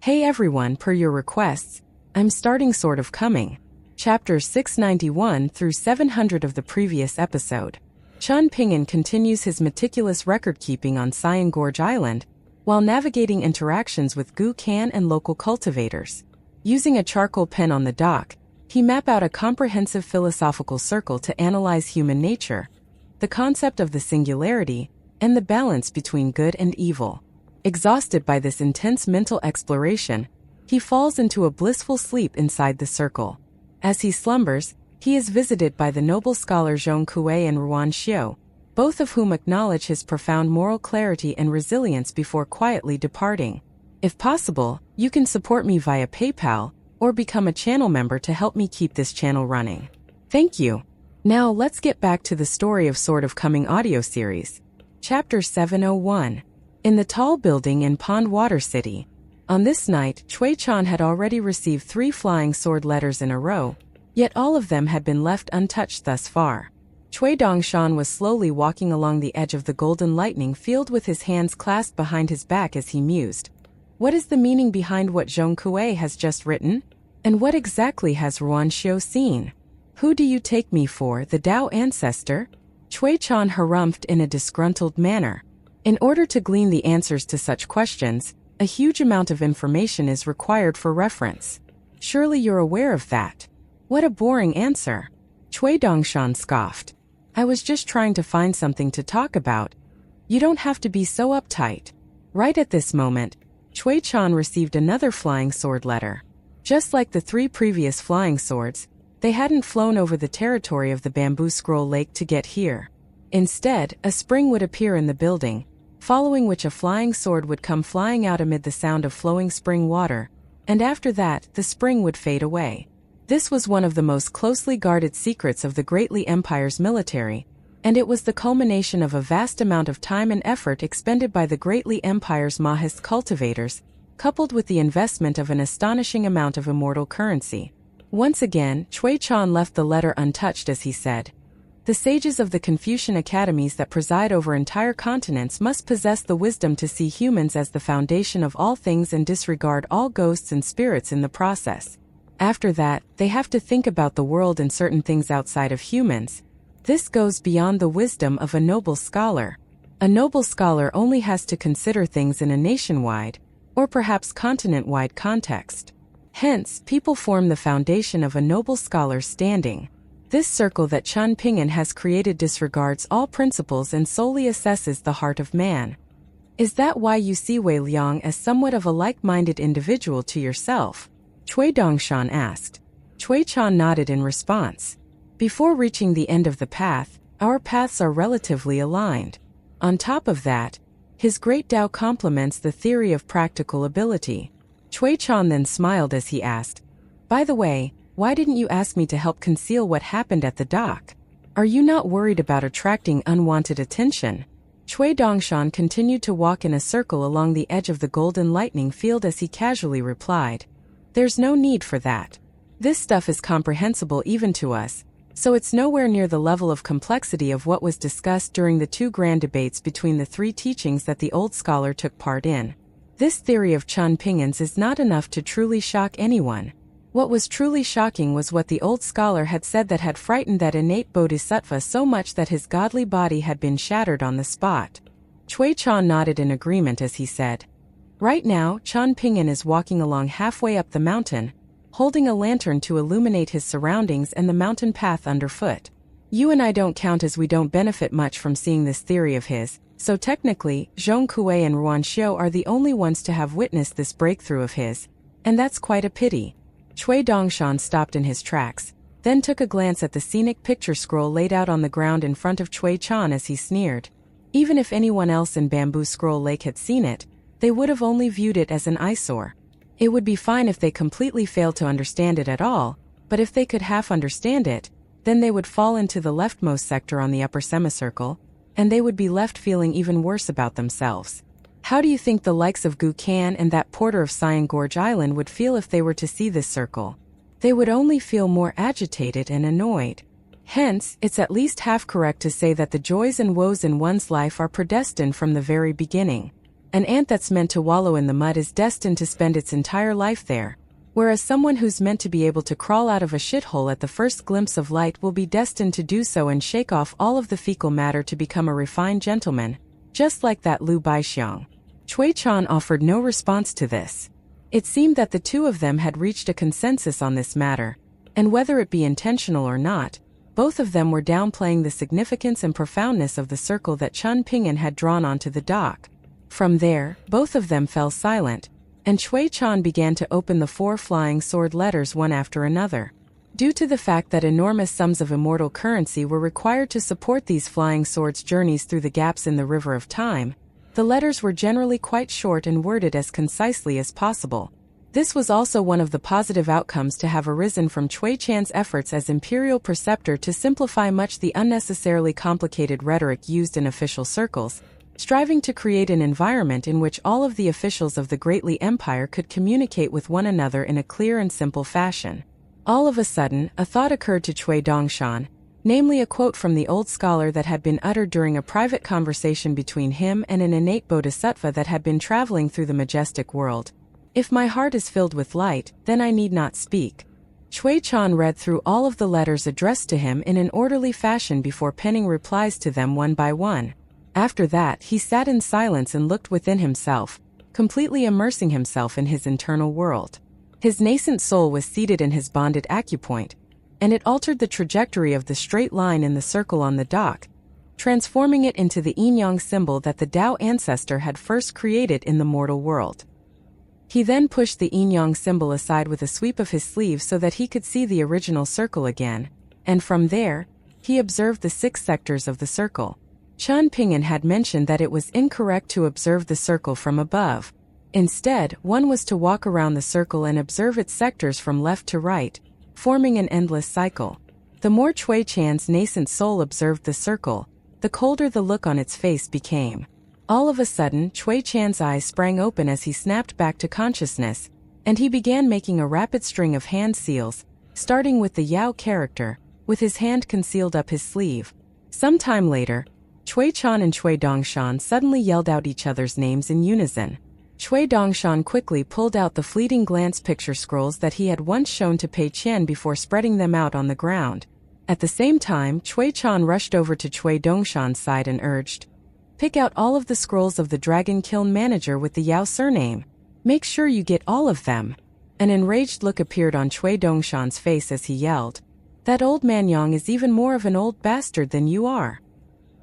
Hey everyone, per your requests, I'm starting Sword of Coming, chapters 691 through 700 of the previous episode. Chun Ping'an continues his meticulous record-keeping on Cyan Gorge Island, while navigating interactions with Gu Kan and local cultivators. Using a charcoal pen on the dock, he mapped out a comprehensive philosophical circle to analyze human nature, the concept of the singularity, and the balance between good and evil. Exhausted by this intense mental exploration, he falls into a blissful sleep inside the circle. As he slumbers, he is visited by the noble scholar Zhong Kuei and Ruan Xiu, both of whom acknowledge his profound moral clarity and resilience before quietly departing. If possible, you can support me via PayPal or become a channel member to help me keep this channel running. Thank you. Now let's get back to the story of Sword of Coming audio series. Chapter 701. In the tall building in Pond Water City. On this night, Cui Chan had already received 3 flying sword letters in a row, yet all of them had been left untouched thus far. Cui Dongshan was slowly walking along the edge of the golden lightning field with his hands clasped behind his back as he mused. What is the meaning behind what Zhong Kuei has just written? And what exactly has Ruan Xiu seen? Who do you take me for, the Tao ancestor? Cui Chan harumphed in a disgruntled manner. In order to glean the answers to such questions, a huge amount of information is required for reference. Surely you're aware of that. What a boring answer. Cui Dongshan scoffed. I was just trying to find something to talk about. You don't have to be so uptight. Right at this moment, Cui Chan received another flying sword letter. Just like the 3 previous flying swords, they hadn't flown over the territory of the Bamboo Scroll Lake to get here. Instead, a spring would appear in the building, following which a flying sword would come flying out amid the sound of flowing spring water, and after that, the spring would fade away. This was one of the most closely guarded secrets of the Great Li Empire's military, and it was the culmination of a vast amount of time and effort expended by the Great Li Empire's Mahist cultivators, coupled with the investment of an astonishing amount of immortal currency. Once again, Cui Chan left the letter untouched as he said, "The sages of the Confucian academies that preside over entire continents must possess the wisdom to see humans as the foundation of all things and disregard all ghosts and spirits in the process. After that, they have to think about the world and certain things outside of humans. This goes beyond the wisdom of a noble scholar. A noble scholar only has to consider things in a nationwide, or perhaps continent-wide context. Hence, people form the foundation of a noble scholar's standing. This circle that Chun Ping'an has created disregards all principles and solely assesses the heart of man. Is that why you see Wei Liang as somewhat of a like-minded individual to yourself?" Cui Dongshan asked. Cui Chan nodded in response. "Before reaching the end of the path, our paths are relatively aligned. On top of that, his great Tao complements the theory of practical ability." Cui Chan then smiled as he asked, "By the way, why didn't you ask me to help conceal what happened at the dock? Are you not worried about attracting unwanted attention?" Cui Dongshan continued to walk in a circle along the edge of the golden lightning field as he casually replied, "There's no need for that. This stuff is comprehensible even to us, so it's nowhere near the level of complexity of what was discussed during the 2 grand debates between the 3 teachings that the old scholar took part in. This theory of Chun Ping'an's is not enough to truly shock anyone. What was truly shocking was what the old scholar had said that had frightened that innate bodhisattva so much that his godly body had been shattered on the spot." Cui Chan nodded in agreement as he said, "Right now, Chun Ping'an is walking along halfway up the mountain, holding a lantern to illuminate his surroundings and the mountain path underfoot. You and I don't count as we don't benefit much from seeing this theory of his, so technically, Zhong Kuei and Ruan Xiu are the only ones to have witnessed this breakthrough of his, and that's quite a pity." Cui Dongshan stopped in his tracks, then took a glance at the scenic picture scroll laid out on the ground in front of Cui Chan as he sneered. Even if anyone else in Bamboo Scroll Lake had seen it, they would have only viewed it as an eyesore. It would be fine if they completely failed to understand it at all, but if they could half understand it, then they would fall into the leftmost sector on the upper semicircle, and they would be left feeling even worse about themselves. How do you think the likes of Gu Kan and that porter of Cyan Gorge Island would feel if they were to see this circle? They would only feel more agitated and annoyed. Hence, it's at least half correct to say that the joys and woes in one's life are predestined from the very beginning. An ant that's meant to wallow in the mud is destined to spend its entire life there, whereas someone who's meant to be able to crawl out of a shithole at the first glimpse of light will be destined to do so and shake off all of the fecal matter to become a refined gentleman, just like that Liu Baixiang. Cui Chan offered no response to this. It seemed that the two of them had reached a consensus on this matter, and whether it be intentional or not, both of them were downplaying the significance and profoundness of the circle that Chen Ping'an had drawn onto the dock. From there, both of them fell silent, and Cui Chan began to open the 4 flying sword letters one after another. Due to the fact that enormous sums of immortal currency were required to support these flying swords' journeys through the gaps in the river of time, the letters were generally quite short and worded as concisely as possible. This was also one of the positive outcomes to have arisen from Cui Chan's efforts as imperial preceptor to simplify much the unnecessarily complicated rhetoric used in official circles, striving to create an environment in which all of the officials of the Great Li Empire could communicate with one another in a clear and simple fashion. All of a sudden, a thought occurred to Cui Dongshan, namely a quote from the old scholar that had been uttered during a private conversation between him and an innate bodhisattva that had been traveling through the majestic world. "If my heart is filled with light, then I need not speak." Cui Chan read through all of the letters addressed to him in an orderly fashion before penning replies to them one by one. After that, he sat in silence and looked within himself, completely immersing himself in his internal world. His nascent soul was seated in his bonded acupoint, and it altered the trajectory of the straight line in the circle on the dock, transforming it into the yin-yang symbol that the Tao ancestor had first created in the mortal world. He then pushed the yin-yang symbol aside with a sweep of his sleeve so that he could see the original circle again, and from there, he observed the 6 sectors of the circle. Chen Ping'an had mentioned that it was incorrect to observe the circle from above. Instead, one was to walk around the circle and observe its sectors from left to right, forming an endless cycle. The more Cui Chan's nascent soul observed the circle, the colder the look on its face became. All of a sudden, Cui Chan's eyes sprang open as he snapped back to consciousness, and he began making a rapid string of hand seals, starting with the Yao character, with his hand concealed up his sleeve. Some time later, Cui Chan and Cui Dongshan suddenly yelled out each other's names in unison. Cui Dongshan quickly pulled out the fleeting glance picture scrolls that he had once shown to Pei Qian before spreading them out on the ground. At the same time, Cui Chan rushed over to Cui Dongshan's side and urged, "Pick out all of the scrolls of the Dragon Kiln Manager with the Yao surname. Make sure you get all of them." An enraged look appeared on Cui Dongshan's face as he yelled, "That old man Yang is even more of an old bastard than you are.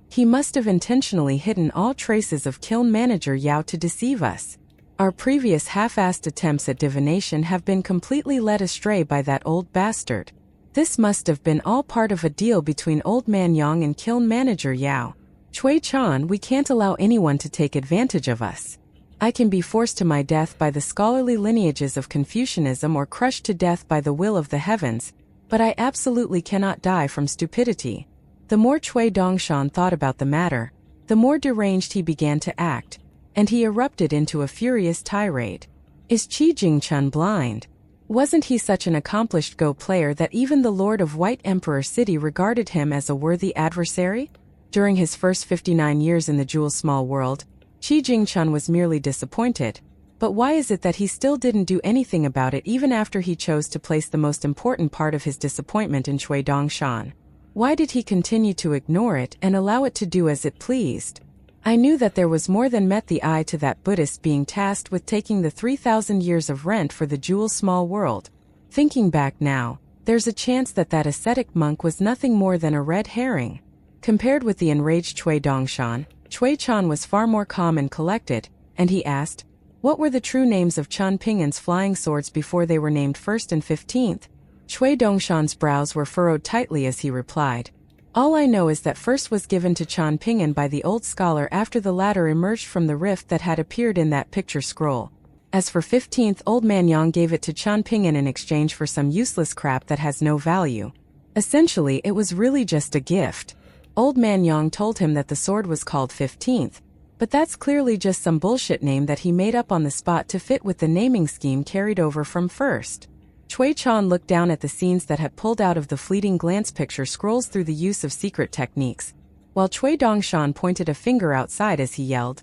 He must have intentionally hidden all traces of Kiln Manager Yao to deceive us. Our previous half-assed attempts at divination have been completely led astray by that old bastard. This must have been all part of a deal between Old Man Yang and Kiln Manager Yao. Cui Chan, we can't allow anyone to take advantage of us. I can be forced to my death by the scholarly lineages of Confucianism or crushed to death by the will of the heavens, but I absolutely cannot die from stupidity." The more Cui Dongshan thought about the matter, the more deranged he began to act, and he erupted into a furious tirade. Is Qi Jingchen blind? Wasn't he such an accomplished Go player that even the Lord of White Emperor City regarded him as a worthy adversary? During his first 59 years in the Jewel Small World, Qi Jingchen was merely disappointed. But why is it that he still didn't do anything about it even after he chose to place the most important part of his disappointment in Cui Dongshan? Why did he continue to ignore it and allow it to do as it pleased? I knew that there was more than met the eye to that Buddhist being tasked with taking the 3,000 years of rent for the Jewel Small World. Thinking back now, there's a chance that that ascetic monk was nothing more than a red herring. Compared with the enraged Cui Dongshan, Cui Chan was far more calm and collected, and he asked, "What were the true names of Chen Ping'an's flying swords before they were named 1st and 15th? Cui Dongshan's brows were furrowed tightly as he replied, "All I know is that first was given to Chen Ping'an by the old scholar after the latter emerged from the rift that had appeared in that picture scroll. As for 15th, Old Man Yang gave it to Chen Ping'an in exchange for some useless crap that has no value. Essentially, it was really just a gift. Old Man Yang told him that the sword was called 15th, but that's clearly just some bullshit name that he made up on the spot to fit with the naming scheme carried over from first." Cui Chan looked down at the scenes that had pulled out of the fleeting glance picture scrolls through the use of secret techniques, while Cui Dongshan pointed a finger outside as he yelled,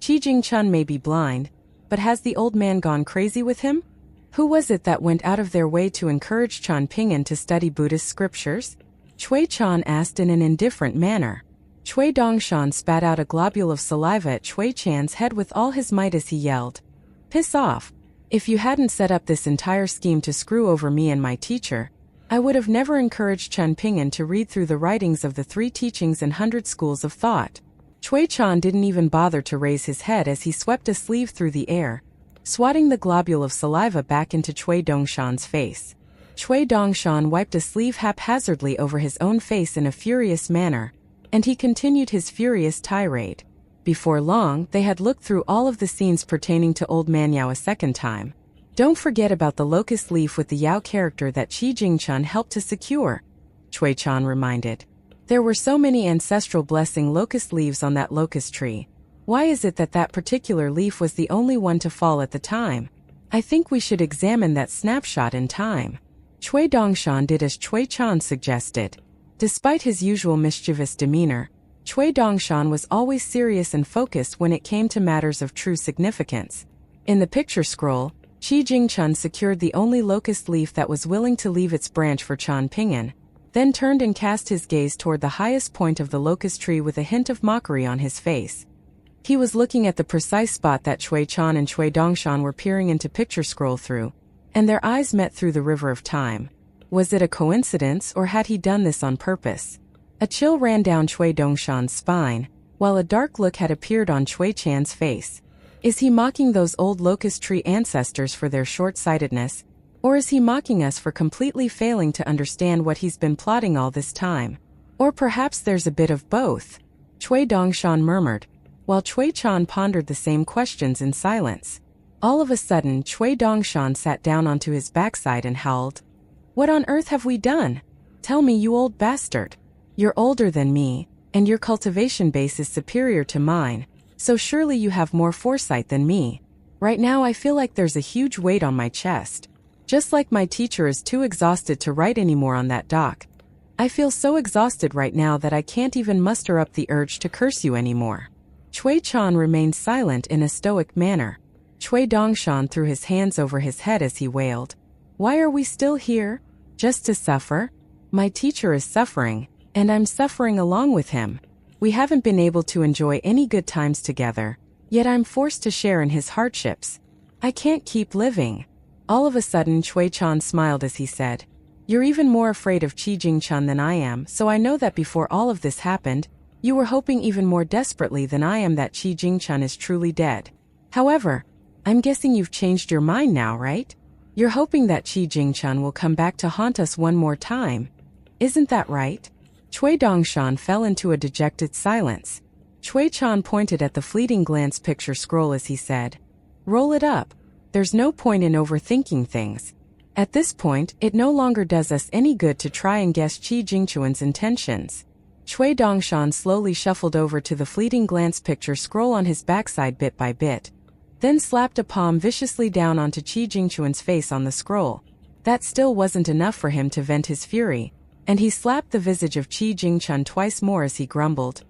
Qi Jingchun may be blind, but has the old man gone crazy with him? Who was it that went out of their way to encourage Chan Ping'an to study Buddhist scriptures? Cui Chan asked in an indifferent manner. Cui Dongshan spat out a globule of saliva at Cui Chan's head with all his might as he yelled, "Piss off! If you hadn't set up this entire scheme to screw over me and my teacher, I would have never encouraged Chan Ping'an to read through the writings of the 3 teachings and 100 schools of thought." Cui Chan didn't even bother to raise his head as he swept a sleeve through the air, swatting the globule of saliva back into Cui Dongshan's face. Cui Dongshan wiped a sleeve haphazardly over his own face in a furious manner, and he continued his furious tirade. Before long, they had looked through all of the scenes pertaining to Old Man Yao a second time. Don't forget about the locust leaf with the Yao character that Qi Jingchun helped to secure, Cui Chan reminded. There were so many ancestral blessing locust leaves on that locust tree. Why is it that that particular leaf was the only one to fall at the time? I think we should examine that snapshot in time. Cui Dongshan did as Cui Chan suggested. Despite his usual mischievous demeanor, Cui Dongshan was always serious and focused when it came to matters of true significance. In the picture scroll, Qi Jingchun secured the only locust leaf that was willing to leave its branch for Chan Ping'an, then turned and cast his gaze toward the highest point of the locust tree with a hint of mockery on his face. He was looking at the precise spot that Cui Chan and Cui Dongshan were peering into picture scroll through, and their eyes met through the river of time. Was it a coincidence or had he done this on purpose? A chill ran down Cui Dongshan's spine, while a dark look had appeared on Cui Chan's face. Is he mocking those old locust tree ancestors for their short-sightedness, or is he mocking us for completely failing to understand what he's been plotting all this time? Or perhaps there's a bit of both, Cui Dongshan murmured, while Cui Chan pondered the same questions in silence. All of a sudden, Cui Dongshan sat down onto his backside and howled. "What on earth have we done? Tell me, you old bastard. You're older than me, and your cultivation base is superior to mine, so surely you have more foresight than me. Right now I feel like there's a huge weight on my chest. Just like my teacher is too exhausted to write anymore on that dock. I feel so exhausted right now that I can't even muster up the urge to curse you anymore." Cui Chan remained silent in a stoic manner. Cui Dongshan threw his hands over his head as he wailed. "Why are we still here? Just to suffer? My teacher is suffering, and I'm suffering along with him. We haven't been able to enjoy any good times together, yet I'm forced to share in his hardships. I can't keep living." All of a sudden Cui Chan smiled as he said, "You're even more afraid of Qi Jingchun than I am, so I know that before all of this happened, you were hoping even more desperately than I am that Qi Jingchun is truly dead. However, I'm guessing you've changed your mind now, right? You're hoping that Qi Jingchun will come back to haunt us one more time. Isn't that right?" Cui Dongshan fell into a dejected silence. Cui Chan pointed at the fleeting glance picture scroll as he said, "Roll it up. There's no point in overthinking things. At this point, it no longer does us any good to try and guess Qi Jingchun's intentions." Cui Dongshan slowly shuffled over to the fleeting glance picture scroll on his backside bit by bit, then slapped a palm viciously down onto Qi Jingchun's face on the scroll. That still wasn't enough for him to vent his fury, and he slapped the visage of Qi Jingchun twice more as he grumbled.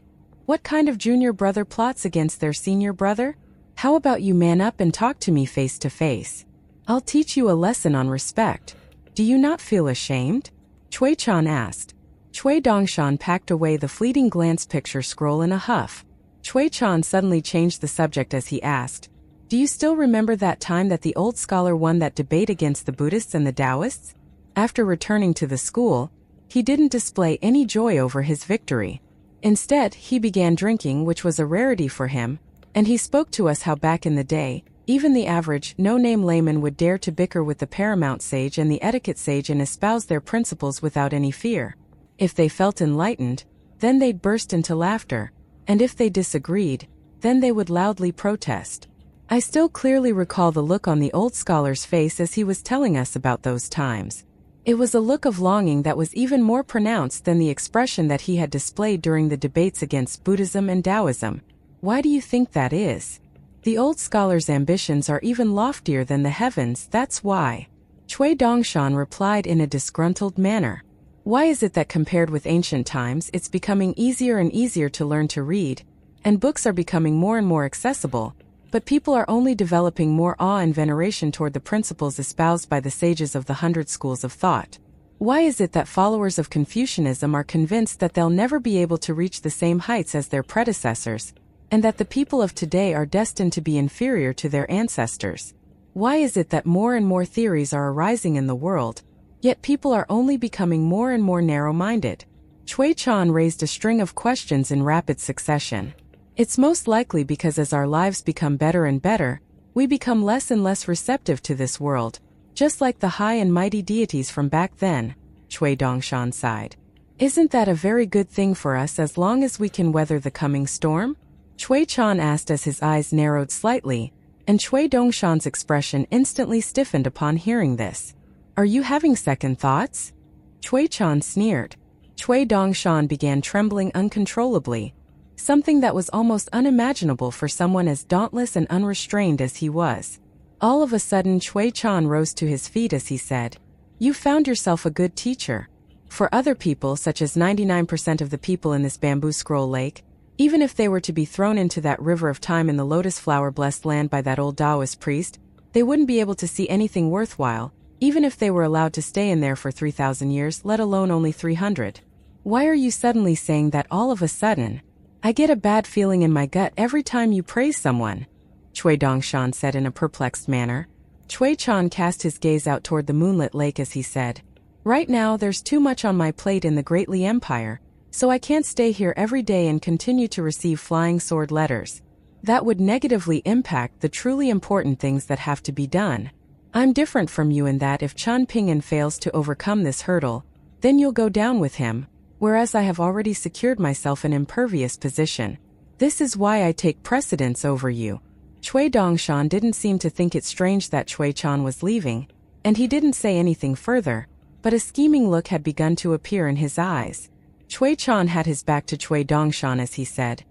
"What kind of junior brother plots against their senior brother? How about you man up and talk to me face to face? I'll teach you a lesson on respect. Do you not feel ashamed?" Cui Chan asked. Cui Dongshan packed away the fleeting glance picture scroll in a huff. Cui Chan suddenly changed the subject as he asked, "Do you still remember that time that the old scholar won that debate against the Buddhists and the Taoists?" After returning to the school, he didn't display any joy over his victory. Instead, he began drinking, which was a rarity for him, and he spoke to us how back in the day, even the average, no-name layman would dare to bicker with the paramount sage and the etiquette sage and espouse their principles without any fear. If they felt enlightened, then they'd burst into laughter, and if they disagreed, then they would loudly protest. I still clearly recall the look on the old scholar's face as he was telling us about those times. It was a look of longing that was even more pronounced than the expression that he had displayed during the debates against Buddhism and Taoism. Why do you think that is? The old scholar's ambitions are even loftier than the heavens, that's why. Cui Dongshan replied in a disgruntled manner. Why is it that compared with ancient times it's becoming easier and easier to learn to read, and books are becoming more and more accessible, but people are only developing more awe and veneration toward the principles espoused by the sages of the 100 schools of thought. Why is it that followers of Confucianism are convinced that they'll never be able to reach the same heights as their predecessors, and that the people of today are destined to be inferior to their ancestors? Why is it that more and more theories are arising in the world, yet people are only becoming more and more narrow-minded? Chui Chan raised a string of questions in rapid succession. It's most likely because as our lives become better and better, we become less and less receptive to this world, just like the high and mighty deities from back then, Chui Dongshan sighed. Isn't that a very good thing for us as long as we can weather the coming storm? Chui Chan asked as his eyes narrowed slightly, and Chui Dongshan's expression instantly stiffened upon hearing this. Are you having second thoughts? Chui Chan sneered. Chui Dongshan began trembling uncontrollably, something that was almost unimaginable for someone as dauntless and unrestrained as he was. All of a sudden Chui Chan rose to his feet as he said, "You found yourself a good teacher. For other people, such as 99% of the people in this bamboo scroll lake, even if they were to be thrown into that river of time in the lotus flower-blessed land by that old Taoist priest, they wouldn't be able to see anything worthwhile, even if they were allowed to stay in there for 3,000 years, let alone only 300. Why are you suddenly saying that all of a sudden? I get a bad feeling in my gut every time you praise someone," Chui Dongshan said in a perplexed manner. Chui Chan cast his gaze out toward the moonlit lake as he said, "Right now there's too much on my plate in the Great Li Empire, so I can't stay here every day and continue to receive flying sword letters. That would negatively impact the truly important things that have to be done. I'm different from you in that if Chun Ping'an fails to overcome this hurdle, then you'll go down with him, whereas I have already secured myself an impervious position. This is why I take precedence over you." Chui Dongshan didn't seem to think it strange that Chui Chan was leaving, and he didn't say anything further, but a scheming look had begun to appear in his eyes. Chui Chan had his back to Chui Dongshan as he said,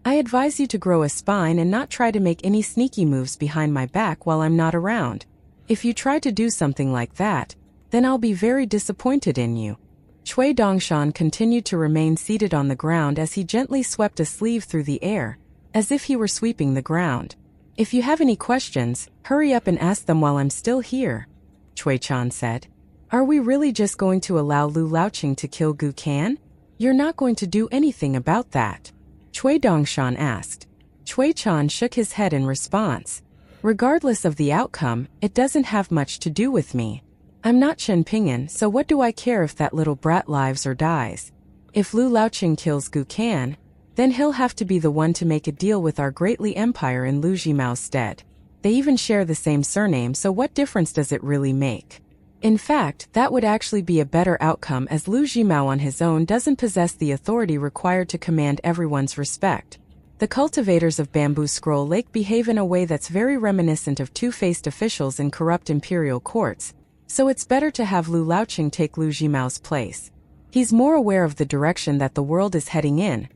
"I advise you to grow a spine and not try to make any sneaky moves behind my back while I'm not around. If you try to do something like that, then I'll be very disappointed in you." Chui Dongshan continued to remain seated on the ground as he gently swept a sleeve through the air, as if he were sweeping the ground. "If you have any questions, hurry up and ask them while I'm still here," Chui Chan said. "Are we really just going to allow Lu Laoqing to kill Gu Kan? You're not going to do anything about that?" Chui Dongshan asked. Chui Chan shook his head in response. "Regardless of the outcome, it doesn't have much to do with me. I'm not Chen Ping'an, so what do I care if that little brat lives or dies? If Lu Laoqing kills Gu Kan, then he'll have to be the one to make a deal with our Great Li Empire in Lu Jimao's stead. They even share the same surname, so what difference does it really make? In fact, that would actually be a better outcome as Lu Jimao on his own doesn't possess the authority required to command everyone's respect. The cultivators of Bamboo Scroll Lake behave in a way that's very reminiscent of two-faced officials in corrupt imperial courts, so it's better to have Lu Laoqing take Lu Jimao's place. He's more aware of the direction that the world is heading in,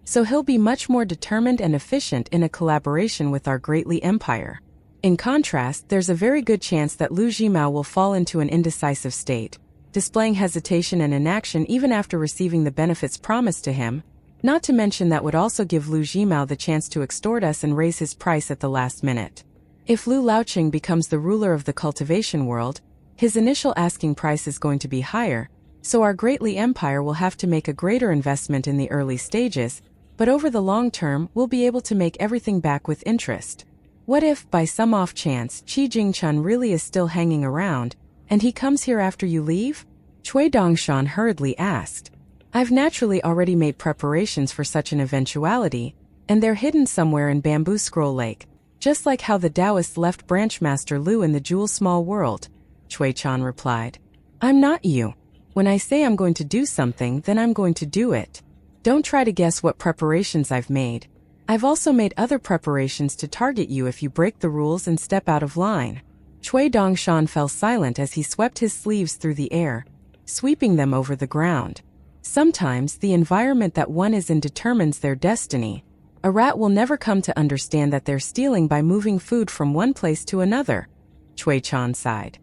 so he'll be much more determined and efficient in a collaboration with our Great Li Empire. In contrast, there's a very good chance that Lu Jimao will fall into an indecisive state, displaying hesitation and inaction even after receiving the benefits promised to him, not to mention that would also give Lu Jimao the chance to extort us and raise his price at the last minute. If Lu Laoqing becomes the ruler of the cultivation world, his initial asking price is going to be higher, so our Great Li Empire will have to make a greater investment in the early stages, but over the long term we'll be able to make everything back with interest. What if, by some off chance, Qi Jingchun really is still hanging around, and he comes here after you leave? Chui Dongshan hurriedly asked. I've naturally already made preparations for such an eventuality, and they're hidden somewhere in Bamboo Scroll Lake, just like how the Taoists left Branchmaster Lu in the Jewel Small World, Chui Chan replied. I'm not you. When I say I'm going to do something, then I'm going to do it. Don't try to guess what preparations I've made. I've also made other preparations to target you if you break the rules and step out of line. Chui Dongshan fell silent as he swept his sleeves through the air, sweeping them over the ground. Sometimes the environment that one is in determines their destiny. A rat will never come to understand that they're stealing by moving food from one place to another. Chui Chan sighed.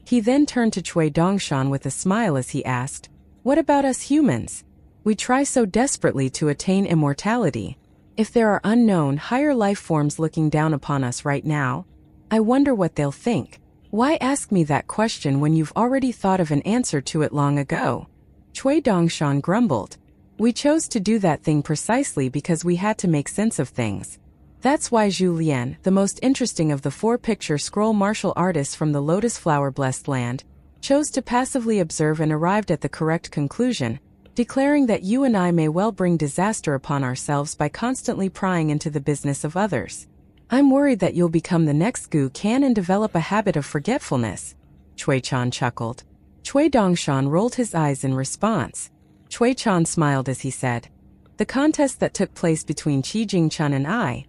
He then turned to Chui Dongshan with a smile as he asked, What about us humans? We try so desperately to attain immortality. If there are unknown, higher life forms looking down upon us right now, I wonder what they'll think. Why ask me that question when you've already thought of an answer to it long ago? Cui Dongshan grumbled. We chose to do that thing precisely because we had to make sense of things. That's why Zhu Lian, the most interesting of the 4 picture scroll martial artists from the Lotus Flower Blessed Land, chose to passively observe and arrived at the correct conclusion, declaring that you and I may well bring disaster upon ourselves by constantly prying into the business of others. I'm worried that you'll become the next Gu Can and develop a habit of forgetfulness. Cui Chan chuckled. Cui Dongshan rolled his eyes in response. Cui Chan smiled as he said, the contest that took place between Qi Jingchun and I,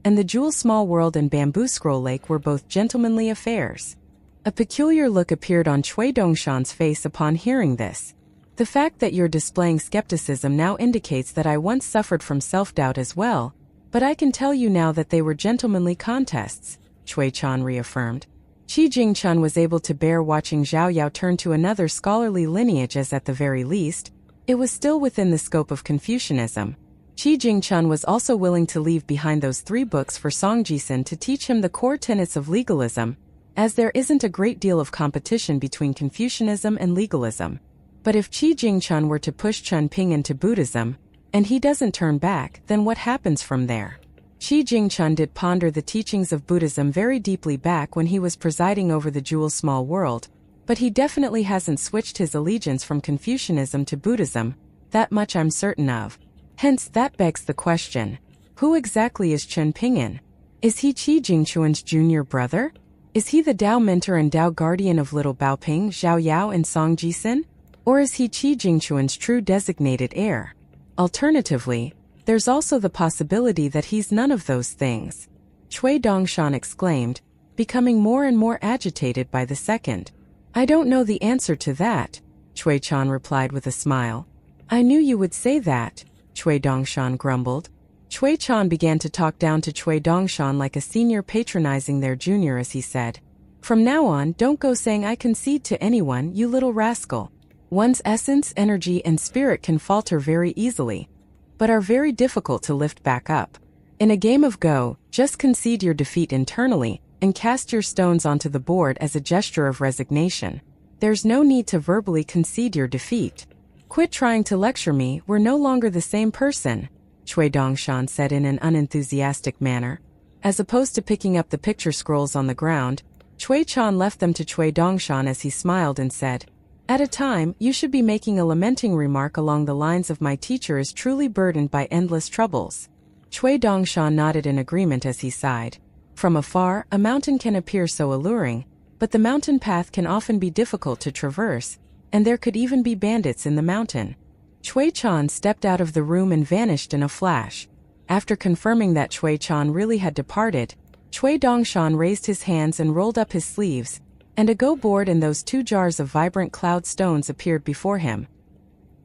and the Jewel Small World and Bamboo Scroll Lake were both gentlemanly affairs. A peculiar look appeared on Cui Dongshan's face upon hearing this. The fact that you're displaying skepticism now indicates that I once suffered from self-doubt as well, but I can tell you now that they were gentlemanly contests, Cui Chan reaffirmed. Qi Jingchun was able to bear watching Zhao Yao turn to another scholarly lineage as at the very least, it was still within the scope of Confucianism. Qi Jingchun was also willing to leave behind those 3 books for Song Jisun to teach him the core tenets of legalism, as there isn't a great deal of competition between Confucianism and legalism. But if Qi Jingchun were to push Chun Ping into Buddhism, and he doesn't turn back, then what happens from there? Qi Jingchun did ponder the teachings of Buddhism very deeply back when he was presiding over the Jewel Small World, but he definitely hasn't switched his allegiance from Confucianism to Buddhism, that much I'm certain of. Hence that begs the question, who exactly is Chun Ping'an? Is he Qi Jingchun's junior brother? Is he the Dao mentor and Dao guardian of little Baoping, Zhao Yao and Song Jisun? Or is he Qi Jingchun's true designated heir? Alternatively, there's also the possibility that he's none of those things. Cui Dongshan exclaimed, becoming more and more agitated by the second. I don't know the answer to that, Cui Chan replied with a smile. I knew you would say that, Cui Dongshan grumbled. Cui Chan began to talk down to Cui Dongshan like a senior patronizing their junior as he said, from now on, don't go saying I concede to anyone, you little rascal. One's essence, energy, and spirit can falter very easily, but are very difficult to lift back up. In a game of Go, just concede your defeat internally and cast your stones onto the board as a gesture of resignation. There's no need to verbally concede your defeat. Quit trying to lecture me, we're no longer the same person, Cui Dongshan said in an unenthusiastic manner. As opposed to picking up the picture scrolls on the ground, Cui Chan left them to Cui Dongshan as he smiled and said, at a time, you should be making a lamenting remark along the lines of my teacher is truly burdened by endless troubles. Cui Dongshan nodded in agreement as he sighed. From afar, a mountain can appear so alluring, but the mountain path can often be difficult to traverse, and there could even be bandits in the mountain. Cui Chan stepped out of the room and vanished in a flash. After confirming that Cui Chan really had departed, Cui Dongshan raised his hands and rolled up his sleeves, and a go board and those 2 jars of vibrant cloud stones appeared before him.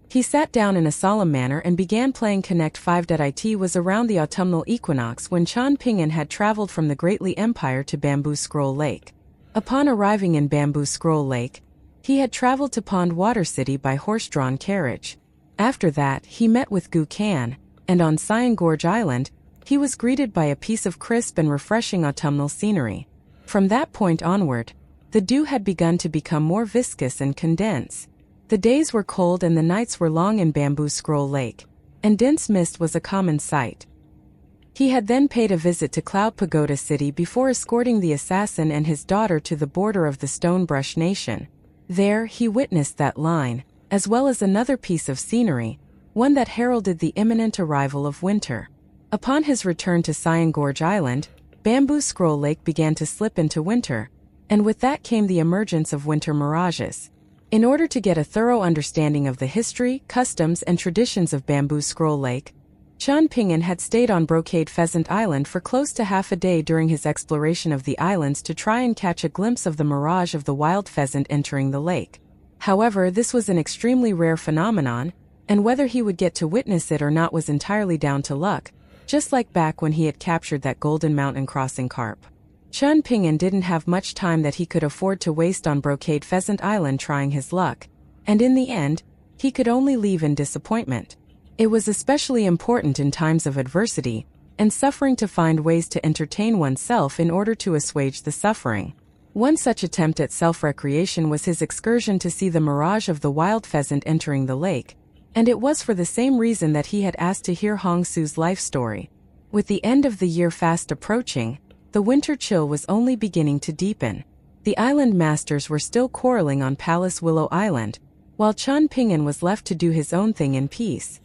He sat down in a solemn manner and began playing Connect 5. It was around the autumnal equinox when Chan Ping'an had traveled from the Greatly Empire to Bamboo Scroll Lake. Upon arriving in Bamboo Scroll Lake, he had traveled to Pond Water City by horse-drawn carriage. After that, he met with Gu Can, and on Cyan Gorge Island, he was greeted by a piece of crisp and refreshing autumnal scenery. From that point onward, the dew had begun to become more viscous and condense. The days were cold and the nights were long in Bamboo Scroll Lake, and dense mist was a common sight. He had then paid a visit to Cloud Pagoda City before escorting the assassin and his daughter to the border of the Stonebrush Nation. There, he witnessed that line, as well as another piece of scenery, one that heralded the imminent arrival of winter. Upon his return to Cyan Gorge Island, Bamboo Scroll Lake began to slip into winter, and with that came the emergence of winter mirages. In order to get a thorough understanding of the history, customs, and traditions of Bamboo Scroll Lake, Chan Ping'an had stayed on Brocade Pheasant Island for close to half a day during his exploration of the islands to try and catch a glimpse of the mirage of the wild pheasant entering the lake. However, this was an extremely rare phenomenon, and whether he would get to witness it or not was entirely down to luck, just like back when he had captured that golden mountain crossing carp. Chan Ping'an didn't have much time that he could afford to waste on Brocade Pheasant Island trying his luck, and in the end, he could only leave in disappointment. It was especially important in times of adversity, and suffering to find ways to entertain oneself in order to assuage the suffering. One such attempt at self-recreation was his excursion to see the mirage of the wild pheasant entering the lake, and it was for the same reason that he had asked to hear Hong Su's life story. With the end of the year fast approaching, the winter chill was only beginning to deepen. The island masters were still quarreling on Palace Willow Island, while Chun Ping'an was left to do his own thing in peace.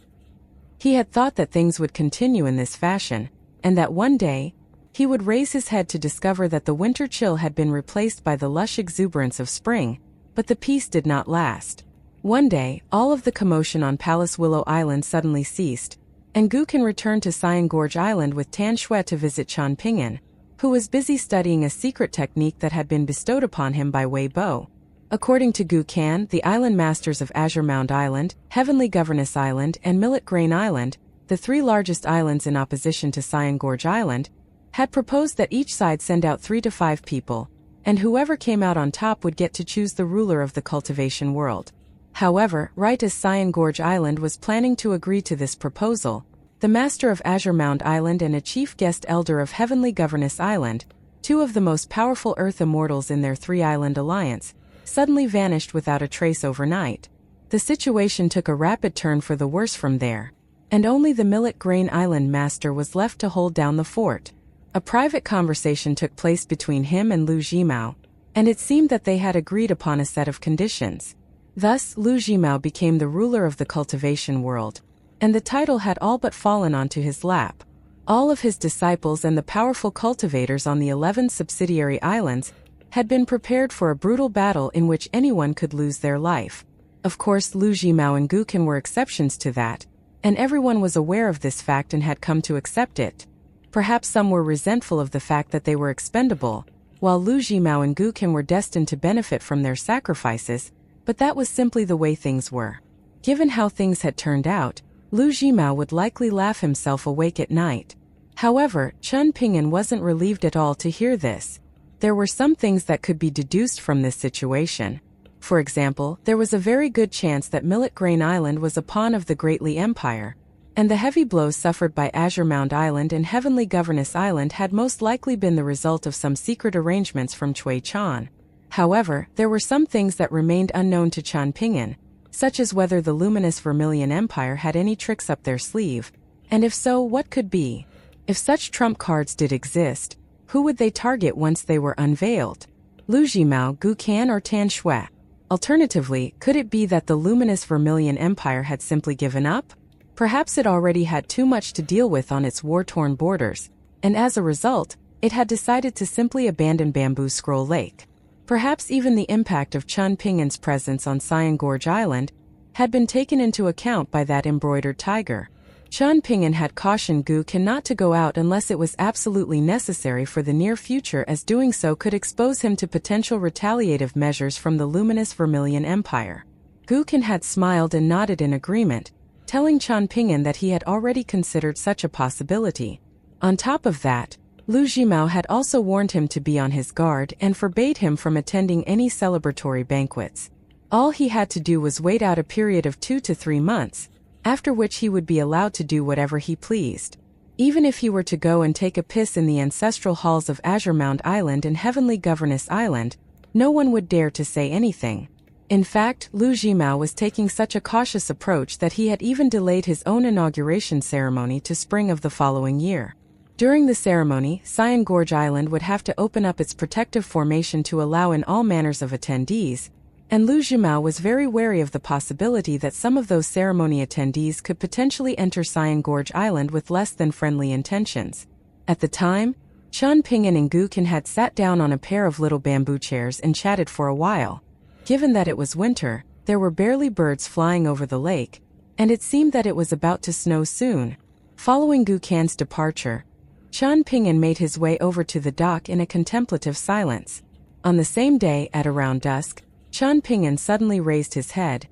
He had thought that things would continue in this fashion, and that one day, he would raise his head to discover that the winter chill had been replaced by the lush exuberance of spring, but the peace did not last. One day, all of the commotion on Palace Willow Island suddenly ceased, and Gu Kan returned to Cyan Gorge Island with Tan Shui to visit Chun Ping'an, who was busy studying a secret technique that had been bestowed upon him by Wei Bo. According to Gu Kan, the island masters of Azure Mound Island, Heavenly Governess Island, and Millet Grain Island, the three largest islands in opposition to Cyan Gorge Island, had proposed that each side send out 3 to 5 people, and whoever came out on top would get to choose the ruler of the cultivation world. However, right as Cyan Gorge Island was planning to agree to this proposal, the master of Azure Mound Island and a chief guest elder of Heavenly Governess Island, two of the most powerful Earth immortals in their 3-island alliance, suddenly vanished without a trace overnight. The situation took a rapid turn for the worse from there, and only the Millet Grain Island master was left to hold down the fort. A private conversation took place between him and Lu Jimao, and it seemed that they had agreed upon a set of conditions. Thus, Lu Jimao became the ruler of the cultivation world, and the title had all but fallen onto his lap. All of his disciples and the powerful cultivators on the 11 subsidiary islands had been prepared for a brutal battle in which anyone could lose their life. Of course, Lu Jimao and Gu Kan were exceptions to that, and everyone was aware of this fact and had come to accept it. Perhaps some were resentful of the fact that they were expendable, while Lu Jimao and Gu Kan were destined to benefit from their sacrifices, but that was simply the way things were. Given how things had turned out, Lu Jimao would likely laugh himself awake at night. However, Chun Ping'an wasn't relieved at all to hear this. There were some things that could be deduced from this situation. For example, there was a very good chance that Millet Grain Island was a pawn of the Great Li Empire, and the heavy blows suffered by Azure Mound Island and Heavenly Governess Island had most likely been the result of some secret arrangements from Chui Chan. However, there were some things that remained unknown to Chun Ping'an, such as whether the luminous Vermilion Empire had any tricks up their sleeve, and if so, what could be? If such trump cards did exist, who would they target once they were unveiled? Lu Jimao, Gu Kan, or Tan Shui? Alternatively, could it be that the luminous Vermilion Empire had simply given up? Perhaps it already had too much to deal with on its war-torn borders, and as a result, it had decided to simply abandon Bamboo Scroll Lake. Perhaps even the impact of Chun Ping'an's presence on Cyan Gorge Island had been taken into account by that embroidered tiger. Chun Ping'an had cautioned Gu Kan not to go out unless it was absolutely necessary for the near future, as doing so could expose him to potential retaliative measures from the luminous Vermilion Empire. Gu Kan had smiled and nodded in agreement, telling Chun Ping'an that he had already considered such a possibility. On top of that, Lu Jimao had also warned him to be on his guard and forbade him from attending any celebratory banquets. All he had to do was wait out a period of 2 to 3 months, after which he would be allowed to do whatever he pleased. Even if he were to go and take a piss in the ancestral halls of Azure Mound Island and Heavenly Governess Island, no one would dare to say anything. In fact, Lu Jimao was taking such a cautious approach that he had even delayed his own inauguration ceremony to spring of the following year. During the ceremony, Cyan Gorge Island would have to open up its protective formation to allow in all manners of attendees, and Lu Jimao was very wary of the possibility that some of those ceremony attendees could potentially enter Cyan Gorge Island with less than friendly intentions. At the time, Chun Ping'an and Gu Kan had sat down on a pair of little bamboo chairs and chatted for a while. Given that it was winter, there were barely birds flying over the lake, and it seemed that it was about to snow soon. Following Gu Kan's departure, Chun Ping'an made his way over to the dock in a contemplative silence. On the same day, at around dusk, Chun Ping'an suddenly raised his head,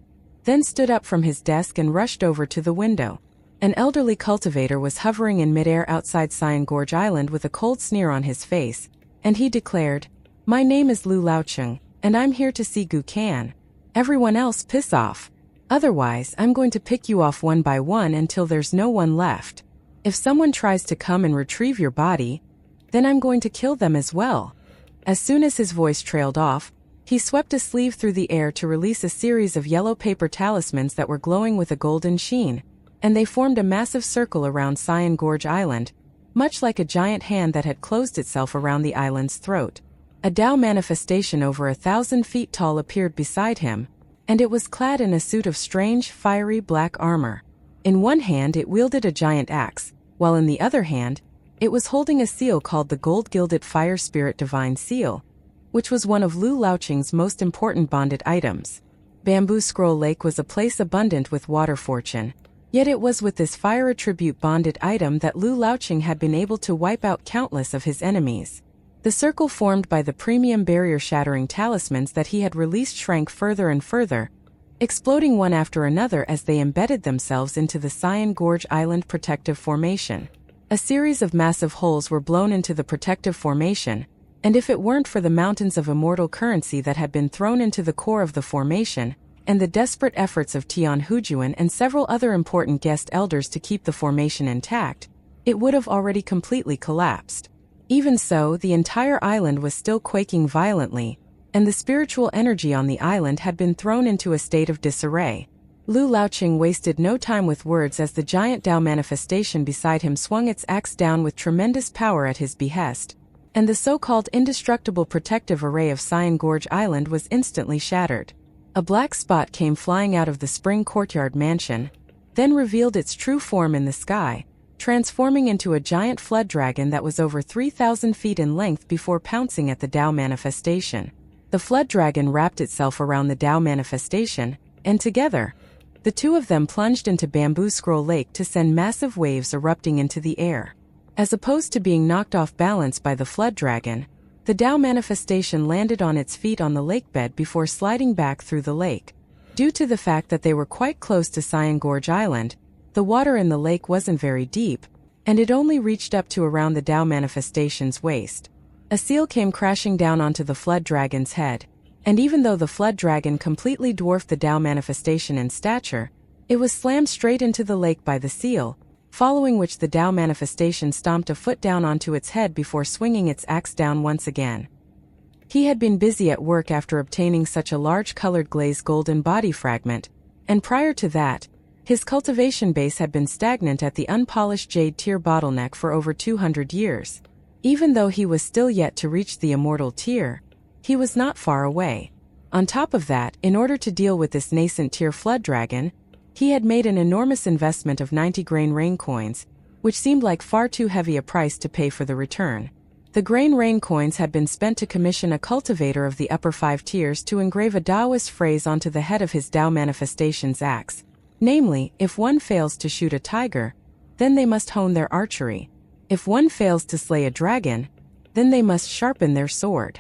then stood up from his desk and rushed over to the window. An elderly cultivator was hovering in midair outside Cyan Gorge Island with a cold sneer on his face, and he declared, "My name is Lu Laocheng, and I'm here to see Gu Kan. Everyone else piss off. Otherwise, I'm going to pick you off one by one until there's no one left." If someone tries to come and retrieve your body, then I'm going to kill them as well." As soon as his voice trailed off, he swept a sleeve through the air to release a series of yellow paper talismans that were glowing with a golden sheen, and they formed a massive circle around Cyan Gorge Island, much like a giant hand that had closed itself around the island's throat. A Tao manifestation over 1,000 feet tall appeared beside him, and it was clad in a suit of strange, fiery black armor. In one hand it wielded a giant axe, while in the other hand, it was holding a seal called the Gold-Gilded Fire Spirit Divine Seal, which was one of Lu Laoqing's most important bonded items. Bamboo Scroll Lake was a place abundant with water fortune, yet it was with this fire attribute bonded item that Lu Laoqing had been able to wipe out countless of his enemies. The circle formed by the premium barrier-shattering talismans that he had released shrank further and further, exploding one after another as they embedded themselves into the Cyan Gorge Island protective formation. A series of massive holes were blown into the protective formation, and if it weren't for the mountains of immortal currency that had been thrown into the core of the formation, and the desperate efforts of Tian Hujuan and several other important guest elders to keep the formation intact, it would have already completely collapsed. Even so, the entire island was still quaking violently, and the spiritual energy on the island had been thrown into a state of disarray. Lu Laoqing wasted no time with words as the giant Tao manifestation beside him swung its axe down with tremendous power at his behest, and the so-called indestructible protective array of Cyan Gorge Island was instantly shattered. A black spot came flying out of the spring courtyard mansion, then revealed its true form in the sky, transforming into a giant flood dragon that was over 3,000 feet in length before pouncing at the Tao manifestation. The flood dragon wrapped itself around the Tao manifestation, and together, the two of them plunged into Bamboo Scroll Lake to send massive waves erupting into the air. As opposed to being knocked off balance by the flood dragon, the Tao manifestation landed on its feet on the lakebed before sliding back through the lake. Due to the fact that they were quite close to Cyan Gorge Island, the water in the lake wasn't very deep, and it only reached up to around the Tao manifestation's waist. A seal came crashing down onto the flood dragon's head, and even though the flood dragon completely dwarfed the Tao manifestation in stature, it was slammed straight into the lake by the seal, following which the Tao manifestation stomped a foot down onto its head before swinging its axe down once again. He had been busy at work after obtaining such a large colored glazed golden body fragment, and prior to that, his cultivation base had been stagnant at the unpolished jade tier bottleneck for over 200 years. Even though he was still yet to reach the immortal tier, he was not far away. On top of that, in order to deal with this nascent tier flood dragon, he had made an enormous investment of 90 grain rain coins, which seemed like far too heavy a price to pay for the return. The grain rain coins had been spent to commission a cultivator of the upper 5 tiers to engrave a Taoist phrase onto the head of his Tao manifestation's axe. Namely, if one fails to shoot a tiger, then they must hone their archery. If one fails to slay a dragon, then they must sharpen their sword.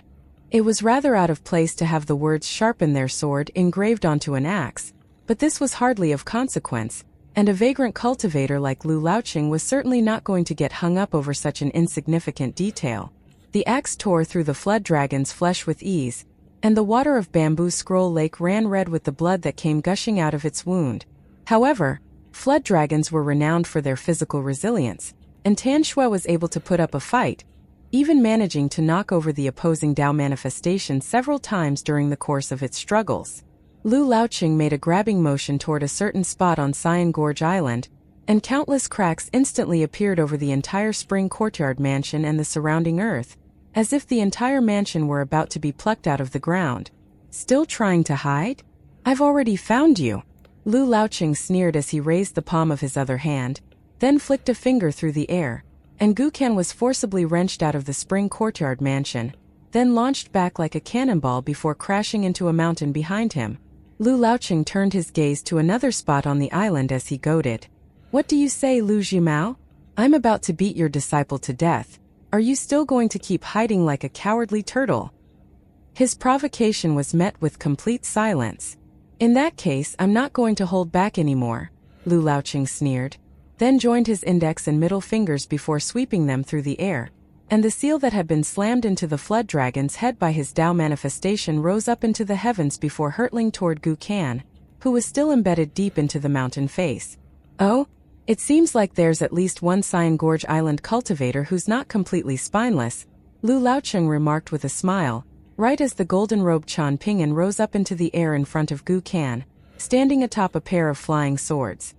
It was rather out of place to have the words "sharpen their sword" engraved onto an axe, but this was hardly of consequence, and a vagrant cultivator like Lu Laoqing was certainly not going to get hung up over such an insignificant detail. The axe tore through the flood dragon's flesh with ease, and the water of Bamboo Scroll Lake ran red with the blood that came gushing out of its wound. However, flood dragons were renowned for their physical resilience, and Tan Shui was able to put up a fight, even managing to knock over the opposing Tao manifestation several times during the course of its struggles. Lu Laoqing made a grabbing motion toward a certain spot on Cyan Gorge Island, and countless cracks instantly appeared over the entire spring courtyard mansion and the surrounding earth, as if the entire mansion were about to be plucked out of the ground. "Still trying to hide? I've already found you," Lu Laoqing sneered as he raised the palm of his other hand, then flicked a finger through the air, and Gukan was forcibly wrenched out of the spring courtyard mansion, then launched back like a cannonball before crashing into a mountain behind him. Lu Laoqing turned his gaze to another spot on the island as he goaded. "What do you say, Lu Jimao? I'm about to beat your disciple to death. Are you still going to keep hiding like a cowardly turtle?" His provocation was met with complete silence. "In that case, I'm not going to hold back anymore," Lu Laoqing sneered, then joined his index and middle fingers before sweeping them through the air, and the seal that had been slammed into the flood dragon's head by his Tao manifestation rose up into the heavens before hurtling toward Gukan, who was still embedded deep into the mountain face. "Oh, It seems like there's at least one Cyan Gorge Island cultivator who's not completely spineless, Lu Laocheng remarked with a smile, right as the golden-robed Chan Ping'an rose up into the air in front of Gu Kan, standing atop a pair of flying swords.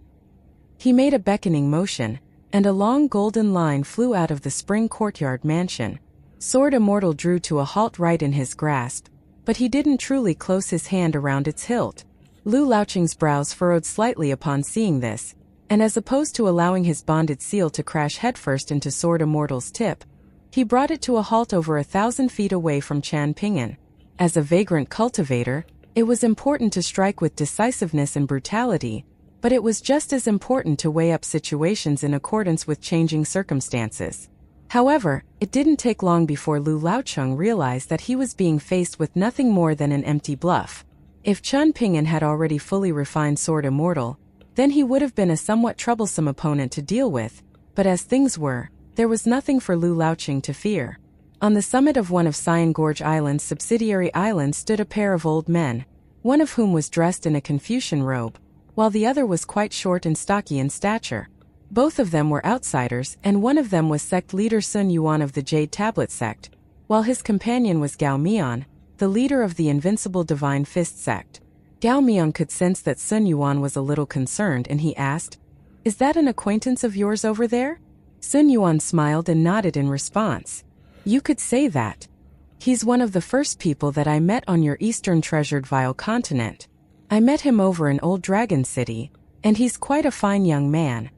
He made a beckoning motion, and a long golden line flew out of the spring courtyard mansion. Sword Immortal drew to a halt right in his grasp, but he didn't truly close his hand around its hilt. Lu Laocheng's brows furrowed slightly upon seeing this, and as opposed to allowing his bonded seal to crash headfirst into Sword Immortal's tip, he brought it to a halt over 1,000 feet away from Chan Ping'an. As a vagrant cultivator, it was important to strike with decisiveness and brutality, but it was just as important to weigh up situations in accordance with changing circumstances. However, it didn't take long before Lu Laocheng realized that he was being faced with nothing more than an empty bluff. If Chan Ping'an had already fully refined Sword Immortal, then he would have been a somewhat troublesome opponent to deal with, but as things were, there was nothing for Lu Laocheng to fear. On the summit of one of Cyan Gorge Island's subsidiary islands stood a pair of old men, one of whom was dressed in a Confucian robe, while the other was quite short and stocky in stature. Both of them were outsiders, and one of them was sect leader Sun Yuan of the Jade Tablet sect, while his companion was Gao Mian, the leader of the Invincible Divine Fist sect. Gao Mian could sense that Sun Yuan was a little concerned, and he asked, "Is that an acquaintance of yours over there?" Sun Yuan smiled and nodded in response. "You could say that. He's one of the first people that I met on your eastern treasured vile continent. I met him over in Old Dragon City, and he's quite a fine young man.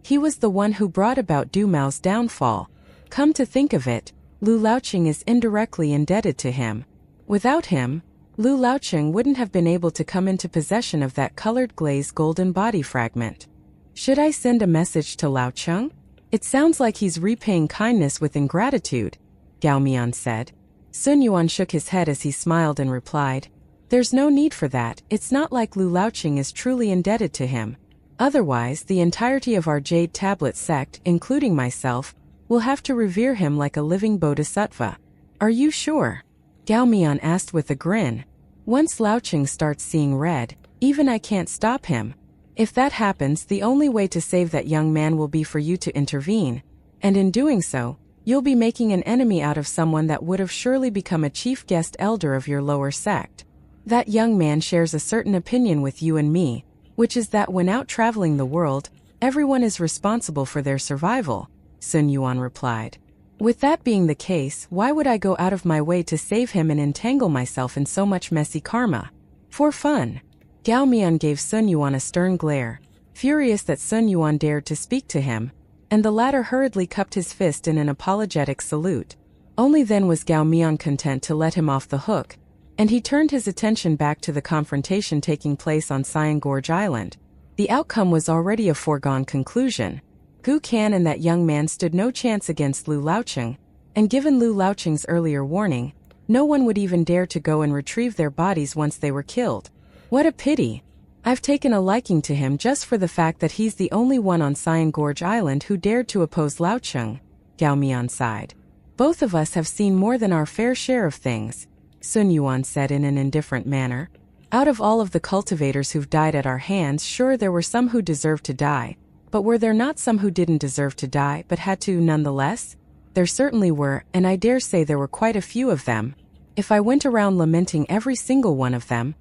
He was the one who brought about Du Mao's downfall. Come to think of it, Lu Laocheng is indirectly indebted to him. Without him, Lu Laocheng wouldn't have been able to come into possession of that colored glazed golden body fragment. Should I send a message to Laocheng? It sounds like he's repaying kindness with ingratitude," Gao Mian said. Sun Yuan shook his head as he smiled and replied, "There's no need for that. It's not like Lu Laocheng is truly indebted to him. Otherwise, the entirety of our Jade Tablet sect, including myself, will have to revere him like a living bodhisattva." "Are you sure?" Gao Mian asked with a grin. "Once Laocheng starts seeing red, even I can't stop him. If that happens, the only way to save that young man will be for you to intervene, and in doing so, you'll be making an enemy out of someone that would have surely become a chief guest elder of your lower sect. That young man shares a certain opinion with you and me, which is that when out traveling the world, everyone is responsible for their survival," Sun Yuan replied. "With that being the case, why would I go out of my way to save him and entangle myself in so much messy karma? For fun." Gao Mian gave Sun Yuan a stern glare, furious that Sun Yuan dared to speak to him, and the latter hurriedly cupped his fist in an apologetic salute. Only then was Gao Mian content to let him off the hook, and he turned his attention back to the confrontation taking place on Cyan Gorge Island. The outcome was already a foregone conclusion. Gu Kan and that young man stood no chance against Lu Laocheng, and given Lu Laocheng's earlier warning, no one would even dare to go and retrieve their bodies once they were killed. What a pity. I've taken a liking to him just for the fact that he's the only one on Cyan Gorge Island who dared to oppose Laocheng, Gao Mian sighed. Both of us have seen more than our fair share of things, Sun Yuan said in an indifferent manner. Out of all of the cultivators who've died at our hands, sure there were some who deserved to die, but were there not some who didn't deserve to die but had to nonetheless? There certainly were, and I dare say there were quite a few of them. If I went around lamenting every single one of them,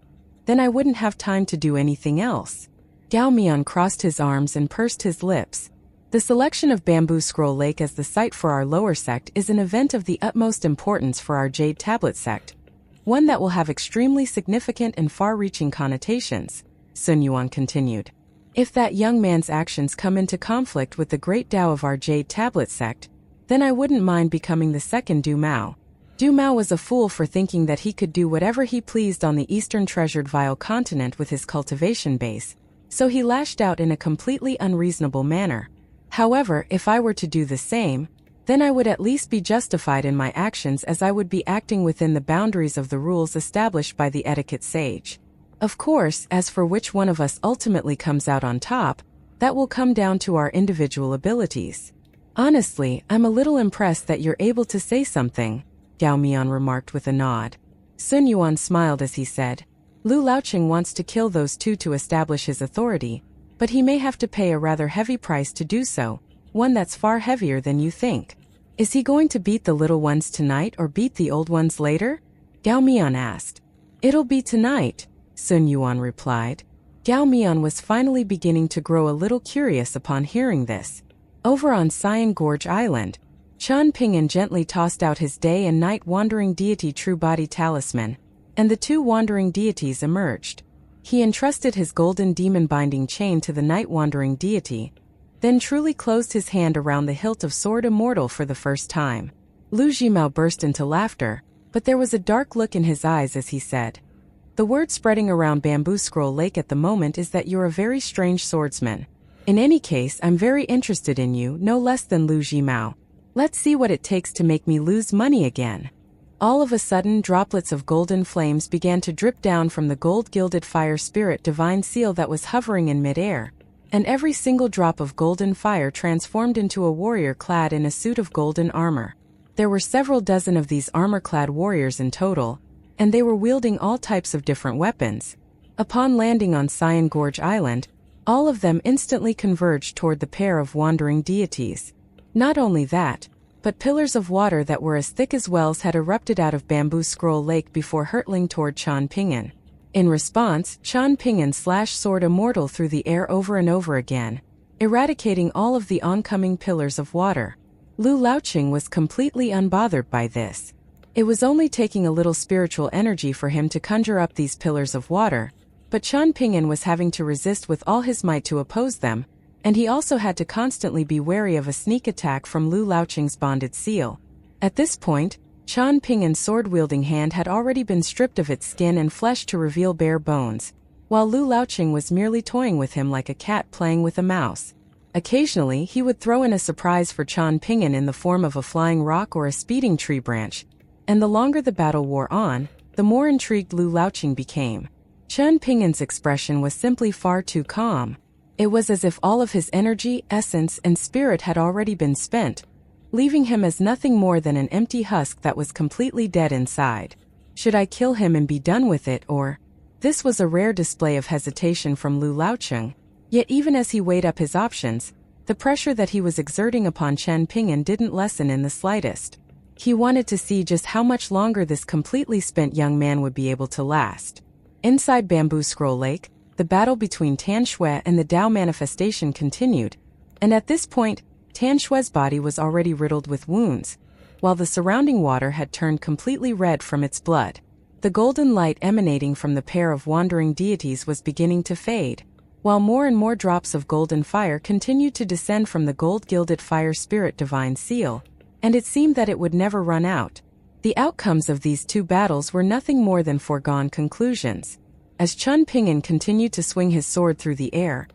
then I wouldn't have time to do anything else. Gao Mian crossed his arms and pursed his lips. The selection of Bamboo Scroll Lake as the site for our lower sect is an event of the utmost importance for our Jade Tablet sect, one that will have extremely significant and far-reaching connotations, Sun Yuan continued. If that young man's actions come into conflict with the great Tao of our Jade Tablet sect, then I wouldn't mind becoming the second Du Mao. Du Mao was a fool for thinking that he could do whatever he pleased on the eastern treasured vile continent with his cultivation base, so he lashed out in a completely unreasonable manner. However, if I were to do the same, then I would at least be justified in my actions, as I would be acting within the boundaries of the rules established by the etiquette sage. Of course, as for which one of us ultimately comes out on top, that will come down to our individual abilities. Honestly, I'm a little impressed that you're able to say something, Gao Mian remarked with a nod. Sun Yuan smiled as he said, Lu Laocheng wants to kill those two to establish his authority, but he may have to pay a rather heavy price to do so, one that's far heavier than you think. Is he going to beat the little ones tonight or beat the old ones later? Gao Mian asked. It'll be tonight, Sun Yuan replied. Gao Mian was finally beginning to grow a little curious upon hearing this. Over on Cyan Gorge Island, Qian Pingan gently tossed out his day and night wandering deity True Body Talisman, and the two wandering deities emerged. He entrusted his golden demon binding chain to the night wandering deity, then truly closed his hand around the hilt of sword immortal for the first time. Lu Jimao burst into laughter, but there was a dark look in his eyes as he said, "The word spreading around Bamboo Scroll Lake at the moment is that you're a very strange swordsman. In any case, I'm very interested in you, no less than Lu Jimao. Let's see what it takes to make me lose money again." All of a sudden, droplets of golden flames began to drip down from the gold-gilded fire spirit divine seal that was hovering in midair, and every single drop of golden fire transformed into a warrior clad in a suit of golden armor. There were several dozen of these armor-clad warriors in total, and they were wielding all types of different weapons. Upon landing on Cyan Gorge Island, all of them instantly converged toward the pair of wandering deities. Not only that, but pillars of water that were as thick as wells had erupted out of Bamboo Scroll Lake before hurtling toward Qian Pingan. In response, Qian Pingan slashed sword immortal through the air over and over again, eradicating all of the oncoming pillars of water. Lu Laoqing was completely unbothered by this. It was only taking a little spiritual energy for him to conjure up these pillars of water, but Qian Pingan was having to resist with all his might to oppose them, and he also had to constantly be wary of a sneak attack from Lu Laoqing's bonded seal. At this point, Qian Pingan's sword-wielding hand had already been stripped of its skin and flesh to reveal bare bones, while Lu Laoqing was merely toying with him like a cat playing with a mouse. Occasionally, he would throw in a surprise for Qian Pingan in the form of a flying rock or a speeding tree branch, and the longer the battle wore on, the more intrigued Lu Laoqing became. Qian Pingan's expression was simply far too calm. It was as if all of his energy, essence, and spirit had already been spent, leaving him as nothing more than an empty husk that was completely dead inside. Should I kill him and be done with it, or? This was a rare display of hesitation from Lu Laoqing, yet even as he weighed up his options, the pressure that he was exerting upon Qian Pingan didn't lessen in the slightest. He wanted to see just how much longer this completely spent young man would be able to last. Inside Bamboo Scroll Lake, the battle between Tan Shui and the Tao manifestation continued, and at this point, Tan Shui's body was already riddled with wounds, while the surrounding water had turned completely red from its blood. The golden light emanating from the pair of wandering deities was beginning to fade, while more and more drops of golden fire continued to descend from the gold-gilded fire spirit divine seal, and it seemed that it would never run out. The outcomes of these two battles were nothing more than foregone conclusions. As Qian Pingan continued to swing his sword through the air,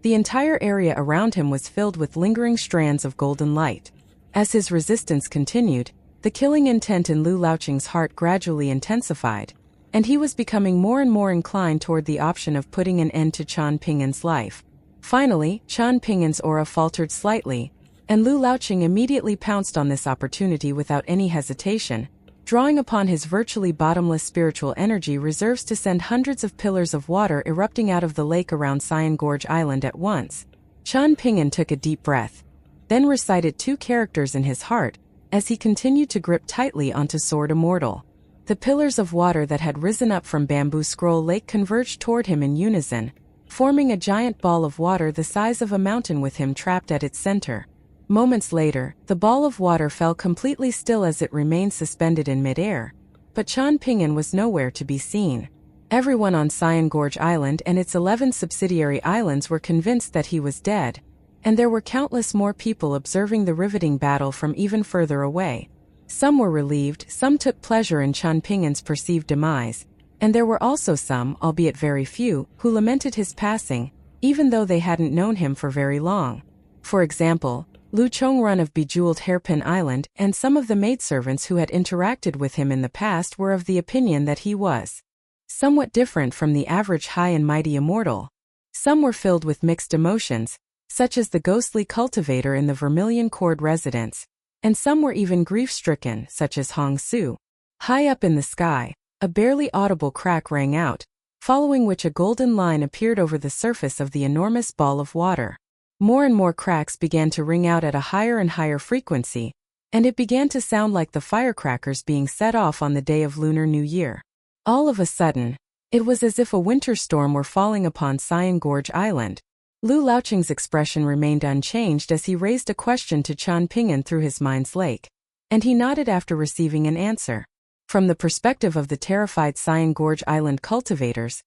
the entire area around him was filled with lingering strands of golden light. As his resistance continued, the killing intent in Lu Laoqing's heart gradually intensified, and he was becoming more and more inclined toward the option of putting an end to Qian Pingan's life. Finally, Qian Pingan's aura faltered slightly, and Lu Laoqing immediately pounced on this opportunity without any hesitation, drawing upon his virtually bottomless spiritual energy reserves to send hundreds of pillars of water erupting out of the lake around Cyan Gorge Island at once. Qian Pingan took a deep breath, then recited two characters in his heart, as he continued to grip tightly onto Sword Immortal. The pillars of water that had risen up from Bamboo Scroll Lake converged toward him in unison, forming a giant ball of water the size of a mountain with him trapped at its center. Moments later, the ball of water fell completely still as it remained suspended in midair, but Qian Pingan was nowhere to be seen. Everyone on Cyan Gorge Island and its 11 subsidiary islands were convinced that he was dead, and there were countless more people observing the riveting battle from even further away. Some were relieved, some took pleasure in Qian Pingan's perceived demise, and there were also some, albeit very few, who lamented his passing, even though they hadn't known him for very long. For example, Lu Chongrun of Bejeweled Hairpin Island and some of the maidservants who had interacted with him in the past were of the opinion that he was somewhat different from the average high and mighty immortal. Some were filled with mixed emotions, such as the ghostly cultivator in the Vermilion Cord residence, and some were even grief-stricken, such as Hong Su. High up in the sky, a barely audible crack rang out, following which a golden line appeared over the surface of the enormous ball of water. More and more cracks began to ring out at a higher and higher frequency, and it began to sound like the firecrackers being set off on the day of Lunar New Year. All of a sudden, it was as if a winter storm were falling upon Cyan Gorge Island. Lu Laoqing's expression remained unchanged as he raised a question to Qian Ping'an through his mind's lake, and he nodded after receiving an answer. From the perspective of the terrified Cyan Gorge Island cultivators,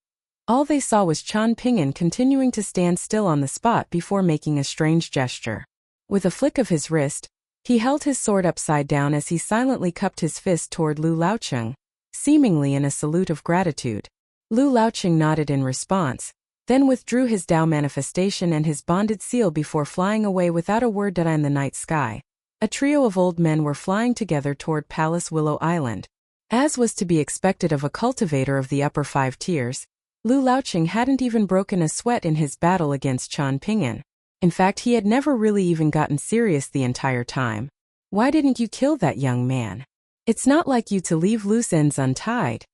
all they saw was Qian Ping'an continuing to stand still on the spot before making a strange gesture. With a flick of his wrist, he held his sword upside down as he silently cupped his fist toward Lu Laoqing, seemingly in a salute of gratitude. Lu Laoqing nodded in response, then withdrew his Dao manifestation and his bonded seal before flying away without a word. In the night sky, a trio of old men were flying together toward Palace Willow Island. As was to be expected of a cultivator of the upper 5 tiers, Lu Laoqing hadn't even broken a sweat in his battle against Qian Ping'an. In fact, he had never really even gotten serious the entire time. Why didn't you kill that young man? It's not like you to leave loose ends untied,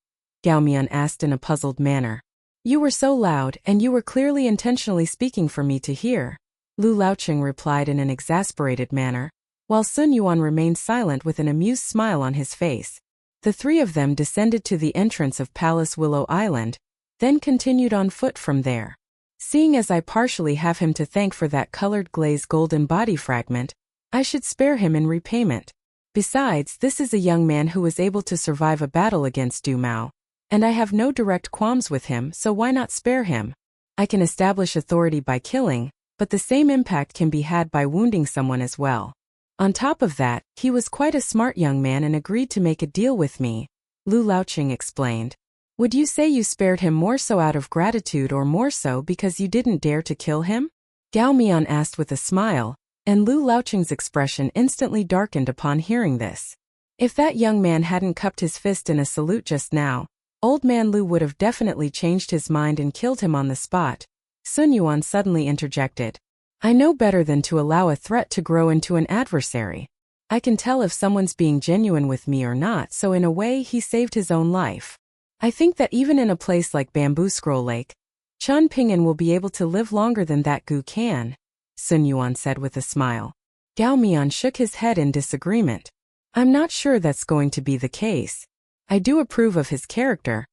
Gao Mian asked in a puzzled manner. You were so loud, and you were clearly intentionally speaking for me to hear, Lu Laoqing replied in an exasperated manner, while Sun Yuan remained silent with an amused smile on his face. The 3 of them descended to the entrance of Palace Willow Island, then continued on foot from there. Seeing as I partially have him to thank for that colored glaze golden body fragment, I should spare him in repayment. Besides, this is a young man who was able to survive a battle against Du Mao, and I have no direct qualms with him, so why not spare him? I can establish authority by killing, but the same impact can be had by wounding someone as well. On top of that, he was quite a smart young man and agreed to make a deal with me, Lu Laoqing explained. Would you say you spared him more so out of gratitude or more so because you didn't dare to kill him? Gao Mian asked with a smile, and Lu Laoqing's expression instantly darkened upon hearing this. If that young man hadn't cupped his fist in a salute just now, Old Man Lu would have definitely changed his mind and killed him on the spot. Sun Yuan suddenly interjected. I know better than to allow a threat to grow into an adversary. I can tell if someone's being genuine with me or not, so in a way he saved his own life. I think that even in a place like Bamboo Scroll Lake, Qian Ping'an will be able to live longer than that Gu can, Sun Yuan said with a smile. Gao Mian shook his head in disagreement. I'm not sure that's going to be the case. I do approve of his character,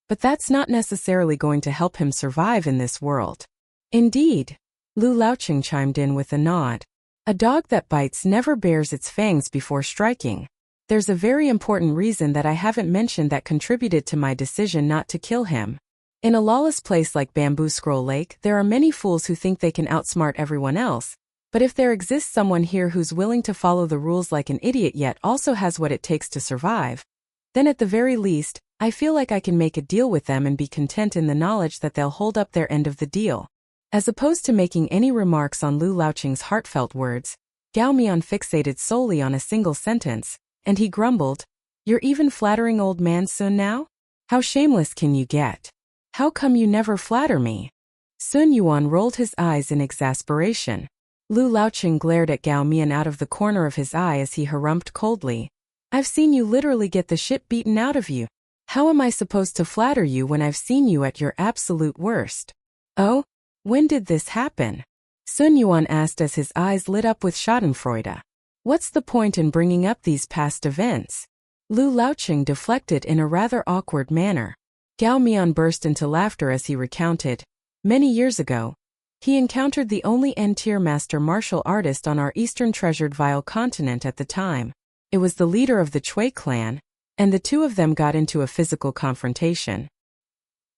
but that's not necessarily going to help him survive in this world. Indeed, Lu Laoqing chimed in with a nod. A dog that bites never bares its fangs before striking. There's a very important reason that I haven't mentioned that contributed to my decision not to kill him. In a lawless place like Bamboo Scroll Lake, there are many fools who think they can outsmart everyone else, but if there exists someone here who's willing to follow the rules like an idiot yet also has what it takes to survive, then at the very least, I feel like I can make a deal with them and be content in the knowledge that they'll hold up their end of the deal. As opposed to making any remarks on Lu Laoqing's heartfelt words, Gao Mian fixated solely on a single sentence, and he grumbled, You're even flattering old man Sun now? How shameless can you get? How come you never flatter me? Sun Yuan rolled his eyes in exasperation. Lu Laoqing glared at Gao Mian out of the corner of his eye as he harumphed coldly. I've seen you literally get the shit beaten out of you. How am I supposed to flatter you when I've seen you at your absolute worst? Oh? When did this happen? Sun Yuan asked as his eyes lit up with schadenfreude. What's the point in bringing up these past events? Lu Laoqing deflected in a rather awkward manner. Gao Mian burst into laughter as he recounted. Many years ago, he encountered the only N-tier master martial artist on our eastern treasured Vile continent at the time. It was the leader of the Chui clan, and the 2 of them got into a physical confrontation.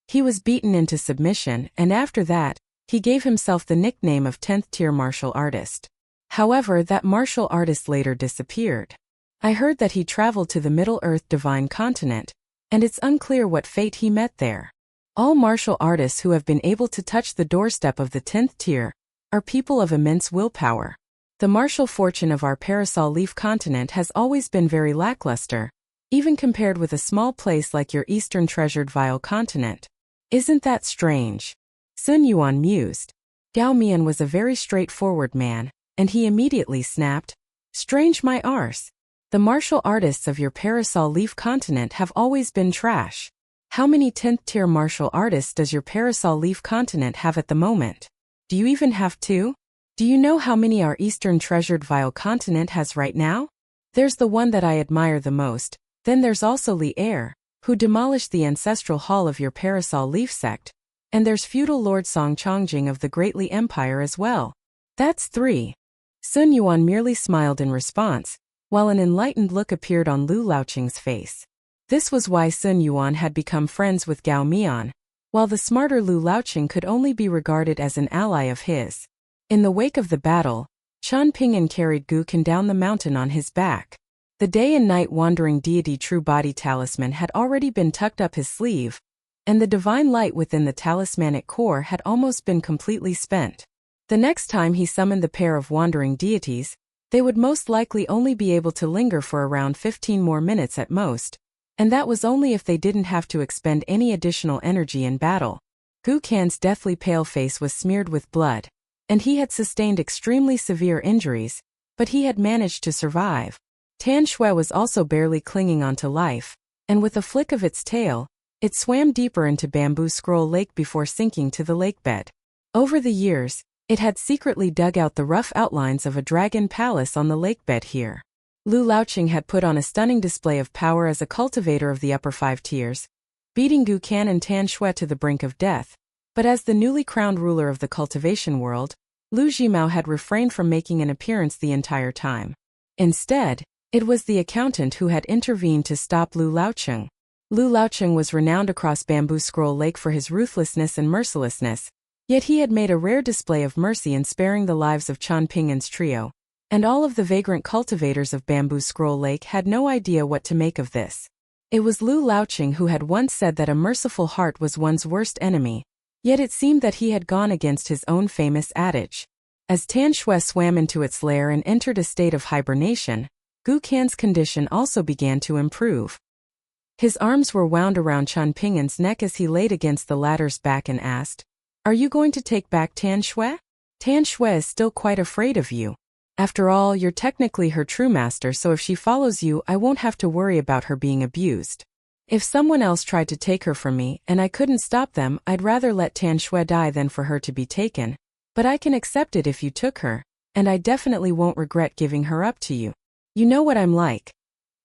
He was beaten into submission, and after that, he gave himself the nickname of 10th tier martial artist. However, that martial artist later disappeared. I heard that he traveled to the Middle-earth Divine Continent, and it's unclear what fate he met there. All martial artists who have been able to touch the doorstep of the 10th tier are people of immense willpower. The martial fortune of our Parasol Leaf continent has always been very lackluster, even compared with a small place like your eastern treasured Vile continent. Isn't that strange? Sun Yuan mused. Gao Mian was a very straightforward man, and he immediately snapped, Strange my arse. The martial artists of your Parasol Leaf continent have always been trash. How many 10th-tier martial artists does your parasol leaf continent have at the moment? Do you even have 2? Do you know how many our eastern treasured vile continent has right now? There's the one that I admire the most, then there's also Li Heir, who demolished the ancestral hall of your parasol leaf sect, and there's feudal Lord Song Chongjing of the Great Li Empire as well. That's 3. Sun Yuan merely smiled in response, while an enlightened look appeared on Lu Laoqing's face. This was why Sun Yuan had become friends with Gao Mian, while the smarter Lu Laoqing could only be regarded as an ally of his. In the wake of the battle, Chen Ping'an carried Gu Kan down the mountain on his back. The day and night wandering deity true body talisman had already been tucked up his sleeve, and the divine light within the talismanic core had almost been completely spent. The next time he summoned the pair of wandering deities, they would most likely only be able to linger for around 15 more minutes at most, and that was only if they didn't have to expend any additional energy in battle. Gu Kan's deathly pale face was smeared with blood, and he had sustained extremely severe injuries, but he had managed to survive. Tan Shui was also barely clinging onto life, and with a flick of its tail, it swam deeper into Bamboo Scroll Lake before sinking to the lakebed. Over the years, it had secretly dug out the rough outlines of a dragon palace on the lakebed here. Lu Laoqing had put on a stunning display of power as a cultivator of the upper 5 tiers, beating Gu Kan and Tan Shui to the brink of death, but as the newly crowned ruler of the cultivation world, Lu Jimao had refrained from making an appearance the entire time. Instead, it was the accountant who had intervened to stop Lu Laoqing. Lu Laoqing was renowned across Bamboo Scroll Lake for his ruthlessness and mercilessness, yet he had made a rare display of mercy in sparing the lives of Chen Ping'an's trio, and all of the vagrant cultivators of Bamboo Scroll Lake had no idea what to make of this. It was Lu Laoqing who had once said that a merciful heart was one's worst enemy, yet it seemed that he had gone against his own famous adage. As Tan Shui swam into its lair and entered a state of hibernation, Gu Kan's condition also began to improve. His arms were wound around Chen Ping'an's neck as he laid against the latter's back and asked, "Are you going to take back Tan Shui? Tan Shui is still quite afraid of you. After all, you're technically her true master, so if she follows you, I won't have to worry about her being abused. If someone else tried to take her from me and I couldn't stop them, I'd rather let Tan Shui die than for her to be taken. But I can accept it if you took her, and I definitely won't regret giving her up to you. You know what I'm like.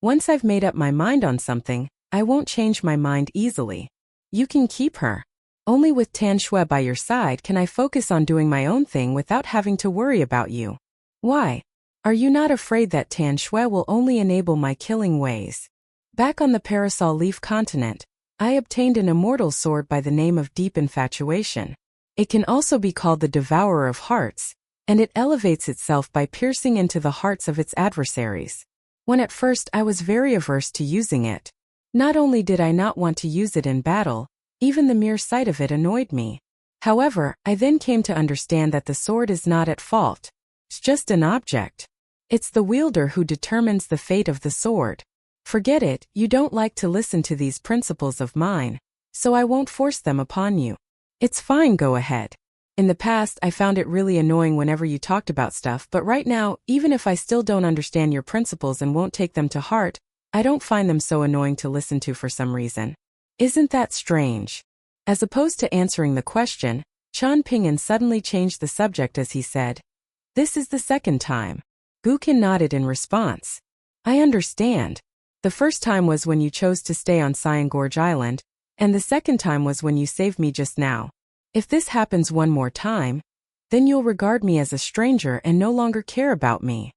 Once I've made up my mind on something, I won't change my mind easily. You can keep her. Only with Tan Shui by your side can I focus on doing my own thing without having to worry about you. Why? Are you not afraid that Tan Shui will only enable my killing ways?" Back on the Parasol Leaf continent, I obtained an immortal sword by the name of Deep Infatuation. It can also be called the Devourer of Hearts, and it elevates itself by piercing into the hearts of its adversaries. When at first I was very averse to using it. Not only did I not want to use it in battle, even the mere sight of it annoyed me. However, I then came to understand that the sword is not at fault. It's just an object. It's the wielder who determines the fate of the sword. Forget it, you don't like to listen to these principles of mine, so I won't force them upon you. It's fine, go ahead. In the past, I found it really annoying whenever you talked about stuff, but right now, even if I still don't understand your principles and won't take them to heart, I don't find them so annoying to listen to for some reason. Isn't that strange? As opposed to answering the question, Chen Ping'an suddenly changed the subject as he said, "This is the second time." Gu Kan nodded in response. "I understand. The first time was when you chose to stay on Cyan Gorge Island, and the second time was when you saved me just now. If this happens one more time, then you'll regard me as a stranger and no longer care about me.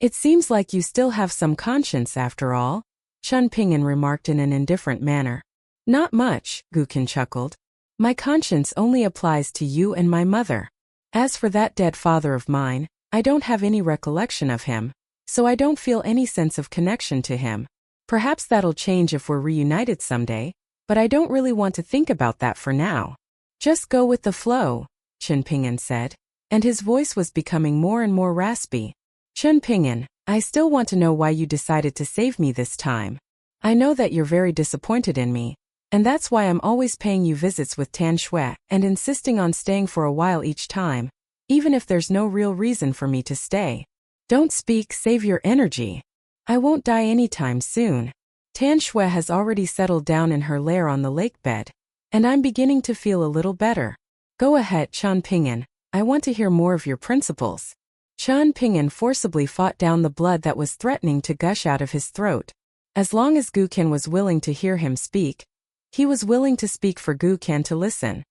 It seems like you still have some conscience after all," Chen Ping'an remarked in an indifferent manner. "Not much," Gu Kan chuckled. "My conscience only applies to you and my mother. As for that dead father of mine, I don't have any recollection of him, so I don't feel any sense of connection to him. Perhaps that'll change if we're reunited someday, but I don't really want to think about that for now." "Just go with the flow," Chen Ping'an said, and his voice was becoming more and more raspy. "Chen Ping'an, I still want to know why you decided to save me this time. I know that you're very disappointed in me, and that's why I'm always paying you visits with Tan Shui and insisting on staying for a while each time, even if there's no real reason for me to stay. Don't speak, save your energy. I won't die anytime soon." Tan Shui has already settled down in her lair on the lake bed, and I'm beginning to feel a little better. Go ahead, Chen Ping'an, I want to hear more of your principles. Chen Ping'an forcibly fought down the blood that was threatening to gush out of his throat. As long as Gu Qian was willing to hear him speak, he was willing to speak for Gu Qian to listen.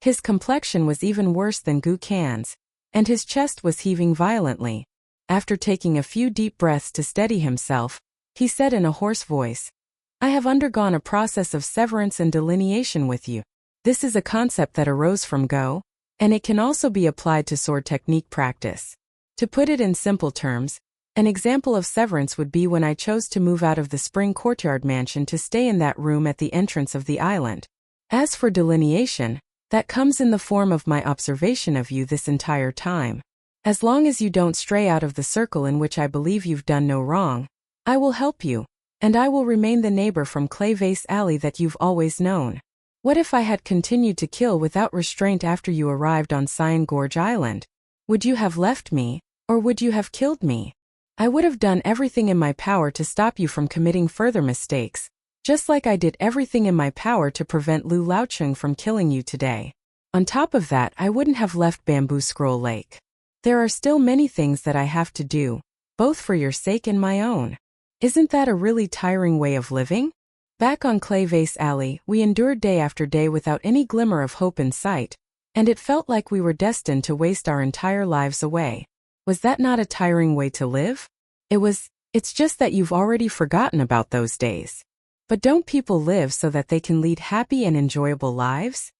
His complexion was even worse than Gu Qian's, and his chest was heaving violently. After taking a few deep breaths to steady himself, he said in a hoarse voice, I have undergone a process of severance and delineation with you. This is a concept that arose from Go, and it can also be applied to sword technique practice. To put it in simple terms, an example of severance would be when I chose to move out of the spring courtyard mansion to stay in that room at the entrance of the island. As for delineation, that comes in the form of my observation of you this entire time. As long as you don't stray out of the circle in which I believe you've done no wrong, I will help you, and I will remain the neighbor from Clayvase Alley that you've always known. What if I had continued to kill without restraint after you arrived on Cyan Gorge Island? Would you have left me, or would you have killed me? I would have done everything in my power to stop you from committing further mistakes, just like I did everything in my power to prevent Lu Laocheng from killing you today. On top of that, I wouldn't have left Bamboo Scroll Lake. There are still many things that I have to do, both for your sake and my own. Isn't that a really tiring way of living? Back on Clayvase Alley, we endured day after day without any glimmer of hope in sight, and it felt like we were destined to waste our entire lives away. Was that not a tiring way to live? It's just that you've already forgotten about those days. But don't people live so that they can lead happy and enjoyable lives?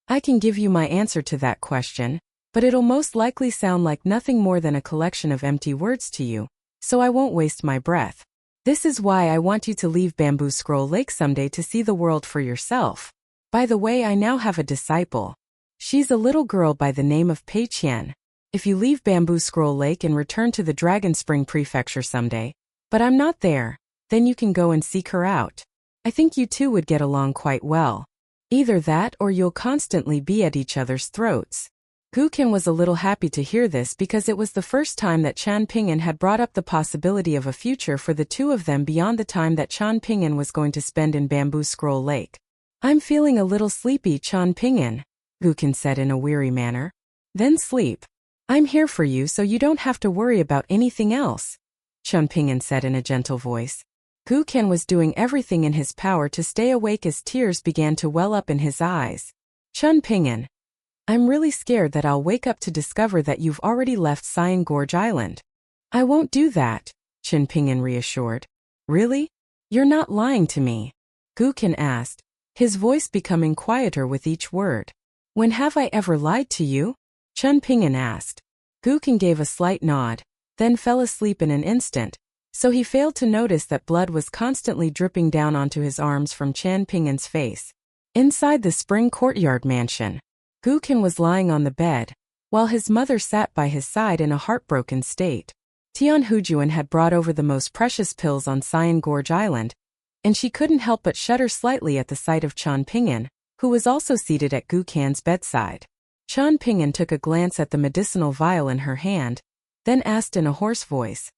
I can give you my answer to that question, but it'll most likely sound like nothing more than a collection of empty words to you, so I won't waste my breath. This is why I want you to leave Bamboo Scroll Lake someday to see the world for yourself. By the way, I now have a disciple. She's a little girl by the name of Pei Qian. If you leave Bamboo Scroll Lake and return to the Dragon Spring Prefecture someday, but I'm not there, then you can go and seek her out. I think you two would get along quite well. Either that or you'll constantly be at each other's throats. Gu Qian was a little happy to hear this because it was the first time that Chen Ping'an had brought up the possibility of a future for the two of them beyond the time that Chen Ping'an was going to spend in Bamboo Scroll Lake. I'm feeling a little sleepy, Chen Ping'an, Gu Qian said in a weary manner. Then sleep. I'm here for you so you don't have to worry about anything else, Chen Ping'an said in a gentle voice. Gu Qian was doing everything in his power to stay awake as tears began to well up in his eyes. Chen Ping'an, I'm really scared that I'll wake up to discover that you've already left Cyan Gorge Island. I won't do that, Chen Ping'an reassured. Really? You're not lying to me? Gu Qian asked, his voice becoming quieter with each word. When have I ever lied to you? Chen Ping'an asked. Gu Qian gave a slight nod, then fell asleep in an instant, so he failed to notice that blood was constantly dripping down onto his arms from Chen Ping'an's face. Inside the spring courtyard mansion, Gu Qian was lying on the bed, while his mother sat by his side in a heartbroken state. Tian Hujuan had brought over the most precious pills on Cyan Gorge Island, and she couldn't help but shudder slightly at the sight of Chen Ping'an, who was also seated at Gu Qian's bedside. Chen Ping'an took a glance at the medicinal vial in her hand, then asked in a hoarse voice,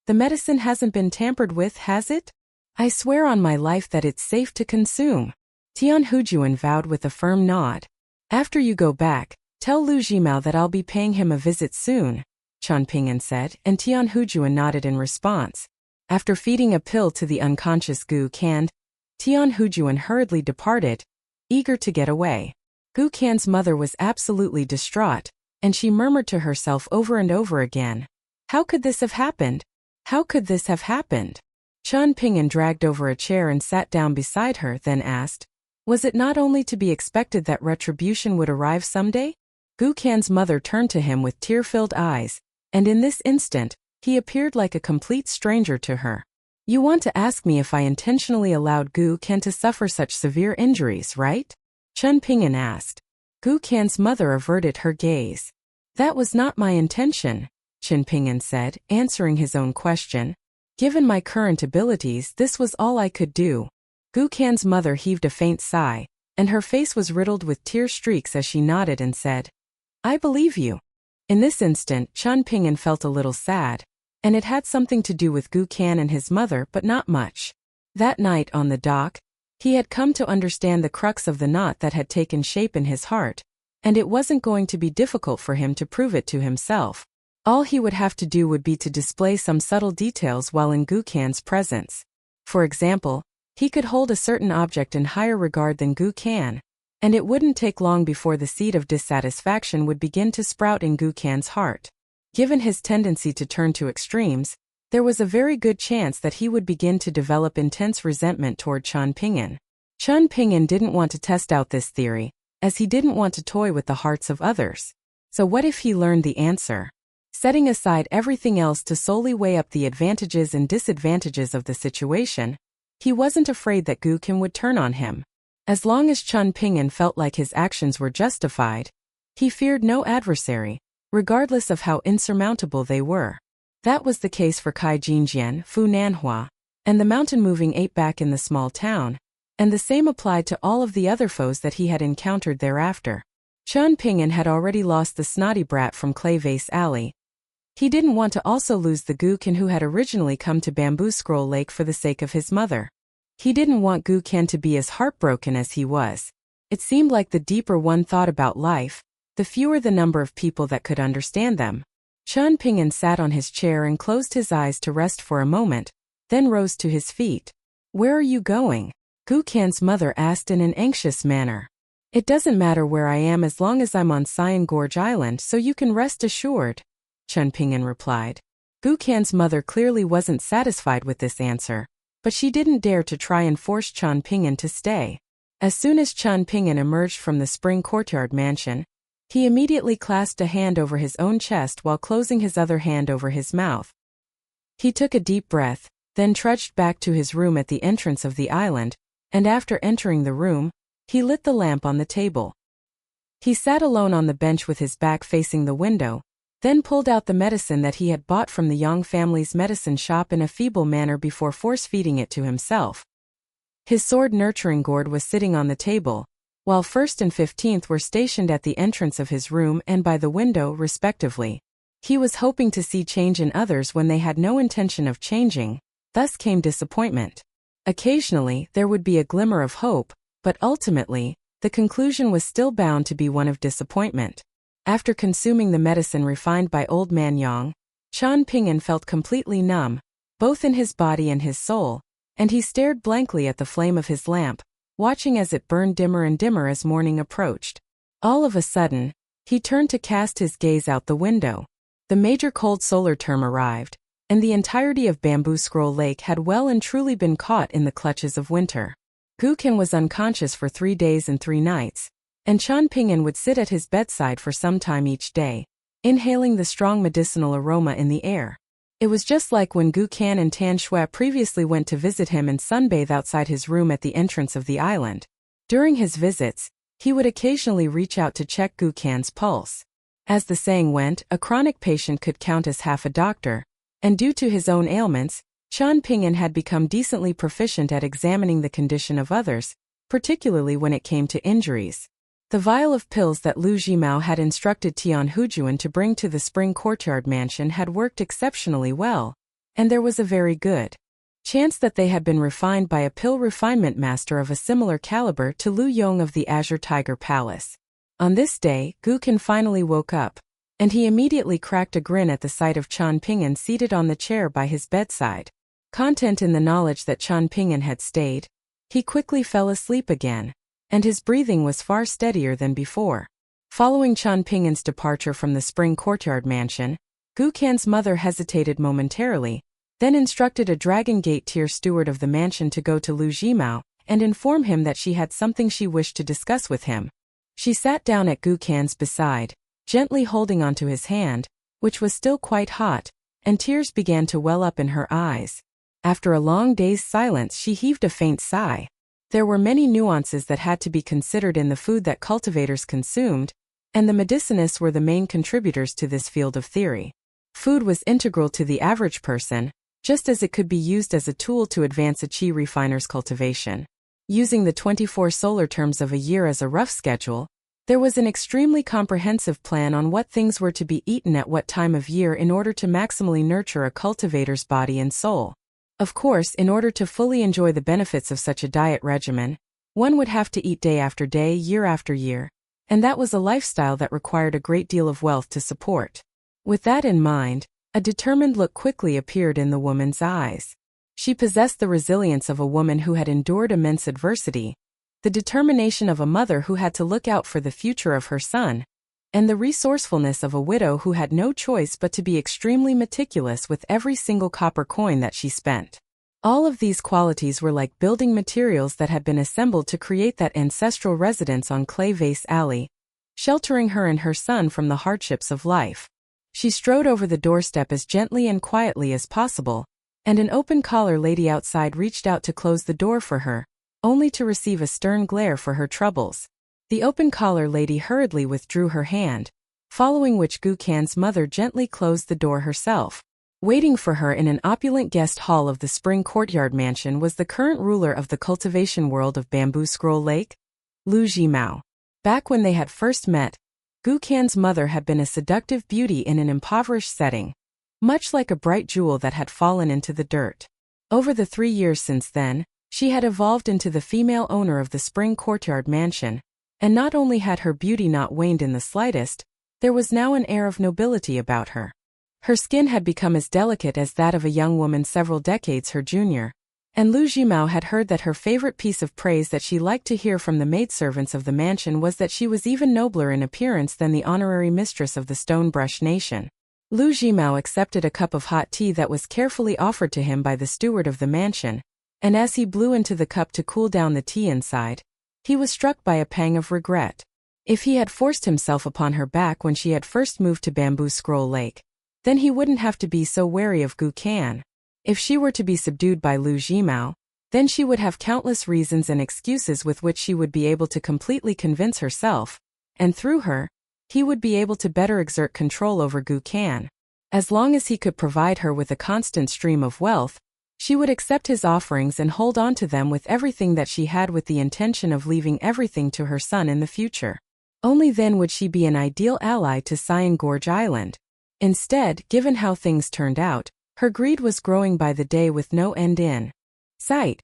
The medicine hasn't been tampered with, has it? I swear on my life that it's safe to consume. Tian Hujuan vowed with a firm nod. After you go back, tell Lu Jimao that I'll be paying him a visit soon, Chen Ping'an said, and Tian Hujuan nodded in response. After feeding a pill to the unconscious Gu Qian, Tian Hujuan hurriedly departed, eager to get away. Gu Qian's mother was absolutely distraught, and she murmured to herself over and over again, How could this have happened? How could this have happened? Chen Ping'an dragged over a chair and sat down beside her, then asked, Was it not only to be expected that retribution would arrive someday? Gu Qian's mother turned to him with tear-filled eyes, and in this instant, he appeared like a complete stranger to her. You want to ask me if I intentionally allowed Gu Qian to suffer such severe injuries, right? Chen Ping'an asked. Gu Qian's mother averted her gaze. That was not my intention, Chen Ping'an said, answering his own question. Given my current abilities, this was all I could do. Gu Qian's mother heaved a faint sigh, and her face was riddled with tear streaks as she nodded and said, I believe you. In this instant, Chen Ping'an felt a little sad, and it had something to do with Gu Qian and his mother, but not much. That night on the dock, he had come to understand the crux of the knot that had taken shape in his heart, and it wasn't going to be difficult for him to prove it to himself. All he would have to do would be to display some subtle details while in Gukan's presence. For example, he could hold a certain object in higher regard than Gukan, and it wouldn't take long before the seed of dissatisfaction would begin to sprout in Gukan's heart. Given his tendency to turn to extremes, there was a very good chance that he would begin to develop intense resentment toward Chen Ping'an. Chen Ping'an didn't want to test out this theory, as he didn't want to toy with the hearts of others. So what if he learned the answer? Setting aside everything else to solely weigh up the advantages and disadvantages of the situation, he wasn't afraid that Gukan would turn on him. As long as Chen Ping'an felt like his actions were justified, he feared no adversary, regardless of how insurmountable they were. That was the case for Kai Jinjian, Fu Nanhua, and the mountain-moving ape back in the small town, and the same applied to all of the other foes that he had encountered thereafter. Chen Ping'an had already lost the snotty brat from Clay Vase Alley. He didn't want to also lose the Gukan who had originally come to Bamboo Scroll Lake for the sake of his mother. He didn't want Gukan to be as heartbroken as he was. It seemed like the deeper one thought about life, the fewer the number of people that could understand them. Chen Ping'an sat on his chair and closed his eyes to rest for a moment, then rose to his feet. "Where are you going?" Gukan's mother asked in an anxious manner. "It doesn't matter where I am as long as I'm on Cyan Gorge Island, so you can rest assured," Chen Ping'an replied. Gukan's mother clearly wasn't satisfied with this answer, but she didn't dare to try and force Chen Ping'an to stay. As soon as Chen Ping'an emerged from the spring courtyard mansion, he immediately clasped a hand over his own chest while closing his other hand over his mouth. He took a deep breath, then trudged back to his room at the entrance of the island, and after entering the room, he lit the lamp on the table. He sat alone on the bench with his back facing the window, then pulled out the medicine that he had bought from the Yang family's medicine shop in a feeble manner before force-feeding it to himself. His sword nurturing gourd was sitting on the table, while 1st and 15th were stationed at the entrance of his room and by the window, respectively. He was hoping to see change in others when they had no intention of changing, thus came disappointment. Occasionally, there would be a glimmer of hope, but ultimately, the conclusion was still bound to be one of disappointment. After consuming the medicine refined by Old Man Yang, Chen Ping'an felt completely numb, both in his body and his soul, and he stared blankly at the flame of his lamp, watching as it burned dimmer and dimmer as morning approached. All of a sudden, he turned to cast his gaze out the window. The major cold solar term arrived, and the entirety of Bamboo Scroll Lake had well and truly been caught in the clutches of winter. Gukan was unconscious for 3 days and 3 nights, and Chen Ping'an would sit at his bedside for some time each day, inhaling the strong medicinal aroma in the air. It was just like when Gukan and Tan Shui previously went to visit him and sunbathe outside his room at the entrance of the island. During his visits, he would occasionally reach out to check Gukan's pulse. As the saying went, a chronic patient could count as half a doctor, and due to his own ailments, Chen Ping'an had become decently proficient at examining the condition of others, particularly when it came to injuries. The vial of pills that Lu Jimao had instructed Tian Hujuan to bring to the Spring Courtyard Mansion had worked exceptionally well, and there was a very good chance that they had been refined by a pill refinement master of a similar caliber to Lu Yong of the Azure Tiger Palace. On this day, Gukan finally woke up, and he immediately cracked a grin at the sight of Chen Ping'an seated on the chair by his bedside. Content in the knowledge that Chen Ping'an had stayed, he quickly fell asleep again, and his breathing was far steadier than before. Following Chen Ping'an's departure from the Spring Courtyard Mansion, Gukan's mother hesitated momentarily, then instructed a Dragon Gate tier steward of the mansion to go to Lu Jimao and inform him that she had something she wished to discuss with him. She sat down at Gukan's beside, gently holding onto his hand, which was still quite hot, and tears began to well up in her eyes. After a long day's silence, she heaved a faint sigh. There were many nuances that had to be considered in the food that cultivators consumed, and the medicinists were the main contributors to this field of theory. Food was integral to the average person, just as it could be used as a tool to advance a qi refiner's cultivation. Using the 24 solar terms of a year as a rough schedule, there was an extremely comprehensive plan on what things were to be eaten at what time of year in order to maximally nurture a cultivator's body and soul. Of course, in order to fully enjoy the benefits of such a diet regimen, one would have to eat day after day, year after year, and that was a lifestyle that required a great deal of wealth to support. With that in mind, a determined look quickly appeared in the woman's eyes. She possessed the resilience of a woman who had endured immense adversity, the determination of a mother who had to look out for the future of her son, and the resourcefulness of a widow who had no choice but to be extremely meticulous with every single copper coin that she spent. All of these qualities were like building materials that had been assembled to create that ancestral residence on Clay Vase Alley, sheltering her and her son from the hardships of life. She strode over the doorstep as gently and quietly as possible, and an open-collar lady outside reached out to close the door for her, only to receive a stern glare for her troubles. The open-collar lady hurriedly withdrew her hand, following which Gu Kan's mother gently closed the door herself. Waiting for her in an opulent guest hall of the Spring Courtyard Mansion was the current ruler of the cultivation world of Bamboo Scroll Lake, Lu Jimao. Back when they had first met, Gu Kan's mother had been a seductive beauty in an impoverished setting, much like a bright jewel that had fallen into the dirt. Over the 3 years since then, she had evolved into the female owner of the Spring Courtyard Mansion, and not only had her beauty not waned in the slightest, there was now an air of nobility about her. Her skin had become as delicate as that of a young woman several decades her junior, and Lu Jimao had heard that her favorite piece of praise that she liked to hear from the maidservants of the mansion was that she was even nobler in appearance than the honorary mistress of the Stonebrush Nation. Lu Jimao accepted a cup of hot tea that was carefully offered to him by the steward of the mansion, and as he blew into the cup to cool down the tea inside, he was struck by a pang of regret. If he had forced himself upon her back when she had first moved to Bamboo Scroll Lake, then he wouldn't have to be so wary of Gu Kan. If she were to be subdued by Lu Jimao, then she would have countless reasons and excuses with which she would be able to completely convince herself, and through her, he would be able to better exert control over Gu Kan. As long as he could provide her with a constant stream of wealth, she would accept his offerings and hold on to them with everything that she had, with the intention of leaving everything to her son in the future. Only then would she be an ideal ally to Cyan Gorge Island. Instead, given how things turned out, her greed was growing by the day with no end in sight.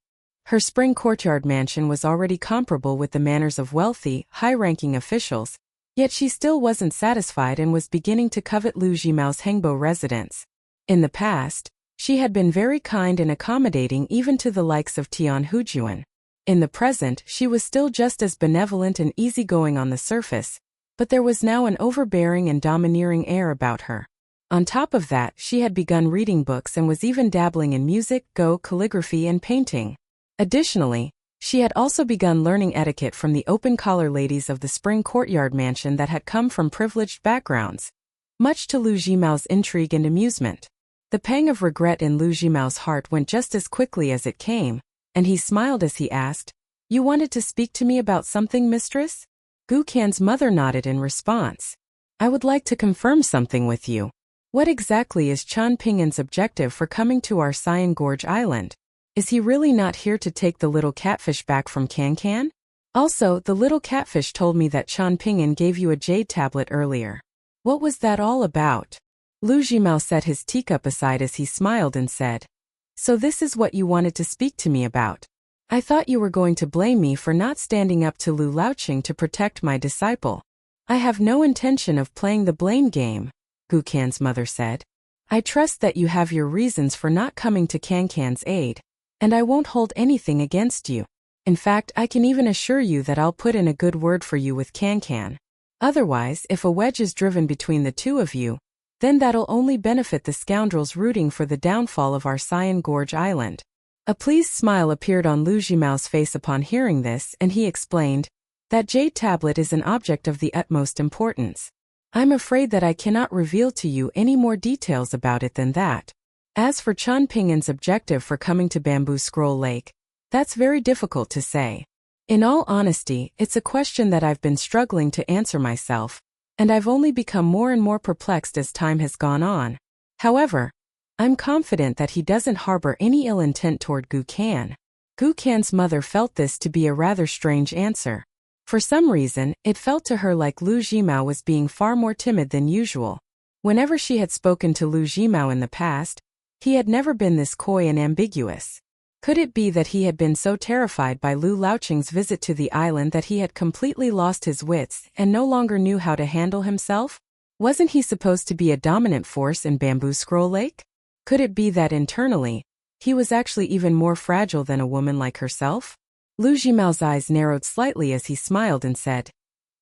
Her Spring Courtyard Mansion was already comparable with the manners of wealthy, high-ranking officials, yet she still wasn't satisfied and was beginning to covet Lu Jimao's Hengbo residence. In the past, she had been very kind and accommodating even to the likes of Tian Hujuan. In the present, she was still just as benevolent and easygoing on the surface, but there was now an overbearing and domineering air about her. On top of that, she had begun reading books and was even dabbling in music, calligraphy and painting. Additionally, she had also begun learning etiquette from the open-collar ladies of the Spring Courtyard Mansion that had come from privileged backgrounds, much to Lu Jimao's intrigue and amusement. The pang of regret in Lu Jimao's heart went just as quickly as it came, and he smiled as he asked, "You wanted to speak to me about something, mistress?" Gu Kan's mother nodded in response. "I would like to confirm something with you. What exactly is Chan Ping'an's objective for coming to our Cyan Gorge Island? Is he really not here to take the little catfish back from Can? Also, the little catfish told me that Chan Ping'an gave you a jade tablet earlier. What was that all about?" Lu Jimao set his teacup aside as he smiled and said, "So this is what you wanted to speak to me about. I thought you were going to blame me for not standing up to Lu Laoqing to protect my disciple." "I have no intention of playing the blame game," Gu Kan's mother said. "I trust that you have your reasons for not coming to Kan's aid, and I won't hold anything against you. In fact, I can even assure you that I'll put in a good word for you with Can. Otherwise, if a wedge is driven between the two of you, then that'll only benefit the scoundrels rooting for the downfall of our Cyan Gorge Island." A pleased smile appeared on Lu Jimao's face upon hearing this, and he explained, "That jade tablet is an object of the utmost importance. I'm afraid that I cannot reveal to you any more details about it than that. As for Chan Ping'an's objective for coming to Bamboo Scroll Lake, that's very difficult to say. In all honesty, it's a question that I've been struggling to answer myself, and I've only become more and more perplexed as time has gone on. However, I'm confident that he doesn't harbor any ill intent toward Gu Kan." Gu Kan's mother felt this to be a rather strange answer. For some reason, it felt to her like Lu Jimao was being far more timid than usual. Whenever she had spoken to Lu Jimao in the past, He had never been this coy and ambiguous. Could it be that he had been so terrified by Lu Laoqing's visit to the island that he had completely lost his wits and no longer knew how to handle himself? Wasn't he supposed to be a dominant force in Bamboo Scroll Lake? Could it be that internally, he was actually even more fragile than a woman like herself? Lu Jimao's eyes narrowed slightly as he smiled and said,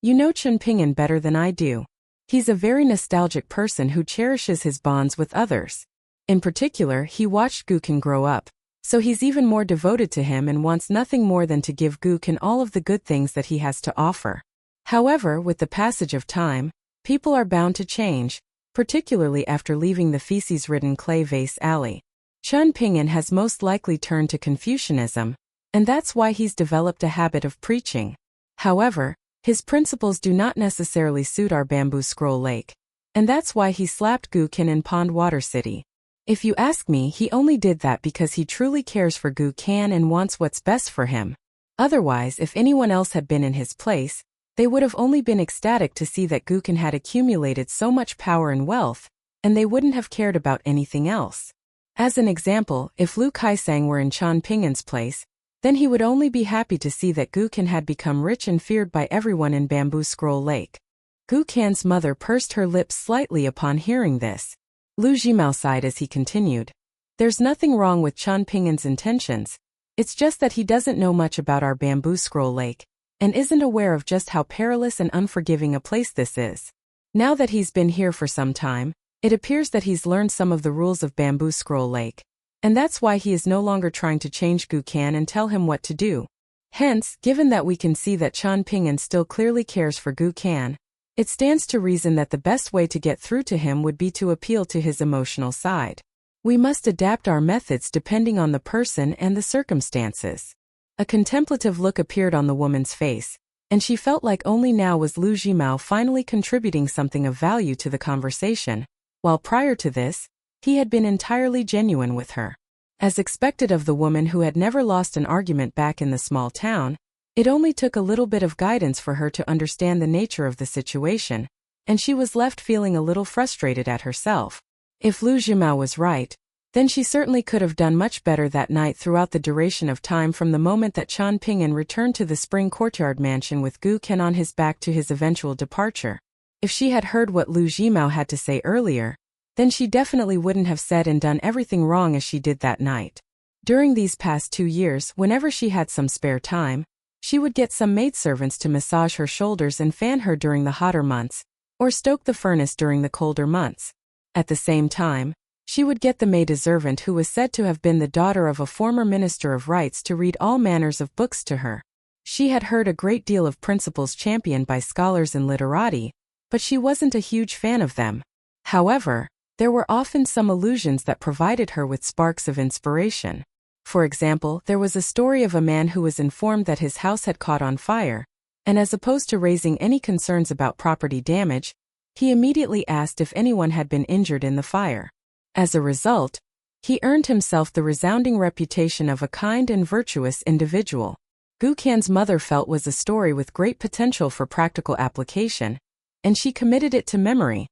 "You know Chen Ping'an better than I do. He's a very nostalgic person who cherishes his bonds with others. In particular, he watched Gukan grow up, so he's even more devoted to him and wants nothing more than to give Gukan all of the good things that he has to offer. However, with the passage of time, people are bound to change, particularly after leaving the feces-ridden clay vase alley. Chen Ping'an has most likely turned to Confucianism, and that's why he's developed a habit of preaching. However, his principles do not necessarily suit our Bamboo Scroll Lake, and that's why he slapped Gukan in Pond Water City. If you ask me, he only did that because he truly cares for Gukan and wants what's best for him. Otherwise, if anyone else had been in his place, they would have only been ecstatic to see that Gukan had accumulated so much power and wealth, and they wouldn't have cared about anything else. As an example, if Lu Kaisang were in Chen Ping'an's place, then he would only be happy to see that Gukan had become rich and feared by everyone in Bamboo Scroll Lake. Gukan's mother pursed her lips slightly upon hearing this. Lu Jimao sighed as he continued. There's nothing wrong with Chen Ping'an's intentions. It's just that he doesn't know much about our Bamboo Scroll Lake, and isn't aware of just how perilous and unforgiving a place this is. Now that he's been here for some time, it appears that he's learned some of the rules of Bamboo Scroll Lake, and that's why he is no longer trying to change Gukan and tell him what to do. Hence, given that we can see that Chen Ping'an still clearly cares for Gukan, it stands to reason that the best way to get through to him would be to appeal to his emotional side. We must adapt our methods depending on the person and the circumstances. A contemplative look appeared on the woman's face, and she felt like only now was Lu Jimao finally contributing something of value to the conversation, while prior to this, he had been entirely genuine with her. As expected of the woman who had never lost an argument back in the small town, it only took a little bit of guidance for her to understand the nature of the situation, and she was left feeling a little frustrated at herself. If Lu Jimao was right, then she certainly could have done much better that night throughout the duration of time from the moment that Chen Ping'an returned to the Spring Courtyard mansion with Gukan on his back to his eventual departure. If she had heard what Lu Jimao had to say earlier, then she definitely wouldn't have said and done everything wrong as she did that night. During these past 2 years, whenever she had some spare time, she would get some maidservants to massage her shoulders and fan her during the hotter months, or stoke the furnace during the colder months. At the same time, she would get the maid-servant who was said to have been the daughter of a former minister of rights to read all manners of books to her. She had heard a great deal of principles championed by scholars in literati, but she wasn't a huge fan of them. However, there were often some allusions that provided her with sparks of inspiration. For example, there was a story of a man who was informed that his house had caught on fire, and as opposed to raising any concerns about property damage, he immediately asked if anyone had been injured in the fire. As a result, he earned himself the resounding reputation of a kind and virtuous individual. Gukan's mother felt was a story with great potential for practical application, and she committed it to memory,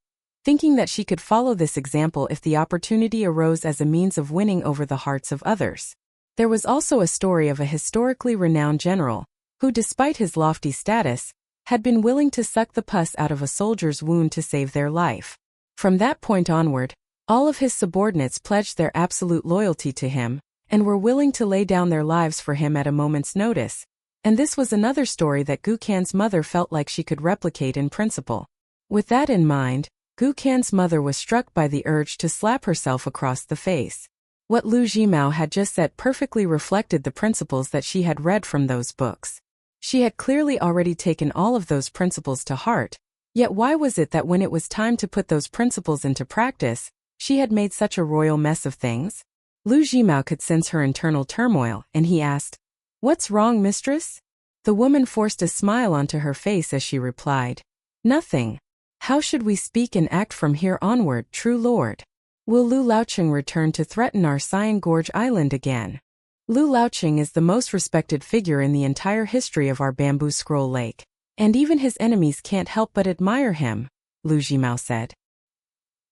thinking that she could follow this example if the opportunity arose as a means of winning over the hearts of others. There was also a story of a historically renowned general, who despite his lofty status, had been willing to suck the pus out of a soldier's wound to save their life. From that point onward, all of his subordinates pledged their absolute loyalty to him, and were willing to lay down their lives for him at a moment's notice. And this was another story that Gukan's mother felt like she could replicate in principle. With that in mind, Gukan's mother was struck by the urge to slap herself across the face. What Lu Jimao had just said perfectly reflected the principles that she had read from those books. She had clearly already taken all of those principles to heart, yet why was it that when it was time to put those principles into practice, she had made such a royal mess of things? Lu Jimao could sense her internal turmoil, and he asked, "What's wrong, mistress?" The woman forced a smile onto her face as she replied, "Nothing. How should we speak and act from here onward, true lord? Will Lu Laoqing return to threaten our Cyan Gorge Island again?" Lu Laoqing is the most respected figure in the entire history of our Bamboo Scroll Lake, and even his enemies can't help but admire him, Lu Jimao said.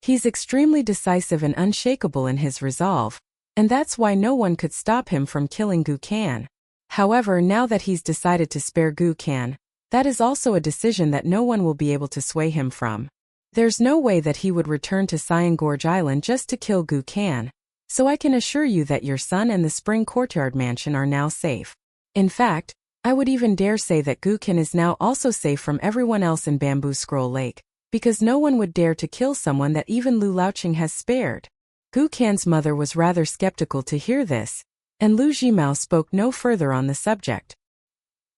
He's extremely decisive and unshakable in his resolve, and that's why no one could stop him from killing Gu Kan. However, now that he's decided to spare Gu Kan, that is also a decision that no one will be able to sway him from. There's no way that he would return to Cyan Gorge Island just to kill Gu Kan, so I can assure you that your son and the Spring Courtyard Mansion are now safe. In fact, I would even dare say that Gu Kan is now also safe from everyone else in Bamboo Scroll Lake, because no one would dare to kill someone that even Lu Laoqing has spared. Gu Kan's mother was rather skeptical to hear this, and Lu Jimao spoke no further on the subject.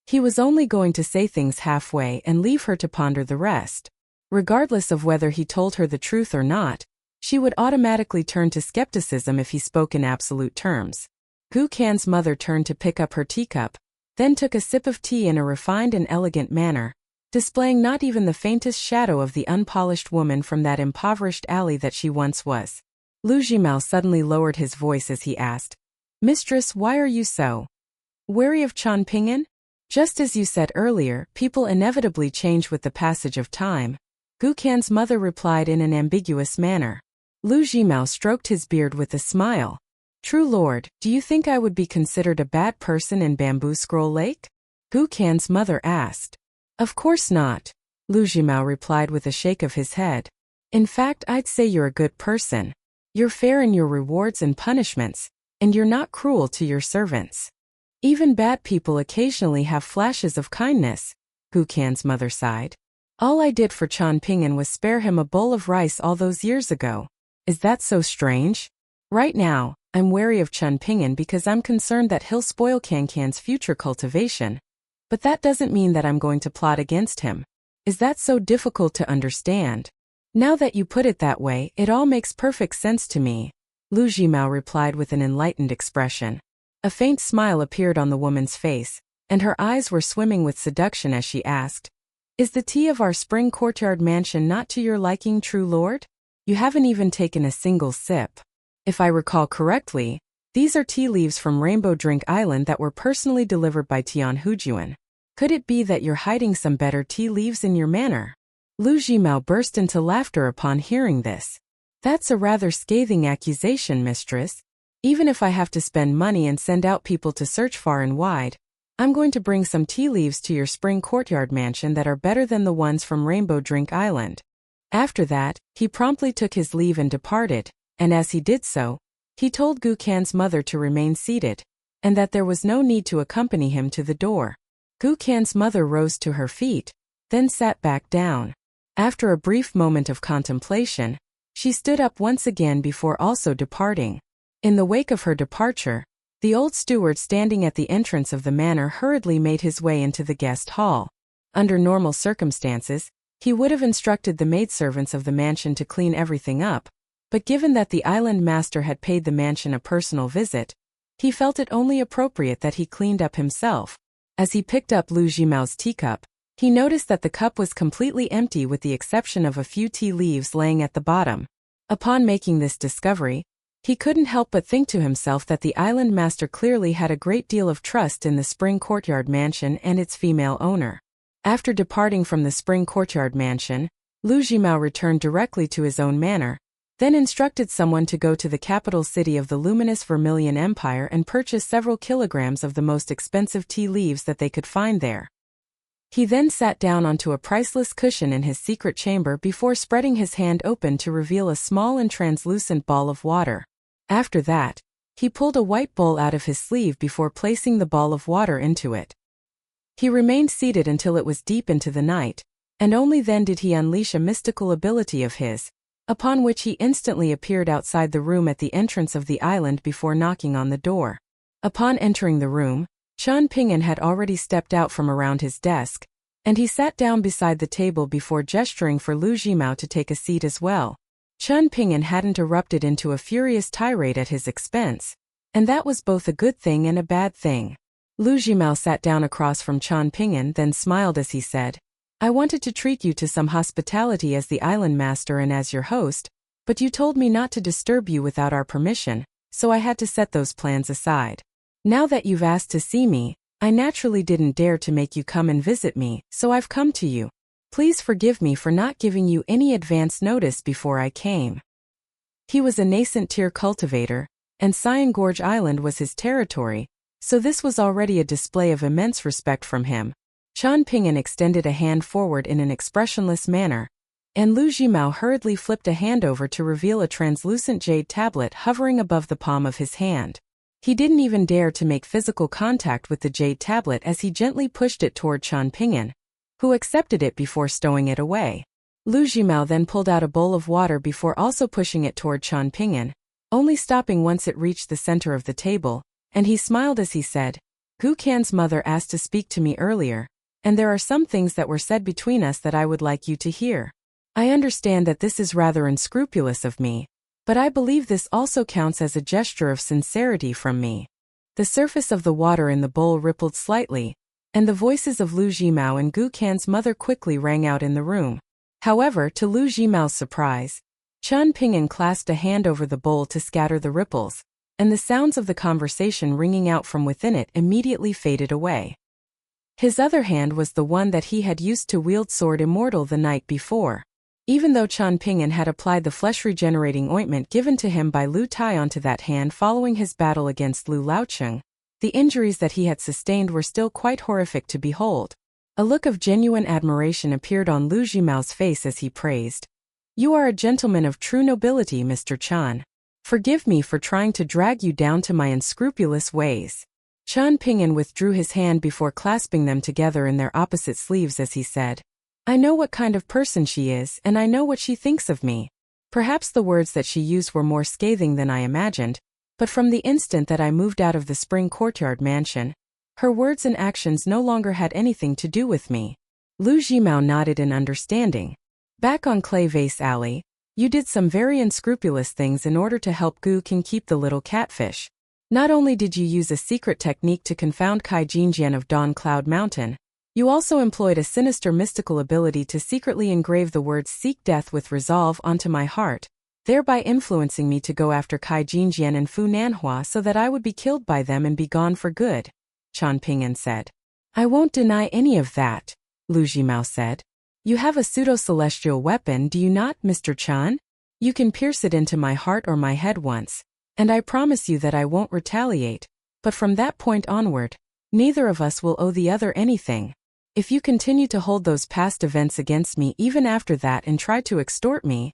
He was only going to say things halfway and leave her to ponder the rest. Regardless of whether he told her the truth or not, she would automatically turn to skepticism if he spoke in absolute terms. Gu Kan's mother turned to pick up her teacup, then took a sip of tea in a refined and elegant manner, displaying not even the faintest shadow of the unpolished woman from that impoverished alley that she once was. Lu Jimao suddenly lowered his voice as he asked, "Mistress, why are you so wary of Chan Ping'an? Just as you said earlier, people inevitably change with the passage of time." Gu Kan's mother replied in an ambiguous manner. Lu Jimao stroked his beard with a smile. "True lord, do you think I would be considered a bad person in Bamboo Scroll Lake?" Gu Kan's mother asked. "Of course not," Lu Jimao replied with a shake of his head. "In fact, I'd say you're a good person. You're fair in your rewards and punishments, and you're not cruel to your servants. Even bad people occasionally have flashes of kindness," Gu Kan's mother sighed. "All I did for Chan Ping'an was spare him a bowl of rice all those years ago. Is that so strange? Right now, I'm wary of Chan Ping'an because I'm concerned that he'll spoil Kankan's future cultivation. But that doesn't mean that I'm going to plot against him. Is that so difficult to understand?" "Now that you put it that way, it all makes perfect sense to me," Lu Jimao replied with an enlightened expression. A faint smile appeared on the woman's face, and her eyes were swimming with seduction as she asked, "Is the tea of our Spring Courtyard Mansion not to your liking, true lord? You haven't even taken a single sip. If I recall correctly, these are tea leaves from Rainbow Drink Island that were personally delivered by Tian Hujuan. Could it be that you're hiding some better tea leaves in your manor?" Lu Jimao burst into laughter upon hearing this. "That's a rather scathing accusation, mistress. Even if I have to spend money and send out people to search far and wide, I'm going to bring some tea leaves to your Spring Courtyard Mansion that are better than the ones from Rainbow Drink Island." After that, he promptly took his leave and departed, and as he did so, he told Gu Kan's mother to remain seated, and that there was no need to accompany him to the door. Gu Kan's mother rose to her feet, then sat back down. After a brief moment of contemplation, she stood up once again before also departing. In the wake of her departure, the old steward standing at the entrance of the manor hurriedly made his way into the guest hall. Under normal circumstances, he would have instructed the maidservants of the mansion to clean everything up, but given that the island master had paid the mansion a personal visit, he felt it only appropriate that he cleaned up himself. As he picked up Lu Jimao's teacup, he noticed that the cup was completely empty with the exception of a few tea leaves laying at the bottom. Upon making this discovery, he couldn't help but think to himself that the island master clearly had a great deal of trust in the Spring Courtyard Mansion and its female owner. After departing from the Spring Courtyard Mansion, Lu Jimao returned directly to his own manor, then instructed someone to go to the capital city of the luminous Vermilion Empire and purchase several kilograms of the most expensive tea leaves that they could find there. He then sat down onto a priceless cushion in his secret chamber before spreading his hand open to reveal a small and translucent ball of water. After that, he pulled a white bowl out of his sleeve before placing the ball of water into it. He remained seated until it was deep into the night, and only then did he unleash a mystical ability of his, upon which he instantly appeared outside the room at the entrance of the island before knocking on the door. Upon entering the room, Chan Ping'an had already stepped out from around his desk, and he sat down beside the table before gesturing for Lu Jimao to take a seat as well. Chan Ping'an hadn't erupted into a furious tirade at his expense, and that was both a good thing and a bad thing. Lu Jimao sat down across from Chan Ping'an, then smiled as he said, "I wanted to treat you to some hospitality as the island master and as your host, but you told me not to disturb you without our permission, so I had to set those plans aside. Now that you've asked to see me, I naturally didn't dare to make you come and visit me, so I've come to you." Please forgive me for not giving you any advance notice before I came. He was a nascent tier cultivator, and Cyan Gorge Island was his territory, so this was already a display of immense respect from him. Qian Ping'an extended a hand forward in an expressionless manner, and Lu Jimao hurriedly flipped a hand over to reveal a translucent jade tablet hovering above the palm of his hand. He didn't even dare to make physical contact with the jade tablet as he gently pushed it toward Qian Ping'an, who accepted it before stowing it away. Lu Jimao then pulled out a bowl of water before also pushing it toward Qian Ping'an, only stopping once it reached the center of the table, and he smiled as he said, Gu Can's mother asked to speak to me earlier, and there are some things that were said between us that I would like you to hear. I understand that this is rather unscrupulous of me, but I believe this also counts as a gesture of sincerity from me. The surface of the water in the bowl rippled slightly, and the voices of Lu Jimao and Gu Can's mother quickly rang out in the room. However, to Lu Jimao's surprise, Qian Ping'an clasped a hand over the bowl to scatter the ripples, and the sounds of the conversation ringing out from within it immediately faded away. His other hand was the one that he had used to wield sword immortal the night before. Even though Qian Ping'an had applied the flesh-regenerating ointment given to him by Lu Tai onto that hand following his battle against Lu Laocheng, the injuries that he had sustained were still quite horrific to behold. A look of genuine admiration appeared on Lu Jimao's face as he praised, You are a gentleman of true nobility, Mr. Qian. Forgive me for trying to drag you down to my unscrupulous ways. Qian Ping'an withdrew his hand before clasping them together in their opposite sleeves as he said, I know what kind of person she is and I know what she thinks of me. Perhaps the words that she used were more scathing than I imagined, but from the instant that I moved out of the Spring Courtyard mansion, her words and actions no longer had anything to do with me. Lu Jimao nodded in understanding. Back on Clay Vase Alley, you did some very unscrupulous things in order to help Gu Can keep the little catfish. Not only did you use a secret technique to confound Kai Jinjian of Dawn Cloud Mountain, you also employed a sinister mystical ability to secretly engrave the words Seek Death with Resolve onto my heart, thereby influencing me to go after Kai Jinjian and Fu Nanhua so that I would be killed by them and be gone for good, Qian Ping'an said. I won't deny any of that, Lu Jimao said. You have a pseudo-celestial weapon, do you not, Mr. Qian? You can pierce it into my heart or my head once, and I promise you that I won't retaliate, but from that point onward, neither of us will owe the other anything. If you continue to hold those past events against me even after that and try to extort me,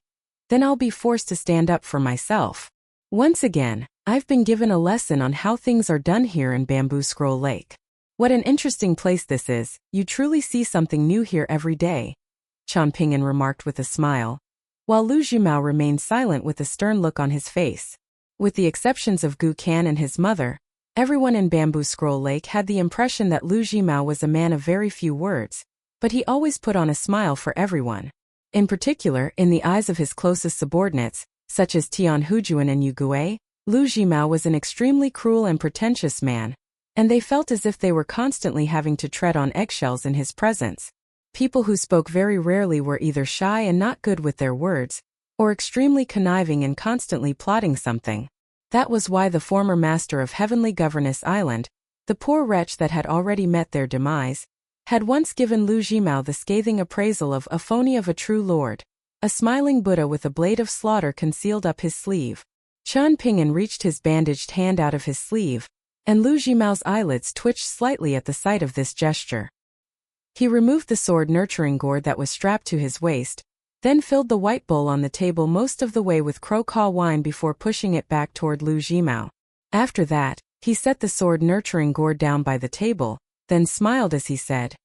then I'll be forced to stand up for myself. Once again, I've been given a lesson on how things are done here in Bamboo Scroll Lake. What an interesting place this is, you truly see something new here every day, Qian Ping'an remarked with a smile, while Lu Jimao remained silent with a stern look on his face. With the exceptions of Gu Can and his mother, everyone in Bamboo Scroll Lake had the impression that Lu Jimao was a man of very few words, but he always put on a smile for everyone. In particular, in the eyes of his closest subordinates, such as Tian Hujuan and Yu Gui, Lu Jimao was an extremely cruel and pretentious man, and they felt as if they were constantly having to tread on eggshells in his presence. People who spoke very rarely were either shy and not good with their words, or extremely conniving and constantly plotting something. That was why the former master of Heavenly Governess Island, the poor wretch that had already met their demise, had once given Lu Jimao the scathing appraisal of a phony of a true lord, a smiling Buddha with a blade of slaughter concealed up his sleeve. Qian Ping'an reached his bandaged hand out of his sleeve, and Lu Jimao's eyelids twitched slightly at the sight of this gesture. He removed the sword nurturing gourd that was strapped to his waist, then filled the white bowl on the table most of the way with Crocaw wine before pushing it back toward Lu Jimao. After that, he set the sword nurturing gourd down by the table, then smiled as he said,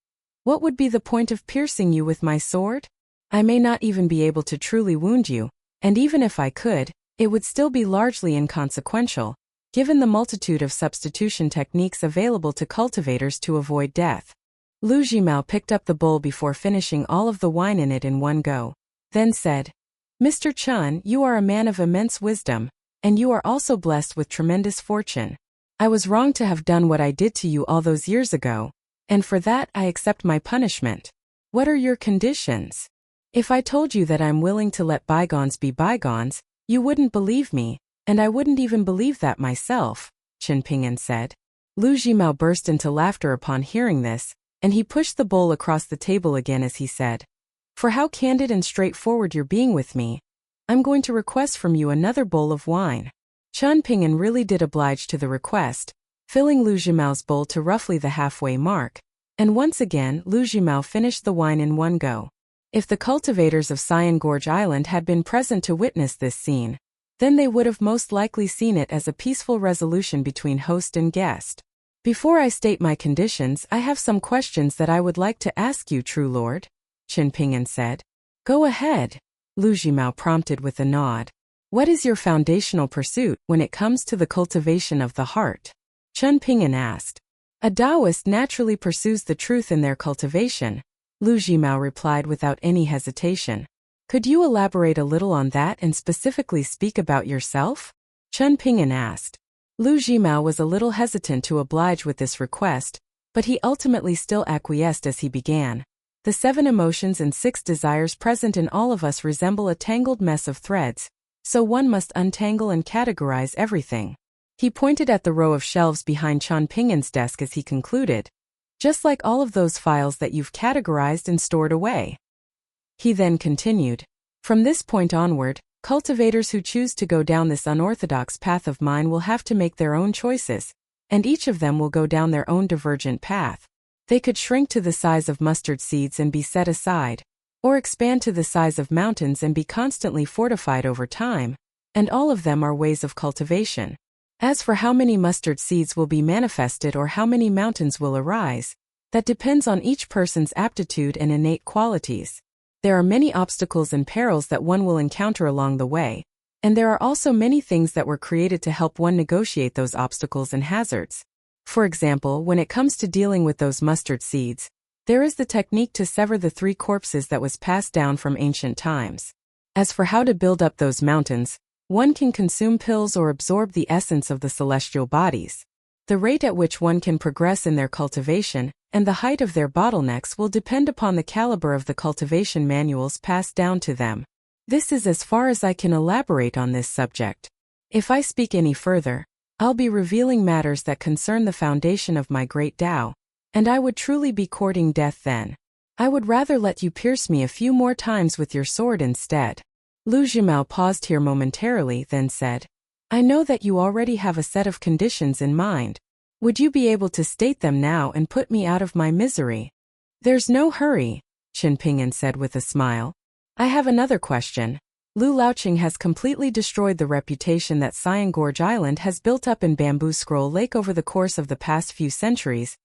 What would be the point of piercing you with my sword? I may not even be able to truly wound you, and even if I could, it would still be largely inconsequential, given the multitude of substitution techniques available to cultivators to avoid death. Lu Jimao picked up the bowl before finishing all of the wine in it in one go, then said, Mr. Qian, you are a man of immense wisdom, and you are also blessed with tremendous fortune. I was wrong to have done what I did to you all those years ago, and for that I accept my punishment. What are your conditions? If I told you that I'm willing to let bygones be bygones, you wouldn't believe me, and I wouldn't even believe that myself, Qian Ping'an said. Lu Jimao burst into laughter upon hearing this, and he pushed the bowl across the table again as he said, For how candid and straightforward you're being with me. I'm going to request from you another bowl of wine. Chen Ping'an really did oblige to the request, filling Lu Jimao's bowl to roughly the halfway mark, and once again Lu Jimao finished the wine in one go. If the cultivators of Cyan Gorge Island had been present to witness this scene, then they would have most likely seen it as a peaceful resolution between host and guest. Before I state my conditions, I have some questions that I would like to ask you, true lord, Chen Ping'an said. Go ahead, Lu Jimao prompted with a nod. What is your foundational pursuit when it comes to the cultivation of the heart? Chen Ping'an asked. A Taoist naturally pursues the truth in their cultivation, Lu Jimao replied without any hesitation. Could you elaborate a little on that and specifically speak about yourself? Chen Ping'an asked. Lu Jimao was a little hesitant to oblige with this request, but he ultimately still acquiesced as he began. The 7 emotions and 6 desires present in all of us resemble a tangled mess of threads, so one must untangle and categorize everything. He pointed at the row of shelves behind Chen Ping'an's desk as he concluded. Just like all of those files that you've categorized and stored away. He then continued. From this point onward, cultivators who choose to go down this unorthodox path of mine will have to make their own choices, and each of them will go down their own divergent path. They could shrink to the size of mustard seeds and be set aside, or expand to the size of mountains and be constantly fortified over time, and all of them are ways of cultivation. As for how many mustard seeds will be manifested or how many mountains will arise, that depends on each person's aptitude and innate qualities. There are many obstacles and perils that one will encounter along the way, and there are also many things that were created to help one negotiate those obstacles and hazards. For example, when it comes to dealing with those mustard seeds, there is the technique to sever the 3 corpses that was passed down from ancient times. As for how to build up those mountains, one can consume pills or absorb the essence of the celestial bodies. The rate at which one can progress in their cultivation, and the height of their bottlenecks will depend upon the caliber of the cultivation manuals passed down to them. This is as far as I can elaborate on this subject. If I speak any further, I'll be revealing matters that concern the foundation of my great Tao, and I would truly be courting death then. I would rather let you pierce me a few more times with your sword instead. Lu Jimao paused here momentarily, then said, I know that you already have a set of conditions in mind. Would you be able to state them now and put me out of my misery? There's no hurry, Chen Ping'an said with a smile. I have another question. Lu Laoqing has completely destroyed the reputation that Cyan Gorge Island has built up in Bamboo Scroll Lake over the course of the past few centuries,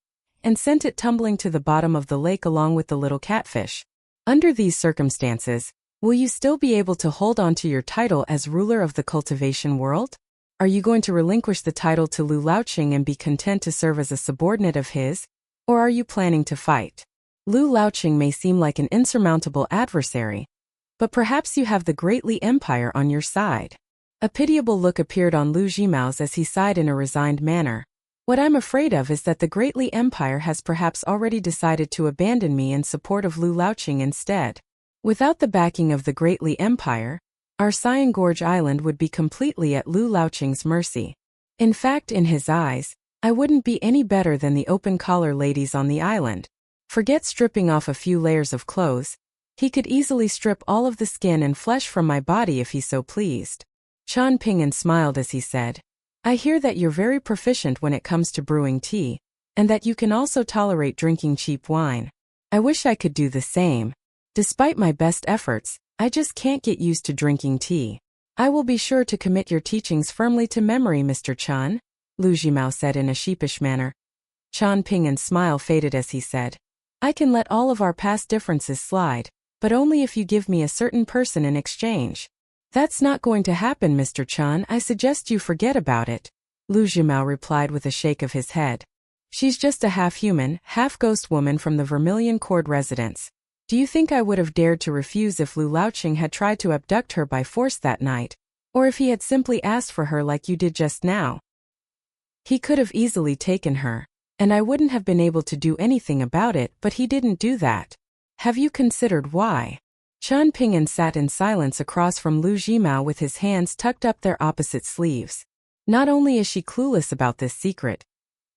and sent it tumbling to the bottom of the lake along with the little catfish. Under these circumstances, will you still be able to hold on to your title as ruler of the cultivation world? Are you going to relinquish the title to Lu Laoqing and be content to serve as a subordinate of his? Or are you planning to fight? Lu Laoqing may seem like an insurmountable adversary, but perhaps you have the Great Li Empire on your side. A pitiable look appeared on Lu Jimao's as he sighed in a resigned manner. What I'm afraid of is that the Great Li Empire has perhaps already decided to abandon me in support of Lu Laoqing instead. Without the backing of the Great Li Empire, our Cyan Gorge Island would be completely at Lu Laoqing's mercy. In fact, in his eyes, I wouldn't be any better than the open-collar ladies on the island. Forget stripping off a few layers of clothes. He could easily strip all of the skin and flesh from my body if he so pleased. Chen Ping'an smiled as he said, I hear that you're very proficient when it comes to brewing tea, and that you can also tolerate drinking cheap wine. I wish I could do the same. Despite my best efforts, I just can't get used to drinking tea. I will be sure to commit your teachings firmly to memory, Mr. Chen, Lu Jimao said in a sheepish manner. Chen Ping'an's smile faded as he said, I can let all of our past differences slide, but only if you give me a certain person in exchange. That's not going to happen, Mr. Chen. I suggest you forget about it, Lu Jimao replied with a shake of his head. She's just a half-human, half-ghost woman from the Vermilion Court residence. Do you think I would have dared to refuse if Lu Laoqing had tried to abduct her by force that night, or if he had simply asked for her like you did just now? He could have easily taken her, and I wouldn't have been able to do anything about it, but he didn't do that. Have you considered why? Chen Ping'an sat in silence across from Lu Jimao with his hands tucked up their opposite sleeves. Not only is she clueless about this secret,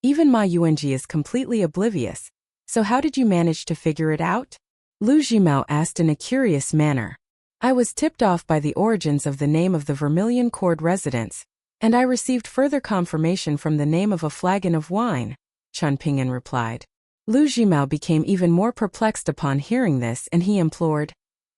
even Ma Yuanji is completely oblivious. So how did you manage to figure it out? Lu Jimao asked in a curious manner. I was tipped off by the origins of the name of the Vermilion Court residence, and I received further confirmation from the name of a flagon of wine, Chen Ping'an replied. Lu Jimao became even more perplexed upon hearing this, and he implored,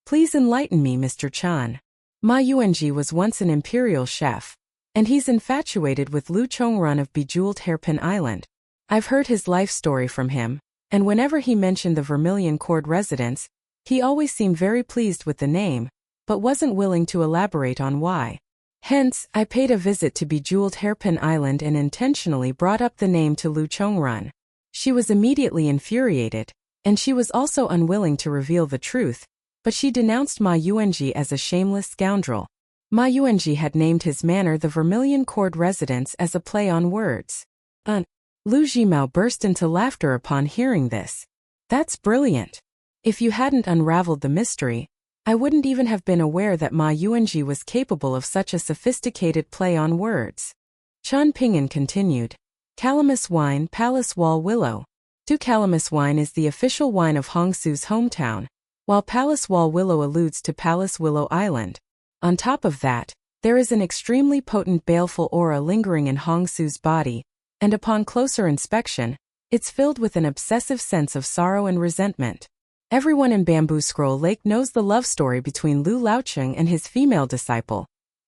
Please enlighten me, Mr. Chen. Ma Yuanji was once an imperial chef, and he's infatuated with Lu Chongrun of Bejeweled Hairpin Island. I've heard his life story from him, and whenever he mentioned the Vermilion Court residence, he always seemed very pleased with the name, but wasn't willing to elaborate on why. Hence, I paid a visit to Bejeweled Hairpin Island and intentionally brought up the name to Lu Chongrun. She was immediately infuriated, and she was also unwilling to reveal the truth, but she denounced Ma Yuanji as a shameless scoundrel. Ma Yuanji had named his manor the Vermilion Court residence as a play on words. Lu Jimao burst into laughter upon hearing this. That's brilliant. If you hadn't unraveled the mystery, I wouldn't even have been aware that Ma Yuanji was capable of such a sophisticated play on words. Chen Ping'an continued. Calamus wine, Palace Wall Willow. Calamus wine is the official wine of Hongsu's hometown, while Palace Wall Willow alludes to Palace Willow Island. On top of that, there is an extremely potent baleful aura lingering in Hongsu's body, and upon closer inspection, it's filled with an obsessive sense of sorrow and resentment. Everyone in Bamboo Scroll Lake knows the love story between Lu Laocheng and his female disciple,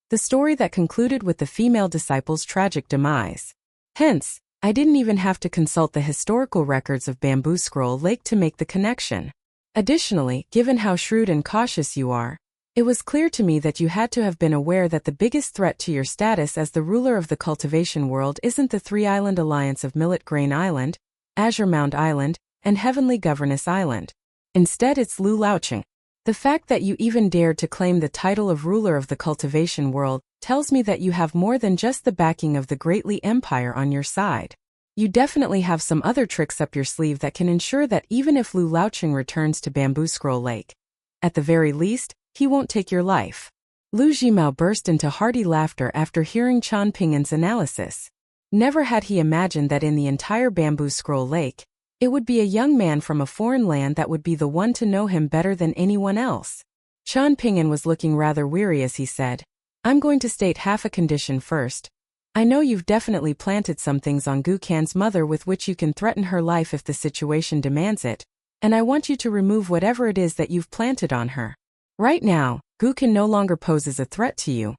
the story that concluded with the female disciple's tragic demise. Hence, I didn't even have to consult the historical records of Bamboo Scroll Lake to make the connection. Additionally, given how shrewd and cautious you are, it was clear to me that you had to have been aware that the biggest threat to your status as the ruler of the cultivation world isn't the three-island alliance of Millet Grain Island, Azure Mound Island, and Heavenly Governess Island. Instead, it's Lu Laocheng. The fact that you even dared to claim the title of ruler of the cultivation world tells me that you have more than just the backing of the Great Li Empire on your side. You definitely have some other tricks up your sleeve that can ensure that even if Lu Laocheng returns to Bamboo Scroll Lake, at the very least, he won't take your life. Lu Jimao burst into hearty laughter after hearing Chen Ping'an's analysis. Never had he imagined that in the entire Bamboo Scroll Lake, it would be a young man from a foreign land that would be the one to know him better than anyone else. Chen Ping'an was looking rather weary as he said, I'm going to state half a condition first. I know you've definitely planted some things on Gu Kan's mother with which you can threaten her life if the situation demands it, and I want you to remove whatever it is that you've planted on her. Right now, Gu Kan no longer poses a threat to you,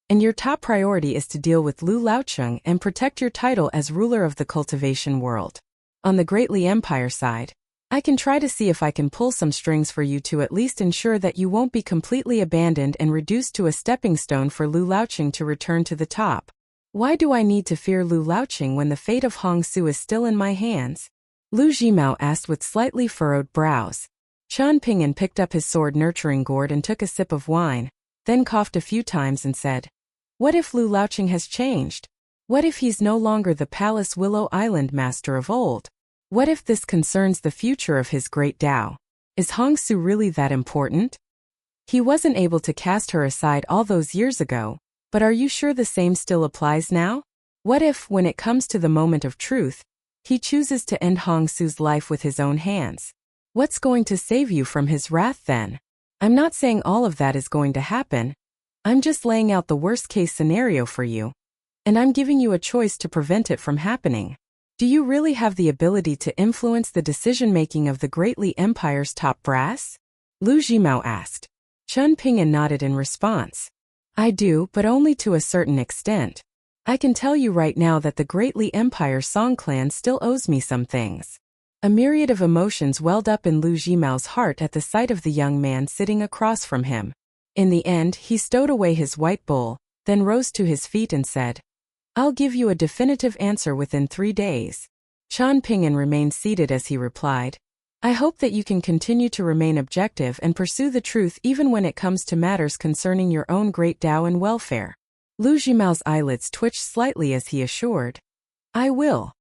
and your top priority is to deal with Lu Laocheng and protect your title as ruler of the cultivation world. On the Great Li Empire side, I can try to see if I can pull some strings for you to at least ensure that you won't be completely abandoned and reduced to a stepping stone for Lu Laocheng to return to the top. Why do I need to fear Lu Laocheng when the fate of Hongsu is still in my hands? Lu Jimao asked with slightly furrowed brows. Chen Ping'an picked up his sword nurturing gourd and took a sip of wine, then coughed a few times and said, What if Lu Laocheng has changed? What if he's no longer the Palace Willow Island master of old? What if this concerns the future of his great Tao? Is Hongsu really that important? He wasn't able to cast her aside all those years ago, but are you sure the same still applies now? What if, when it comes to the moment of truth, he chooses to end Hongsu's life with his own hands? What's going to save you from his wrath then? I'm not saying all of that is going to happen. I'm just laying out the worst-case scenario for you, and I'm giving you a choice to prevent it from happening. Do you really have the ability to influence the decision-making of the Great Li Empire's top brass? Lu Jimao asked. Chen Ping'an nodded in response. I do, but only to a certain extent. I can tell you right now that the Great Li Empire Song clan still owes me some things. A myriad of emotions welled up in Lu Jimao's heart at the sight of the young man sitting across from him. In the end, he stowed away his white bowl, then rose to his feet and said, I'll give you a definitive answer within 3 days. Chen Ping'an remained seated as he replied, I hope that you can continue to remain objective and pursue the truth even when it comes to matters concerning your own great Tao and welfare. Lu Jimao's eyelids twitched slightly as he assured, I will.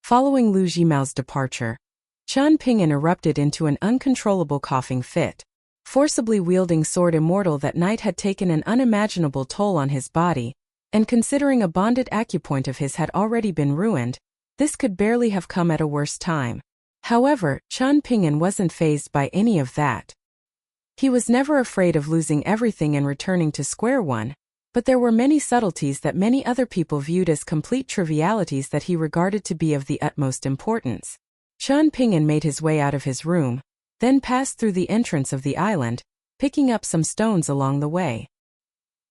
Following Lu Jimao's departure, Chen Ping'an erupted into an uncontrollable coughing fit. Forcibly wielding sword immortal that night had taken an unimaginable toll on his body, and considering a bonded acupoint of his had already been ruined, this could barely have come at a worse time. However, Chen Ping'an wasn't fazed by any of that. He was never afraid of losing everything and returning to square one, but there were many subtleties that many other people viewed as complete trivialities that he regarded to be of the utmost importance. Chen Ping'an made his way out of his room, then passed through the entrance of the island, picking up some stones along the way.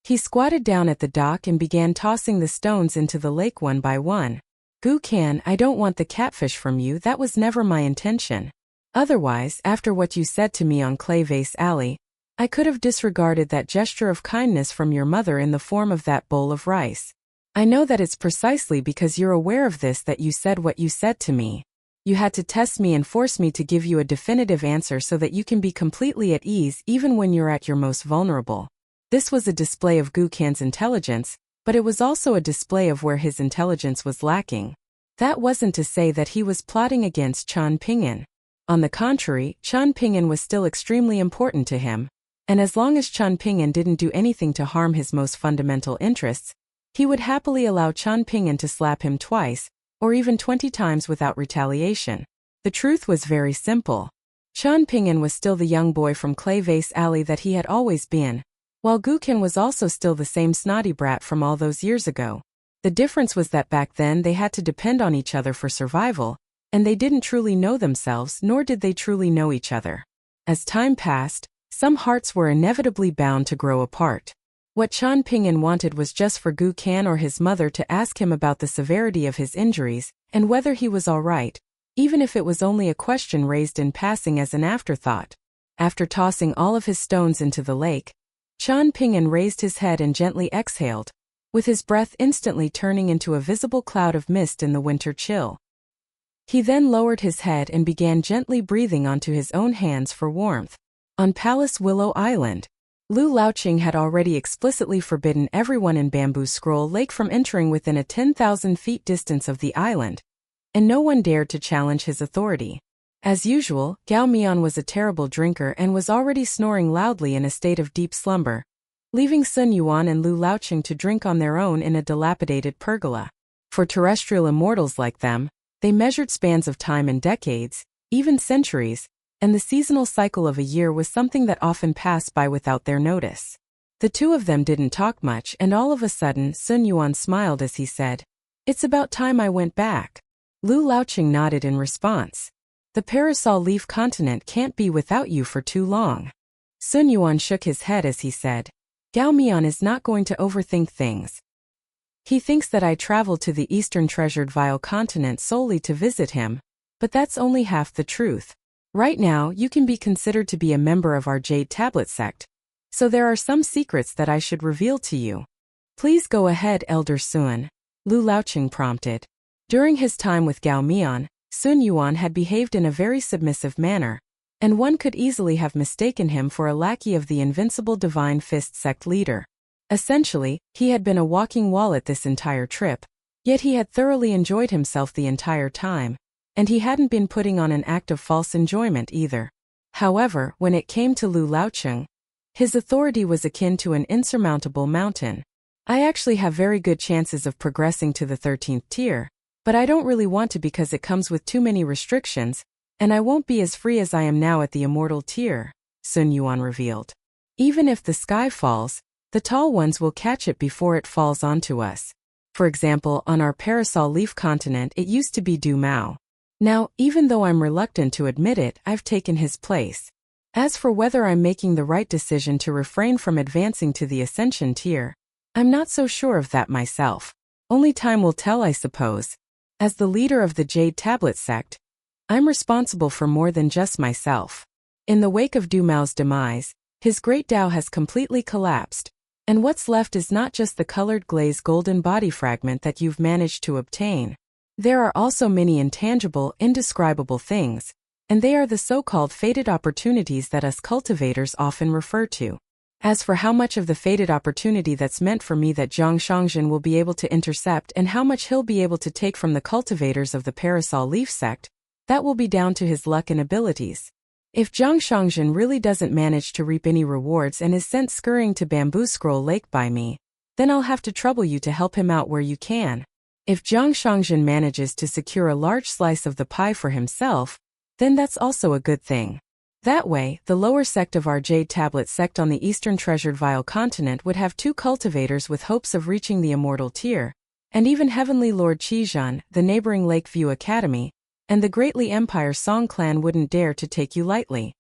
He squatted down at the dock and began tossing the stones into the lake one by one. "Gu Kan, I don't want the catfish from you, that was never my intention. Otherwise, after what you said to me on Clayvase Alley, I could have disregarded that gesture of kindness from your mother in the form of that bowl of rice. I know that it's precisely because you're aware of this that you said what you said to me. You had to test me and force me to give you a definitive answer so that you can be completely at ease even when you're at your most vulnerable." This was a display of Gu Kan's intelligence, but it was also a display of where his intelligence was lacking. That wasn't to say that he was plotting against Chen Ping'an. On the contrary, Chen Ping'an was still extremely important to him, and as long as Chen Ping'an didn't do anything to harm his most fundamental interests, he would happily allow Chen Ping'an to slap him twice, or even 20 times without retaliation. The truth was very simple. Chen Ping'an was still the young boy from Clayvase Alley that he had always been, while Gu Kan was also still the same snotty brat from all those years ago. The difference was that back then they had to depend on each other for survival, and they didn't truly know themselves nor did they truly know each other. As time passed, some hearts were inevitably bound to grow apart. What Chen Ping'an wanted was just for Gu Kan or his mother to ask him about the severity of his injuries and whether he was all right, even if it was only a question raised in passing as an afterthought. After tossing all of his stones into the lake, Chen Ping'an raised his head and gently exhaled, with his breath instantly turning into a visible cloud of mist in the winter chill. He then lowered his head and began gently breathing onto his own hands for warmth. On Palace Willow Island, Lu Laoqing had already explicitly forbidden everyone in Bamboo Scroll Lake from entering within a 10,000 feet distance of the island, and no one dared to challenge his authority. As usual, Gao Mian was a terrible drinker and was already snoring loudly in a state of deep slumber, leaving Sun Yuan and Lu Laoqing to drink on their own in a dilapidated pergola. For terrestrial immortals like them, they measured spans of time in decades, even centuries, and the seasonal cycle of a year was something that often passed by without their notice. The two of them didn't talk much, and all of a sudden Sun Yuan smiled as he said, "It's about time I went back." Lu Laoqing nodded in response. "The parasol leaf continent can't be without you for too long." Sun Yuan shook his head as he said, "Gao Mian is not going to overthink things. He thinks that I traveled to the eastern treasured vile continent solely to visit him, but that's only half the truth. Right now, you can be considered to be a member of our Jade Tablet sect, so there are some secrets that I should reveal to you." "Please go ahead, Elder Sun," Lu Laoqing prompted. During his time with Gao Mian, Sun Yuan had behaved in a very submissive manner, and one could easily have mistaken him for a lackey of the invincible Divine Fist sect leader. Essentially, he had been a walking wallet this entire trip, yet he had thoroughly enjoyed himself the entire time, and he hadn't been putting on an act of false enjoyment either. However, when it came to Lu Laoqing, his authority was akin to an insurmountable mountain. "I actually have very good chances of progressing to the 13th tier, but I don't really want to because it comes with too many restrictions, and I won't be as free as I am now at the immortal tier," Sun Yuan revealed. "Even if the sky falls, the tall ones will catch it before it falls onto us. For example, on our parasol leaf continent it used to be Du Mao. Now, even though I'm reluctant to admit it, I've taken his place. As for whether I'm making the right decision to refrain from advancing to the Ascension tier, I'm not so sure of that myself. Only time will tell, I suppose. As the leader of the Jade Tablet sect, I'm responsible for more than just myself. In the wake of Du Mao's demise, his great Tao has completely collapsed, and what's left is not just the colored glazed golden body fragment that you've managed to obtain. There are also many intangible, indescribable things, and they are the so-called fated opportunities that us cultivators often refer to. As for how much of the fated opportunity that's meant for me that Zhang Shangzhen will be able to intercept and how much he'll be able to take from the cultivators of the Parasol Leaf sect, that will be down to his luck and abilities. If Zhang Shangzhen really doesn't manage to reap any rewards and is sent scurrying to Bamboo Scroll Lake by me, then I'll have to trouble you to help him out where you can. If Zhang Shangzhen manages to secure a large slice of the pie for himself, then that's also a good thing. That way, the lower sect of our Jade Tablet sect on the Eastern Treasured Vial continent would have 2 cultivators with hopes of reaching the immortal tier, and even Heavenly Lord Qijan, the neighboring Lakeview Academy, and the Greatly Empire Song clan wouldn't dare to take you lightly.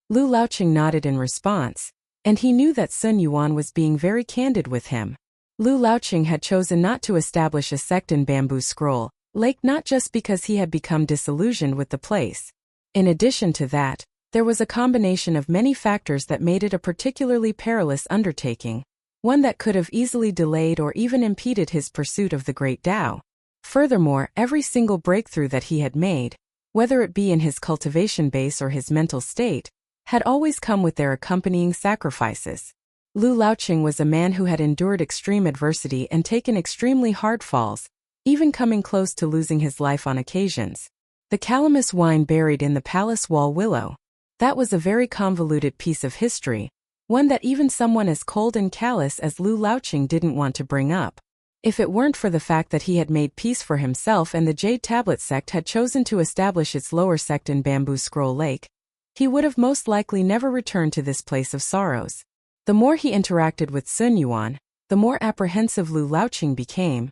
Lu Laoqing nodded in response, and he knew that Sun Yuan was being very candid with him. Lu Laoqing had chosen not to establish a sect in Bamboo Scroll Lake not just because he had become disillusioned with the place. In addition to that, there was a combination of many factors that made it a particularly perilous undertaking, one that could have easily delayed or even impeded his pursuit of the Great Tao. Furthermore, every single breakthrough that he had made, whether it be in his cultivation base or his mental state, had always come with their accompanying sacrifices. Lu Laoqing was a man who had endured extreme adversity and taken extremely hard falls, even coming close to losing his life on occasions. The calamus wine buried in the palace wall willow. That was a very convoluted piece of history, one that even someone as cold and callous as Lu Laoqing didn't want to bring up. If it weren't for the fact that he had made peace for himself and the Jade Tablet sect had chosen to establish its lower sect in Bamboo Scroll Lake, he would have most likely never returned to this place of sorrows. The more he interacted with Sun Yuan, the more apprehensive Lu Laoqing became.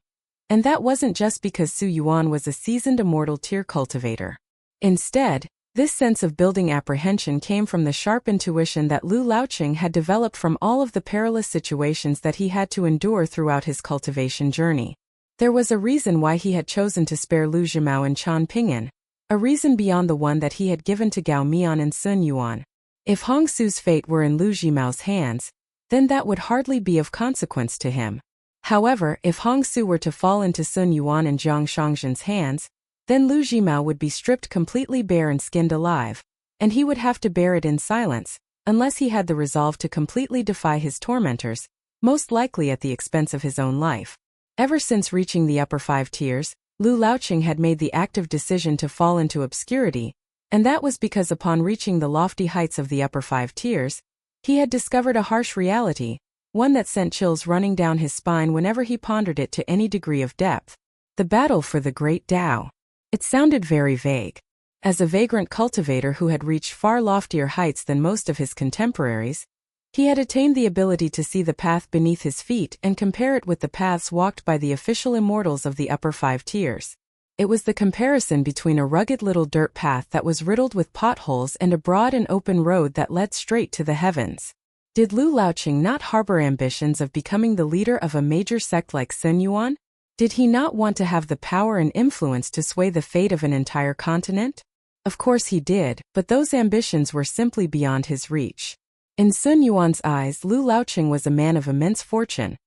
And that wasn't just because Su Yuan was a seasoned immortal tier cultivator. Instead, this sense of building apprehension came from the sharp intuition that Lu Laoqing had developed from all of the perilous situations that he had to endure throughout his cultivation journey. There was a reason why he had chosen to spare Lu Zhimao and Chan Ping'an, a reason beyond the one that he had given to Gao Mian and Sun Yuan. If Hong Su's fate were in Lu Zhimao's hands, then that would hardly be of consequence to him. However, if Hong Su were to fall into Sun Yuan and Jiang Shangzhen's hands, then Lu Zhimao would be stripped completely bare and skinned alive, and he would have to bear it in silence, unless he had the resolve to completely defy his tormentors, most likely at the expense of his own life. Ever since reaching the upper 5 tiers, Lu Laoqing had made the active decision to fall into obscurity, and that was because upon reaching the lofty heights of the upper 5 tiers, he had discovered a harsh reality, one that sent chills running down his spine whenever he pondered it to any degree of depth. The battle for the Great Tao. It sounded very vague. As a vagrant cultivator who had reached far loftier heights than most of his contemporaries, he had attained the ability to see the path beneath his feet and compare it with the paths walked by the official immortals of the upper 5 tiers. It was the comparison between a rugged little dirt path that was riddled with potholes and a broad and open road that led straight to the heavens. Did Lu Laoqing not harbor ambitions of becoming the leader of a major sect like Sun Yuan? Did he not want to have the power and influence to sway the fate of an entire continent? Of course he did, but those ambitions were simply beyond his reach. In Sun Yuan's eyes, Lu Laoqing was a man of immense fortune,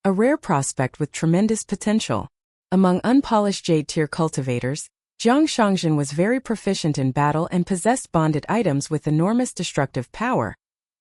a rare prospect with tremendous potential. Among unpolished Jade-tier cultivators, Jiang Shangzhen was very proficient in battle and possessed bonded items with enormous destructive power.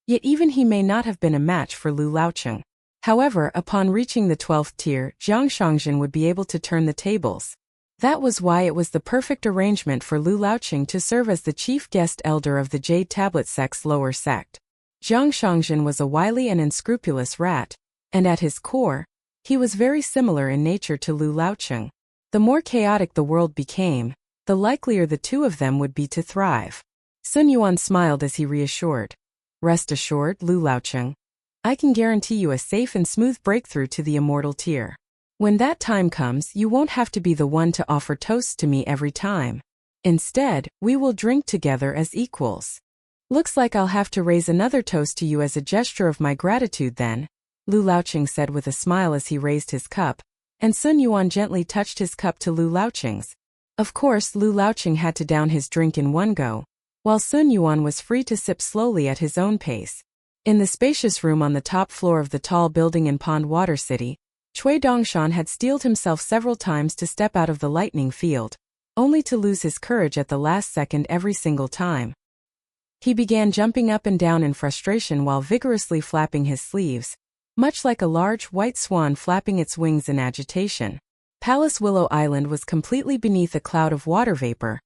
Yet even he may not have been a match for Lu Laoqing. However, upon reaching the 12th tier, Jiang Shangzhen would be able to turn the tables. That was why it was the perfect arrangement for Lu Laoqing to serve as the chief guest elder of the Jade Tablet sect's lower sect. Jiang Shangzhen was a wily and unscrupulous rat, and at his core, he was very similar in nature to Lu Laoqing. The more chaotic the world became, the likelier the two of them would be to thrive. Sun Yuan smiled as he reassured. Rest assured, Lu Laoqing. I can guarantee you a safe and smooth breakthrough to the immortal tier. When that time comes, you won't have to be the one to offer toasts to me every time. Instead, we will drink together as equals. Looks like I'll have to raise another toast to you as a gesture of my gratitude then, Lu Laoqing said with a smile as he raised his cup, and Sun Yuan gently touched his cup to Lu Laoqing's. Of course, Lu Laoqing had to down his drink in one go, while Sun Yuan was free to sip slowly at his own pace. In the spacious room on the top floor of the tall building in Pond Water City, Cui Dongshan had steeled himself several times to step out of the lightning field, only to lose his courage at the last second every single time. He began jumping up and down in frustration while vigorously flapping his sleeves, much like a large white swan flapping its wings in agitation. Palace Willow Island was completely beneath a cloud of water vapor,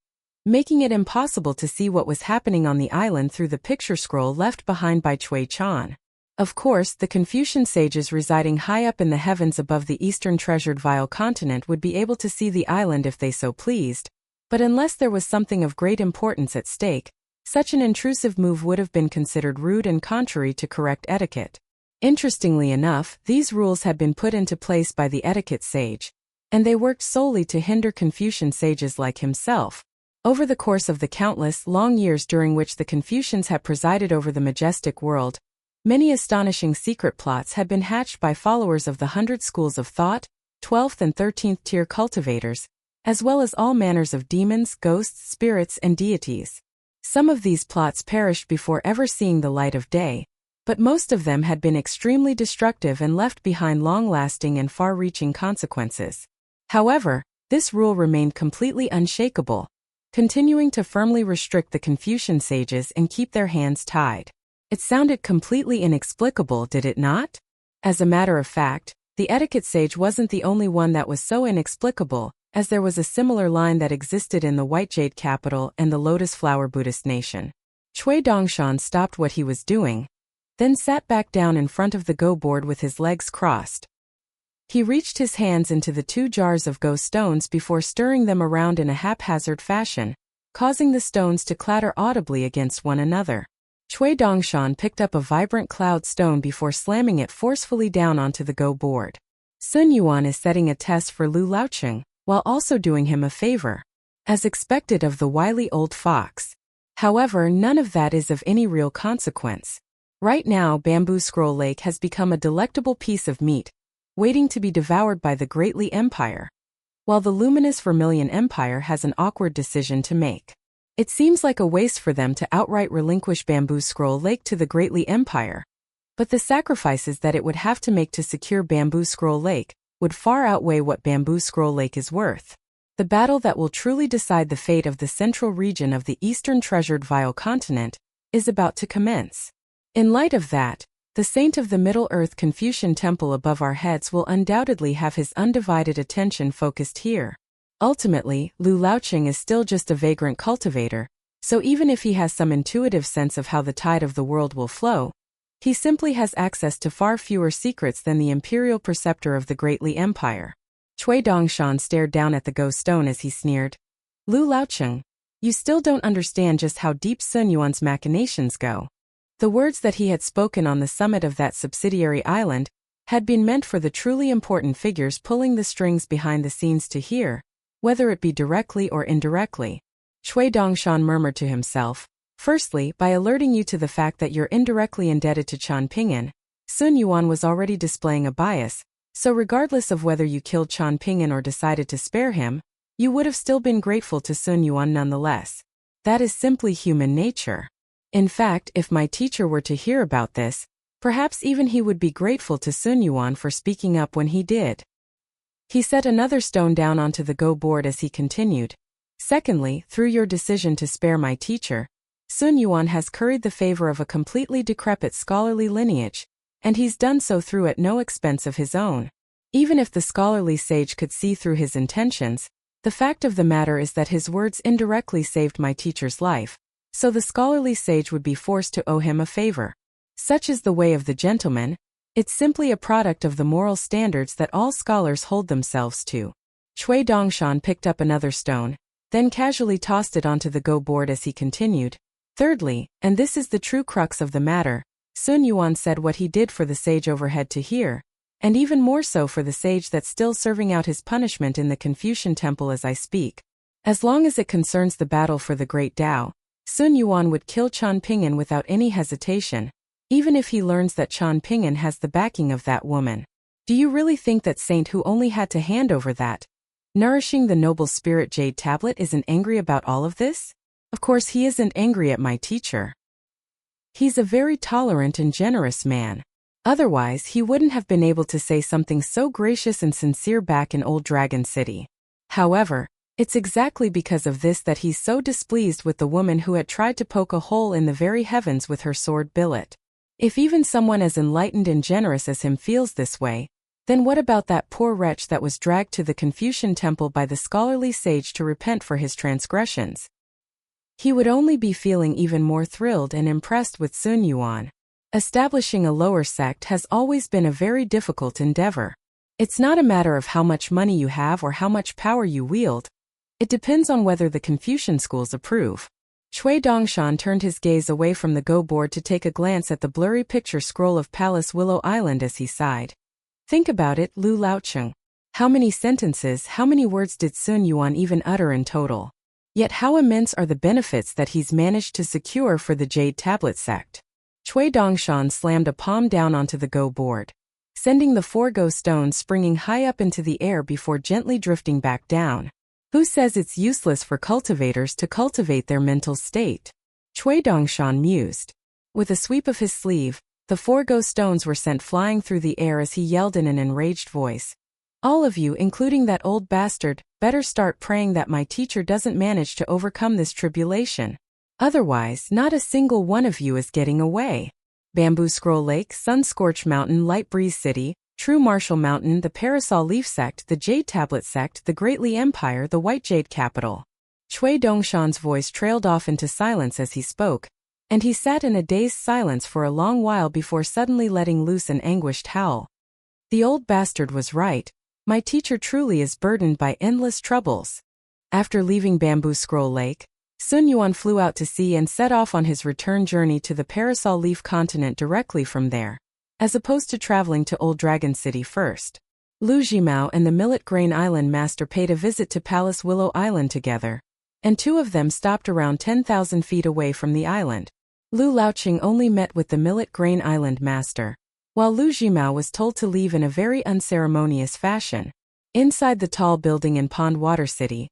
making it impossible to see what was happening on the island through the picture scroll left behind by Cui Chan. Of course, the Confucian sages residing high up in the heavens above the eastern treasured Vial continent would be able to see the island if they so pleased, But unless there was something of great importance at stake, such an intrusive move would have been considered rude and contrary to correct etiquette. Interestingly enough, these rules had been put into place by the etiquette sage, and they worked solely to hinder Confucian sages like himself. Over the course of the countless, long years during which the Confucians had presided over the majestic world, many astonishing secret plots had been hatched by followers of the 100 schools of thought, 12th and 13th tier cultivators, as well as all manners of demons, ghosts, spirits, and deities. Some of these plots perished before ever seeing the light of day, but most of them had been extremely destructive and left behind long-lasting and far-reaching consequences. However, this rule remained completely unshakable, continuing to firmly restrict the Confucian sages and keep their hands tied. It sounded completely inexplicable, did it not? As a matter of fact, the etiquette sage wasn't the only one that was so inexplicable, as there was a similar line that existed in the White Jade capital and the Lotus Flower Buddhist nation. Cui Dongshan stopped what he was doing, then sat back down in front of the go board with his legs crossed. He reached his hands into the 2 jars of go stones before stirring them around in a haphazard fashion, causing the stones to clatter audibly against one another. Cui Dongshan picked up a vibrant cloud stone before slamming it forcefully down onto the go board. Sun Yuan is setting a test for Lu Laocheng, while also doing him a favor, as expected of the wily old fox. However, none of that is of any real consequence. Right now, Bamboo Scroll Lake has become a delectable piece of meat, waiting to be devoured by the Great Li Empire, while the luminous Vermilion Empire has an awkward decision to make. It seems like a waste for them to outright relinquish Bamboo Scroll Lake to the Great Li Empire, but the sacrifices that it would have to make to secure Bamboo Scroll Lake would far outweigh what Bamboo Scroll Lake is worth. The battle that will truly decide the fate of the central region of the eastern treasured Vile continent is about to commence. In light of that, the saint of the Middle-earth Confucian temple above our heads will undoubtedly have his undivided attention focused here. Ultimately, Lu Laocheng is still just a vagrant cultivator, so even if he has some intuitive sense of how the tide of the world will flow, he simply has access to far fewer secrets than the imperial preceptor of the Great Li Empire. Cui Dongshan stared down at the go stone as he sneered. Lu Laocheng, you still don't understand just how deep Sun Yuan's machinations go. The words that he had spoken on the summit of that subsidiary island had been meant for the truly important figures pulling the strings behind the scenes to hear, whether it be directly or indirectly. Cui Dongshan murmured to himself, firstly, by alerting you to the fact that you're indirectly indebted to Chan Ping'an, Sun Yuan was already displaying a bias, so regardless of whether you killed Chan Ping'an or decided to spare him, you would have still been grateful to Sun Yuan nonetheless. That is simply human nature. In fact, if my teacher were to hear about this, perhaps even he would be grateful to Sun Yuan for speaking up when he did. He set another stone down onto the go board as he continued. Secondly, through your decision to spare my teacher, Sun Yuan has curried the favor of a completely decrepit scholarly lineage, and he's done so through at no expense of his own. Even if the scholarly sage could see through his intentions, the fact of the matter is that his words indirectly saved my teacher's life, so the scholarly sage would be forced to owe him a favor. Such is the way of the gentleman. It's simply a product of the moral standards that all scholars hold themselves to. Cui Dongshan picked up another stone, then casually tossed it onto the go board as he continued. Thirdly, and this is the true crux of the matter, Sun Yuan said what he did for the sage overhead to hear, and even more so for the sage that's still serving out his punishment in the Confucian temple as I speak. As long as it concerns the battle for the Great Tao, Sun Yuan would kill Chan Ping'an without any hesitation, even if he learns that Chan Ping'an has the backing of that woman. Do you really think that saint who only had to hand over that, nourishing the noble spirit jade tablet isn't angry about all of this? Of course he isn't angry at my teacher. He's a very tolerant and generous man. Otherwise he wouldn't have been able to say something so gracious and sincere back in Old Dragon City. However, it's exactly because of this that he's so displeased with the woman who had tried to poke a hole in the very heavens with her sword billet. If even someone as enlightened and generous as him feels this way, then what about that poor wretch that was dragged to the Confucian temple by the scholarly sage to repent for his transgressions? He would only be feeling even more thrilled and impressed with Sun Yuan. Establishing a lower sect has always been a very difficult endeavor. It's not a matter of how much money you have or how much power you wield, It depends on whether the Confucian schools approve. Cui Dongshan turned his gaze away from the Go board to take a glance at the blurry picture scroll of Palace Willow Island as he sighed. Think about it, Lu Laocheng. How many sentences, how many words did Sun Yuan even utter in total? Yet how immense are the benefits that he's managed to secure for the Jade Tablet sect. Cui Dongshan slammed a palm down onto the Go board, sending the 4 Go stones springing high up into the air before gently drifting back down. Who says it's useless for cultivators to cultivate their mental state? Cui Dongshan mused. With a sweep of his sleeve, the 4 Go stones were sent flying through the air as he yelled in an enraged voice. All of you, including that old bastard, better start praying that my teacher doesn't manage to overcome this tribulation. Otherwise, not a single one of you is getting away. Bamboo Scroll Lake, Sun-Scorched Mountain, Light Breeze City, True Martial Mountain, the Parasol Leaf Sect, the Jade Tablet Sect, the Greatly Empire, the White Jade Capital. Cui Dongshan's voice trailed off into silence as he spoke, and he sat in a dazed silence for a long while before suddenly letting loose an anguished howl. The old bastard was right. My teacher truly is burdened by endless troubles. After leaving Bamboo Scroll Lake, Sun Yuan flew out to sea and set off on his return journey to the Parasol Leaf continent directly from there, as opposed to traveling to Old Dragon City first. Lu Jimao and the Millet Grain Island master paid a visit to Palace Willow Island together, and 2 of them stopped around 10,000 feet away from the island. Lu Laocheng only met with the Millet Grain Island master, while Lu Jimao was told to leave in a very unceremonious fashion. Inside the tall building in Pond Water City,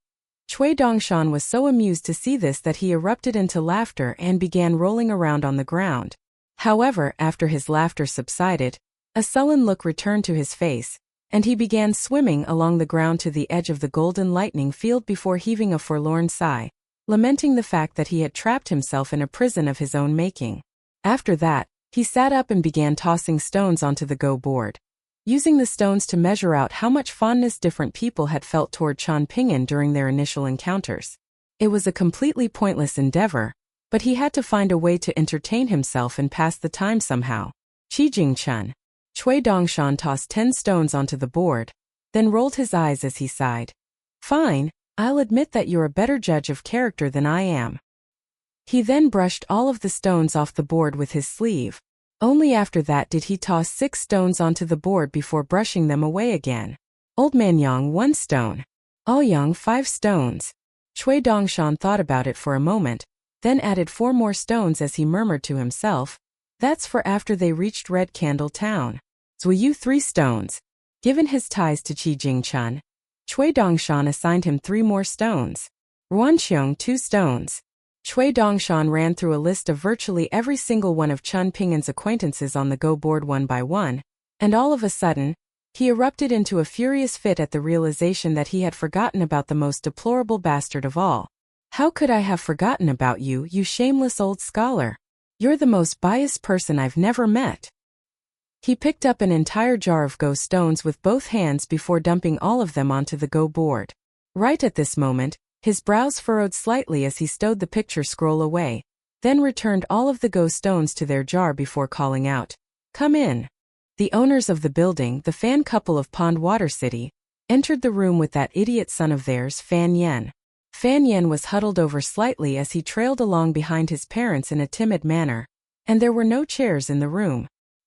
Cui Dongshan was so amused to see this that he erupted into laughter and began rolling around on the ground. However, after his laughter subsided, a sullen look returned to his face, and he began swimming along the ground to the edge of the golden lightning field before heaving a forlorn sigh, lamenting the fact that he had trapped himself in a prison of his own making. After that, he sat up and began tossing stones onto the Go board, using the stones to measure out how much fondness different people had felt toward Chan Ping'an during their initial encounters. It was a completely pointless endeavor, but he had to find a way to entertain himself and pass the time somehow. Qi Jingchun. Cui Dongshan tossed 10 stones onto the board, then rolled his eyes as he sighed. Fine, I'll admit that you're a better judge of character than I am. He then brushed all of the stones off the board with his sleeve. Only after that did he toss 6 stones onto the board before brushing them away again. Old Man Yang 1 stone. All Yang 5 stones. Cui Dongshan thought about it for a moment, then added 4 more stones as he murmured to himself. That's for after they reached Red Candle Town. Zuyu 3 stones. Given his ties to Qi Jingchun, Cui Dongshan assigned him 3 more stones. Ruanqiong 2 stones. Cui Dongshan ran through a list of virtually every single one of Chun Ping'an's acquaintances on the Go board one by one, and all of a sudden, he erupted into a furious fit at the realization that he had forgotten about the most deplorable bastard of all. How could I have forgotten about you, you shameless old scholar? You're the most biased person I've never met. He picked up an entire jar of Go stones with both hands before dumping all of them onto the Go board. Right at this moment, his brows furrowed slightly as he stowed the picture scroll away, then returned all of the Go stones to their jar before calling out, Come in. The owners of the building, the Fan couple of Pond Water City, entered the room with that idiot son of theirs, Fan Yen. Fan Yen was huddled over slightly as he trailed along behind his parents in a timid manner, and there were no chairs in the room.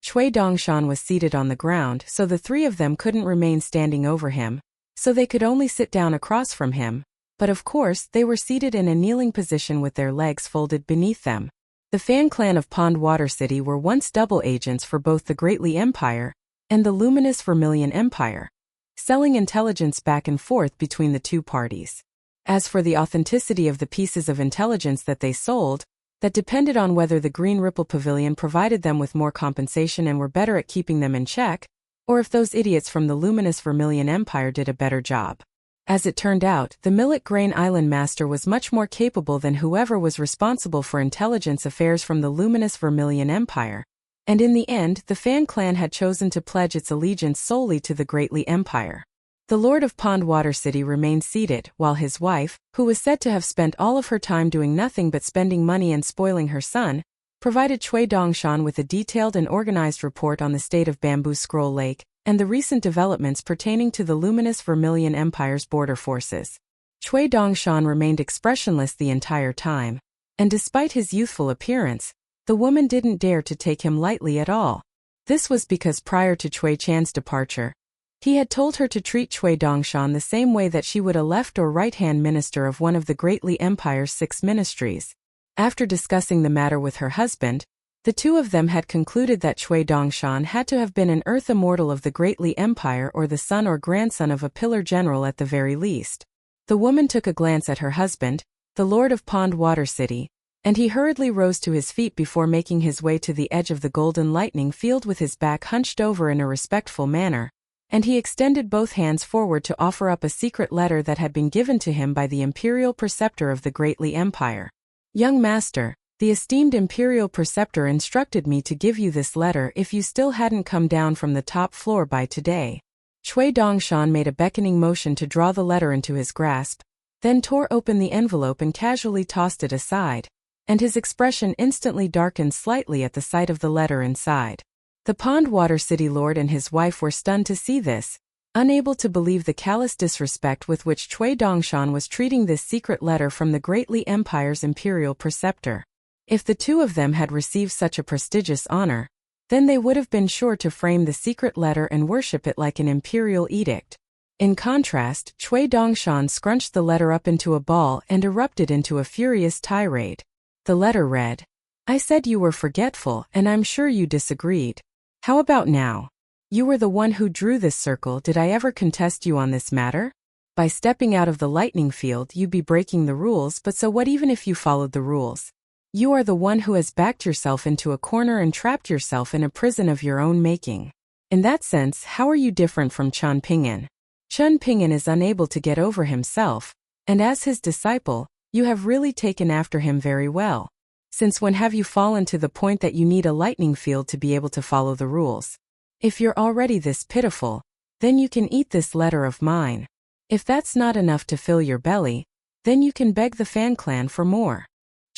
Cui Dongshan was seated on the ground, so the 3 of them couldn't remain standing over him, so they could only sit down across from him. But of course, they were seated in a kneeling position with their legs folded beneath them. The Fan clan of Pond Water City were once double agents for both the Greatly Empire and the luminous Vermilion Empire, selling intelligence back and forth between the 2 parties. As for the authenticity of the pieces of intelligence that they sold, that depended on whether the Green Ripple Pavilion provided them with more compensation and were better at keeping them in check, or if those idiots from the luminous Vermilion Empire did a better job. As it turned out, the Millet Grain Island master was much more capable than whoever was responsible for intelligence affairs from the luminous Vermilion Empire, and in the end the Fan clan had chosen to pledge its allegiance solely to the Greatly Empire. The Lord of Pond Water City remained seated, while his wife, who was said to have spent all of her time doing nothing but spending money and spoiling her son, provided Cui Dongshan with a detailed and organized report on the state of Bamboo Scroll Lake, and the recent developments pertaining to the luminous Vermilion Empire's border forces. Cui Dongshan remained expressionless the entire time, and despite his youthful appearance, the woman didn't dare to take him lightly at all. This was because prior to Cui Chan's departure, he had told her to treat Cui Dongshan the same way that she would a left or right-hand minister of one of the Great Li Empire's 6 ministries. After discussing the matter with her husband, the two of them had concluded that Cui Dongshan had to have been an earth immortal of the Great Li Empire or the son or grandson of a pillar general at the very least. The woman took a glance at her husband, the lord of Pond Water City, and he hurriedly rose to his feet before making his way to the edge of the golden lightning field with his back hunched over in a respectful manner, and he extended both hands forward to offer up a secret letter that had been given to him by the imperial preceptor of the Great Li Empire. Young master, the esteemed imperial preceptor instructed me to give you this letter if you still hadn't come down from the top floor by today. Cui Dongshan made a beckoning motion to draw the letter into his grasp, then tore open the envelope and casually tossed it aside, and his expression instantly darkened slightly at the sight of the letter inside. The Pond Water City lord and his wife were stunned to see this, unable to believe the callous disrespect with which Cui Dongshan was treating this secret letter from the Great Li Empire's imperial preceptor. If the two of them had received such a prestigious honor, then they would have been sure to frame the secret letter and worship it like an imperial edict. In contrast, Cui Dongshan scrunched the letter up into a ball and erupted into a furious tirade. The letter read, "I said you were forgetful, and I'm sure you disagreed. How about now? You were the one who drew this circle. Did I ever contest you on this matter? By stepping out of the lightning field, you'd be breaking the rules, but so what even if you followed the rules? You are the one who has backed yourself into a corner and trapped yourself in a prison of your own making. In that sense, how are you different from Chen Ping'an? Chen Ping'an is unable to get over himself, and as his disciple, you have really taken after him very well. Since when have you fallen to the point that you need a lightning field to be able to follow the rules? If you're already this pitiful, then you can eat this letter of mine. If that's not enough to fill your belly, then you can beg the Fan clan for more."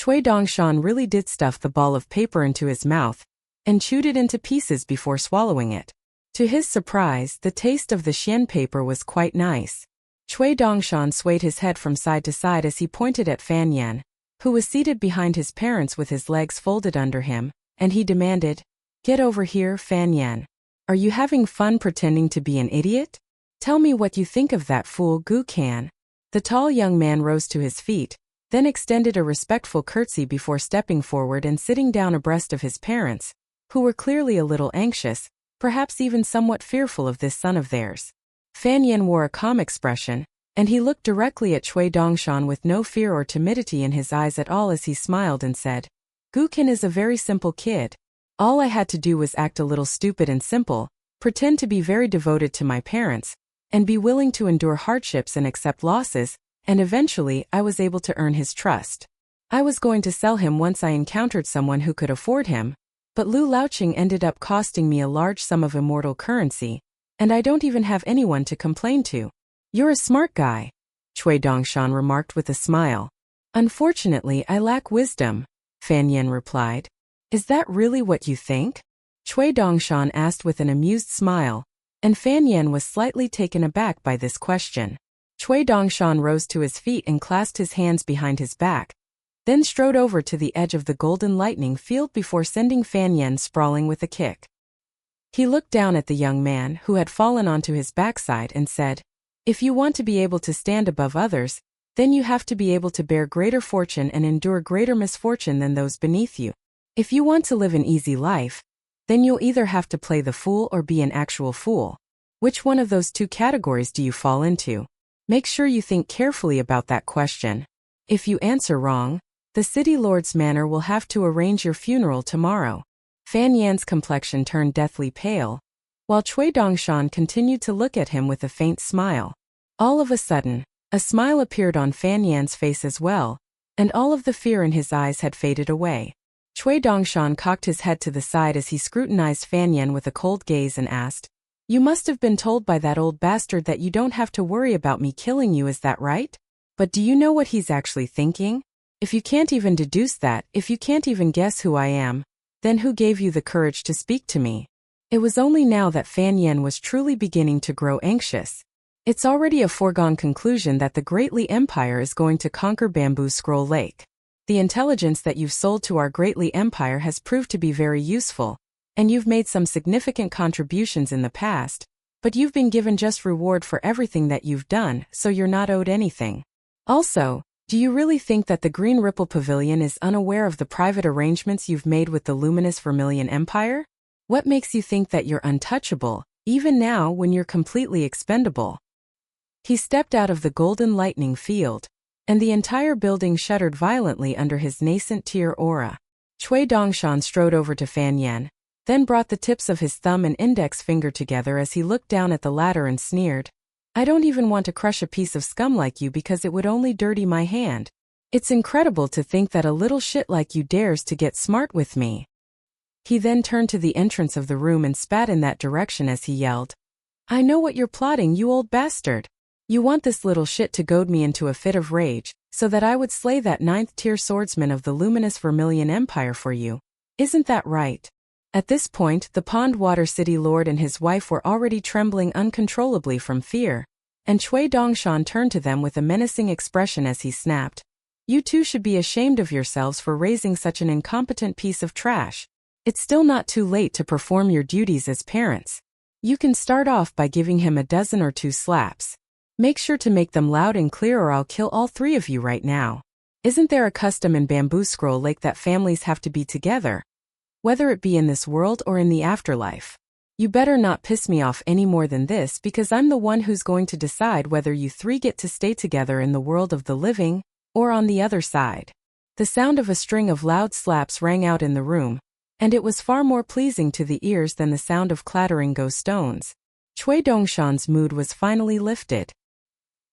Cui Dongshan really did stuff the ball of paper into his mouth, and chewed it into pieces before swallowing it. To his surprise, the taste of the xian paper was quite nice. Cui Dongshan swayed his head from side to side as he pointed at Fan Yan, who was seated behind his parents with his legs folded under him, and he demanded, "Get over here, Fan Yan. Are you having fun pretending to be an idiot? Tell me what you think of that fool Gu Can." The tall young man rose to his feet, then extended a respectful curtsy before stepping forward and sitting down abreast of his parents, who were clearly a little anxious, perhaps even somewhat fearful of this son of theirs. Fan Yan wore a calm expression, and he looked directly at Cui Dongshan with no fear or timidity in his eyes at all as he smiled and said, "Gukin is a very simple kid. All I had to do was act a little stupid and simple, pretend to be very devoted to my parents, and be willing to endure hardships and accept losses, and eventually I was able to earn his trust. I was going to sell him once I encountered someone who could afford him, but Lu Laoqing ended up costing me a large sum of immortal currency, and I don't even have anyone to complain to." "You're a smart guy," Cui Dongshan remarked with a smile. "Unfortunately, I lack wisdom," Fan Yan replied. "Is that really what you think?" Cui Dongshan asked with an amused smile, and Fan Yan was slightly taken aback by this question. Cui Dongshan rose to his feet and clasped his hands behind his back, then strode over to the edge of the golden lightning field before sending Fan Yan sprawling with a kick. He looked down at the young man who had fallen onto his backside and said, "If you want to be able to stand above others, then you have to be able to bear greater fortune and endure greater misfortune than those beneath you. If you want to live an easy life, then you'll either have to play the fool or be an actual fool. Which one of those two categories do you fall into? Make sure you think carefully about that question. If you answer wrong, the city lord's manor will have to arrange your funeral tomorrow." Fan Yan's complexion turned deathly pale, while Cui Dongshan continued to look at him with a faint smile. All of a sudden, a smile appeared on Fan Yan's face as well, and all of the fear in his eyes had faded away. Cui Dongshan cocked his head to the side as he scrutinized Fan Yan with a cold gaze and asked, "You must have been told by that old bastard that you don't have to worry about me killing you, is that right? But do you know what he's actually thinking? If you can't even deduce that, if you can't even guess who I am, then who gave you the courage to speak to me?" It was only now that Fan Yan was truly beginning to grow anxious. It's already a foregone conclusion that the Great Li Empire is going to conquer Bamboo Scroll Lake. The intelligence that you've sold to our Great Li Empire has proved to be very useful, and you've made some significant contributions in the past, but you've been given just reward for everything that you've done, so you're not owed anything. Also, do you really think that the Green Ripple Pavilion is unaware of the private arrangements you've made with the luminous Vermilion Empire? What makes you think that you're untouchable, even now when you're completely expendable? He stepped out of the golden lightning field, and the entire building shuddered violently under his nascent tear aura. Cui Dongshan strode over to Fan Yan, then brought the tips of his thumb and index finger together as he looked down at the latter and sneered. I don't even want to crush a piece of scum like you because it would only dirty my hand. It's incredible to think that a little shit like you dares to get smart with me. He then turned to the entrance of the room and spat in that direction as he yelled. I know what you're plotting, you old bastard. You want this little shit to goad me into a fit of rage, so that I would slay that 9th-tier swordsman of the luminous Vermilion Empire for you. Isn't that right? At this point, the Pondwater City Lord and his wife were already trembling uncontrollably from fear, and Cui Dongshan turned to them with a menacing expression as he snapped. You two should be ashamed of yourselves for raising such an incompetent piece of trash. It's still not too late to perform your duties as parents. You can start off by giving him a dozen or two slaps. Make sure to make them loud and clear or I'll kill all three of you right now. Isn't there a custom in Bamboo Scroll Lake that families have to be together? Whether it be in this world or in the afterlife. You better not piss me off any more than this because I'm the one who's going to decide whether you three get to stay together in the world of the living, or on the other side. The sound of a string of loud slaps rang out in the room, and it was far more pleasing to the ears than the sound of clattering ghost stones. Cui Dongshan's mood was finally lifted.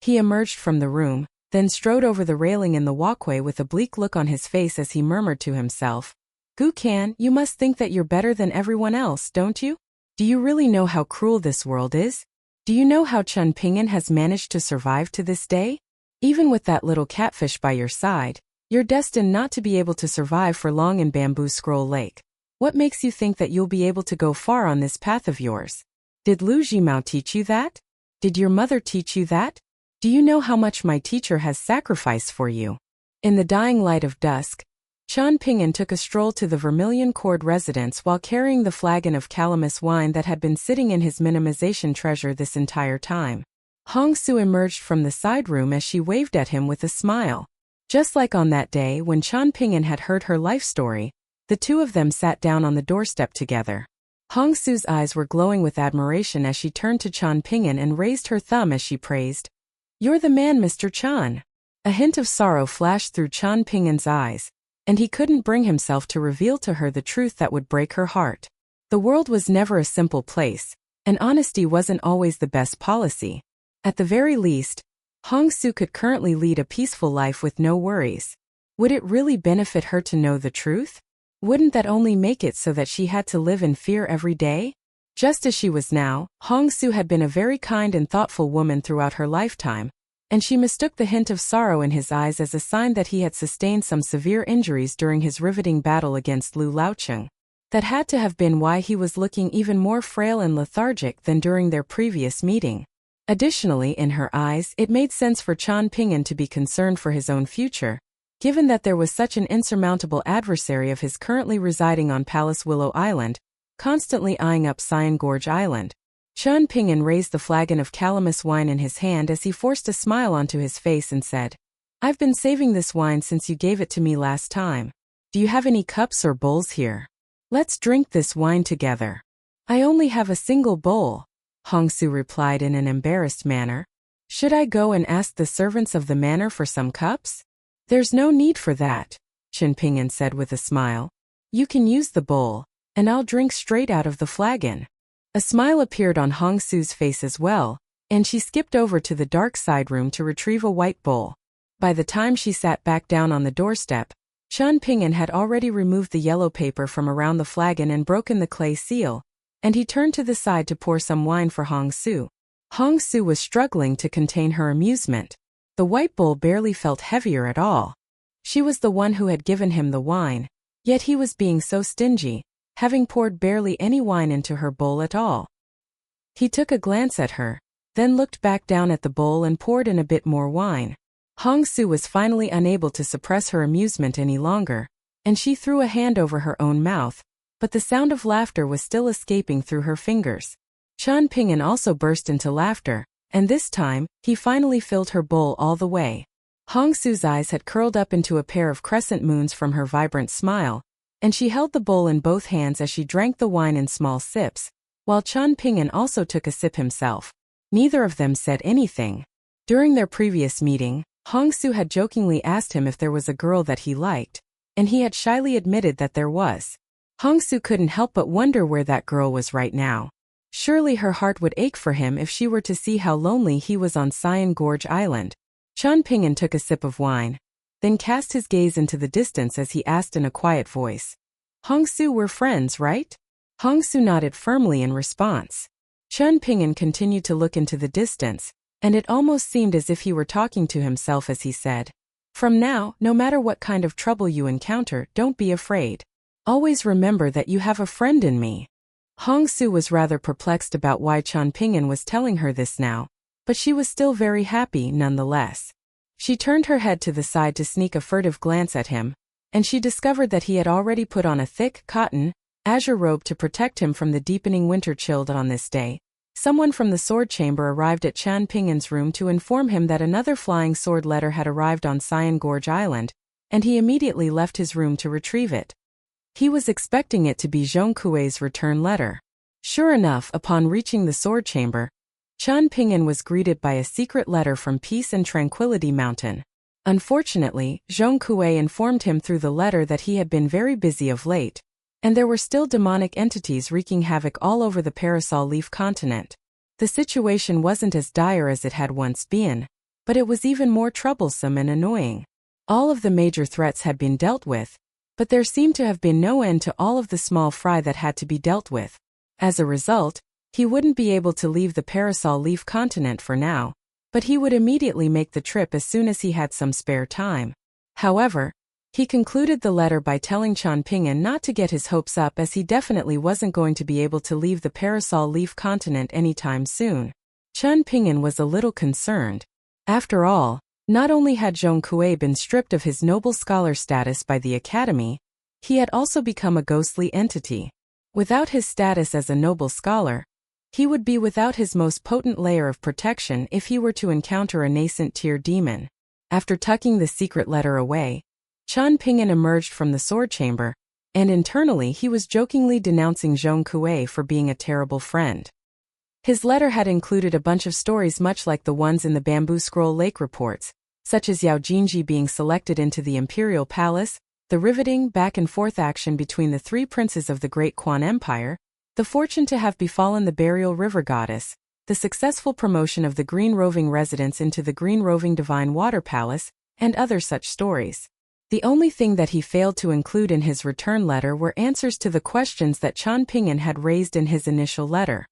He emerged from the room, then strode over the railing in the walkway with a bleak look on his face as he murmured to himself, Gu Kan, you must think that you're better than everyone else, don't you? Do you really know how cruel this world is? Do you know how Chun Ping'an has managed to survive to this day? Even with that little catfish by your side, you're destined not to be able to survive for long in Bamboo Scroll Lake. What makes you think that you'll be able to go far on this path of yours? Did Lu Jimao teach you that? Did your mother teach you that? Do you know how much my teacher has sacrificed for you? In the dying light of dusk, Chun Ping'an took a stroll to the Vermilion Court residence while carrying the flagon of calamus wine that had been sitting in his minimization treasure this entire time. Hong Su emerged from the side room as she waved at him with a smile. Just like on that day when Chun Ping'an had heard her life story, the two of them sat down on the doorstep together. Hong Su's eyes were glowing with admiration as she turned to Chun Ping'an and raised her thumb as she praised. You're the man, Mr. Chun. A hint of sorrow flashed through Chun Ping'an's eyes, and he couldn't bring himself to reveal to her the truth that would break her heart. The world was never a simple place, and honesty wasn't always the best policy. At the very least, Hong Su could currently lead a peaceful life with no worries. Would it really benefit her to know the truth? Wouldn't that only make it so that she had to live in fear every day? Just as she was now, Hong Su had been a very kind and thoughtful woman throughout her lifetime, and she mistook the hint of sorrow in his eyes as a sign that he had sustained some severe injuries during his riveting battle against Lu Laocheng. That had to have been why he was looking even more frail and lethargic than during their previous meeting. Additionally, in her eyes, it made sense for Chun Ping'an to be concerned for his own future, given that there was such an insurmountable adversary of his currently residing on Palace Willow Island, constantly eyeing up Cyan Gorge Island. Chun Ping'an raised the flagon of calamus wine in his hand as he forced a smile onto his face and said, I've been saving this wine since you gave it to me last time. Do you have any cups or bowls here? Let's drink this wine together. I only have a single bowl, Hong Su replied in an embarrassed manner. Should I go and ask the servants of the manor for some cups? There's no need for that, Chun Ping'an said with a smile. You can use the bowl, and I'll drink straight out of the flagon. A smile appeared on Hong Su's face as well, and she skipped over to the dark side room to retrieve a white bowl. By the time she sat back down on the doorstep, Chun Ping'an had already removed the yellow paper from around the flagon and broken the clay seal, and he turned to the side to pour some wine for Hong Su. Hong Su was struggling to contain her amusement. The white bowl barely felt heavier at all. She was the one who had given him the wine, yet he was being so stingy, having poured barely any wine into her bowl at all. He took a glance at her, then looked back down at the bowl and poured in a bit more wine. Hong Su was finally unable to suppress her amusement any longer, and she threw a hand over her own mouth, but the sound of laughter was still escaping through her fingers. Chen Ping'an also burst into laughter, and this time, he finally filled her bowl all the way. Hong Su's eyes had curled up into a pair of crescent moons from her vibrant smile, and she held the bowl in both hands as she drank the wine in small sips, while Chen Ping'an also took a sip himself. Neither of them said anything. During their previous meeting, Hong Su had jokingly asked him if there was a girl that he liked, and he had shyly admitted that there was. Hong Su couldn't help but wonder where that girl was right now. Surely her heart would ache for him if she were to see how lonely he was on Cyan Gorge Island. Chen Ping'an took a sip of wine, then cast his gaze into the distance as he asked in a quiet voice. Hong Su, we're friends, right? Hong Su nodded firmly in response. Chen Ping'an continued to look into the distance, and it almost seemed as if he were talking to himself as he said, "From now, no matter what kind of trouble you encounter, don't be afraid. Always remember that you have a friend in me." Hong Su was rather perplexed about why Chen Ping'an was telling her this now, but she was still very happy nonetheless. She turned her head to the side to sneak a furtive glance at him, and she discovered that he had already put on a thick, cotton, azure robe to protect him from the deepening winter chill on this day. Someone from the sword chamber arrived at Chen Ping'an's room to inform him that another flying sword letter had arrived on Cyan Gorge Island, and he immediately left his room to retrieve it. He was expecting it to be Zhong Kuei's return letter. Sure enough, upon reaching the sword chamber, Chen Ping'an was greeted by a secret letter from Peace and Tranquility Mountain. Unfortunately, Zhong Kuei informed him through the letter that he had been very busy of late, and there were still demonic entities wreaking havoc all over the Parasol Leaf continent. The situation wasn't as dire as it had once been, but it was even more troublesome and annoying. All of the major threats had been dealt with, but there seemed to have been no end to all of the small fry that had to be dealt with. As a result, he wouldn't be able to leave the Parasol Leaf continent for now, but he would immediately make the trip as soon as he had some spare time. However, he concluded the letter by telling Chen Ping'an not to get his hopes up, as he definitely wasn't going to be able to leave the Parasol Leaf continent anytime soon. Chen Ping'an was a little concerned. After all, not only had Zhong Kuei been stripped of his noble scholar status by the academy, he had also become a ghostly entity. Without his status as a noble scholar, he would be without his most potent layer of protection if he were to encounter a nascent tier demon. After tucking the secret letter away, Chen Ping'an emerged from the sword chamber, and internally he was jokingly denouncing Zhong Kuei for being a terrible friend. His letter had included a bunch of stories much like the ones in the Bamboo Scroll Lake reports, such as Yao Jinji being selected into the Imperial Palace, the riveting back-and-forth action between the three princes of the Great Quan Empire, the fortune to have befallen the Burial River Goddess, the successful promotion of the Green Roving Residence into the Green Roving Divine Water Palace, and other such stories. The only thing that he failed to include in his return letter were answers to the questions that Chen Ping'an had raised in his initial letter.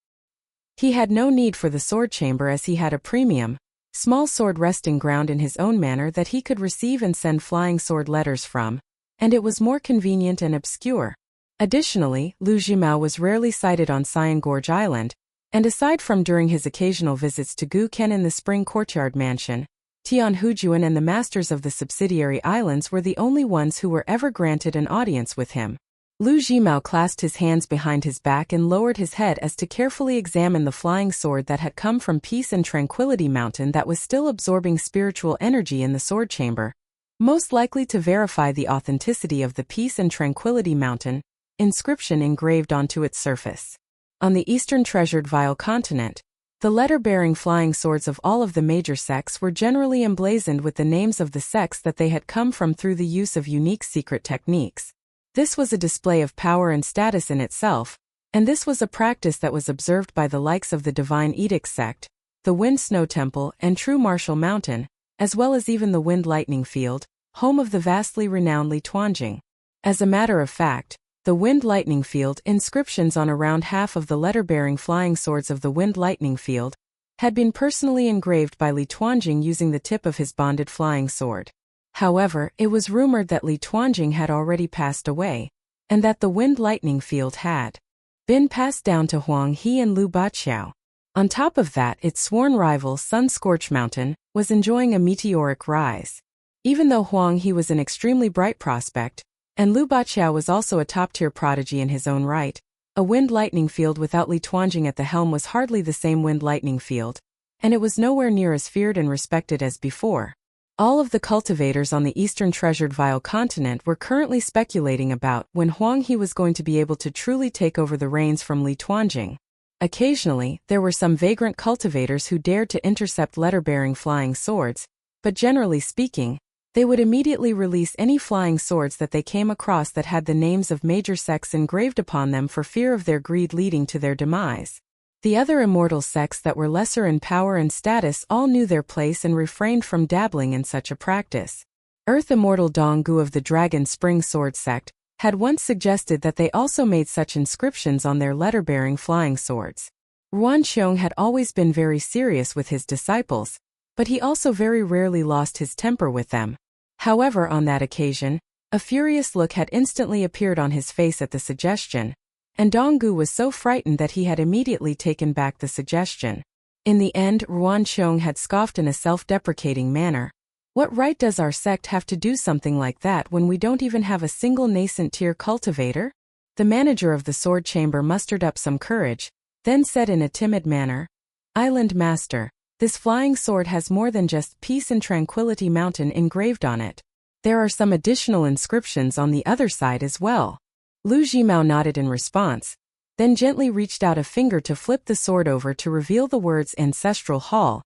He had no need for the sword chamber, as he had a premium, small sword resting ground in his own manor that he could receive and send flying sword letters from, and it was more convenient and obscure. Additionally, Lu Jimao was rarely sighted on Cyan Gorge Island, and aside from during his occasional visits to Gu Ken in the Spring Courtyard Mansion, Tian Hujuan and the masters of the subsidiary islands were the only ones who were ever granted an audience with him. Lu Jimao clasped his hands behind his back and lowered his head as to carefully examine the flying sword that had come from Peace and Tranquility Mountain that was still absorbing spiritual energy in the sword chamber, most likely to verify the authenticity of the Peace and Tranquility Mountain inscription engraved onto its surface. On the eastern treasured Vile continent, the letter-bearing flying swords of all of the major sects were generally emblazoned with the names of the sects that they had come from through the use of unique secret techniques. This was a display of power and status in itself, and this was a practice that was observed by the likes of the Divine Edict sect, the Wind Snow Temple, and True Martial Mountain, as well as even the Wind Lightning Field, home of the vastly renowned Li Tuanjing. As a matter of fact, the Wind Lightning Field inscriptions on around half of the letter-bearing flying swords of the Wind Lightning Field had been personally engraved by Li Tuanjing using the tip of his bonded flying sword. However, it was rumored that Li Tuanjing had already passed away, and that the Wind Lightning Field had been passed down to Huang He and Lu Baqiao. On top of that, its sworn rival, Sun-Scorched Mountain, was enjoying a meteoric rise. Even though Huang He was an extremely bright prospect, and Liu Baqiao was also a top-tier prodigy in his own right, a wind-lightning field without Li Tuanjing at the helm was hardly the same wind-lightning field, and it was nowhere near as feared and respected as before. All of the cultivators on the eastern treasured Vile continent were currently speculating about when Huang He was going to be able to truly take over the reins from Li Tuanjing. Occasionally, there were some vagrant cultivators who dared to intercept letter-bearing flying swords, but generally speaking, they would immediately release any flying swords that they came across that had the names of major sects engraved upon them for fear of their greed leading to their demise. The other immortal sects that were lesser in power and status all knew their place and refrained from dabbling in such a practice. Earth Immortal Donggu of the Dragon Spring Sword sect had once suggested that they also made such inscriptions on their letter-bearing flying swords. Ruan Xiong had always been very serious with his disciples, but he also very rarely lost his temper with them. However, on that occasion, a furious look had instantly appeared on his face at the suggestion, and Donggu was so frightened that he had immediately taken back the suggestion. In the end, Ruan Xiong had scoffed in a self-deprecating manner. What right does our sect have to do something like that when we don't even have a single nascent tier cultivator? The manager of the sword chamber mustered up some courage, then said in a timid manner, "Island Master, this flying sword has more than just Peace and Tranquility Mountain engraved on it. There are some additional inscriptions on the other side as well." Lu Jimao nodded in response, then gently reached out a finger to flip the sword over to reveal the words Ancestral Hall,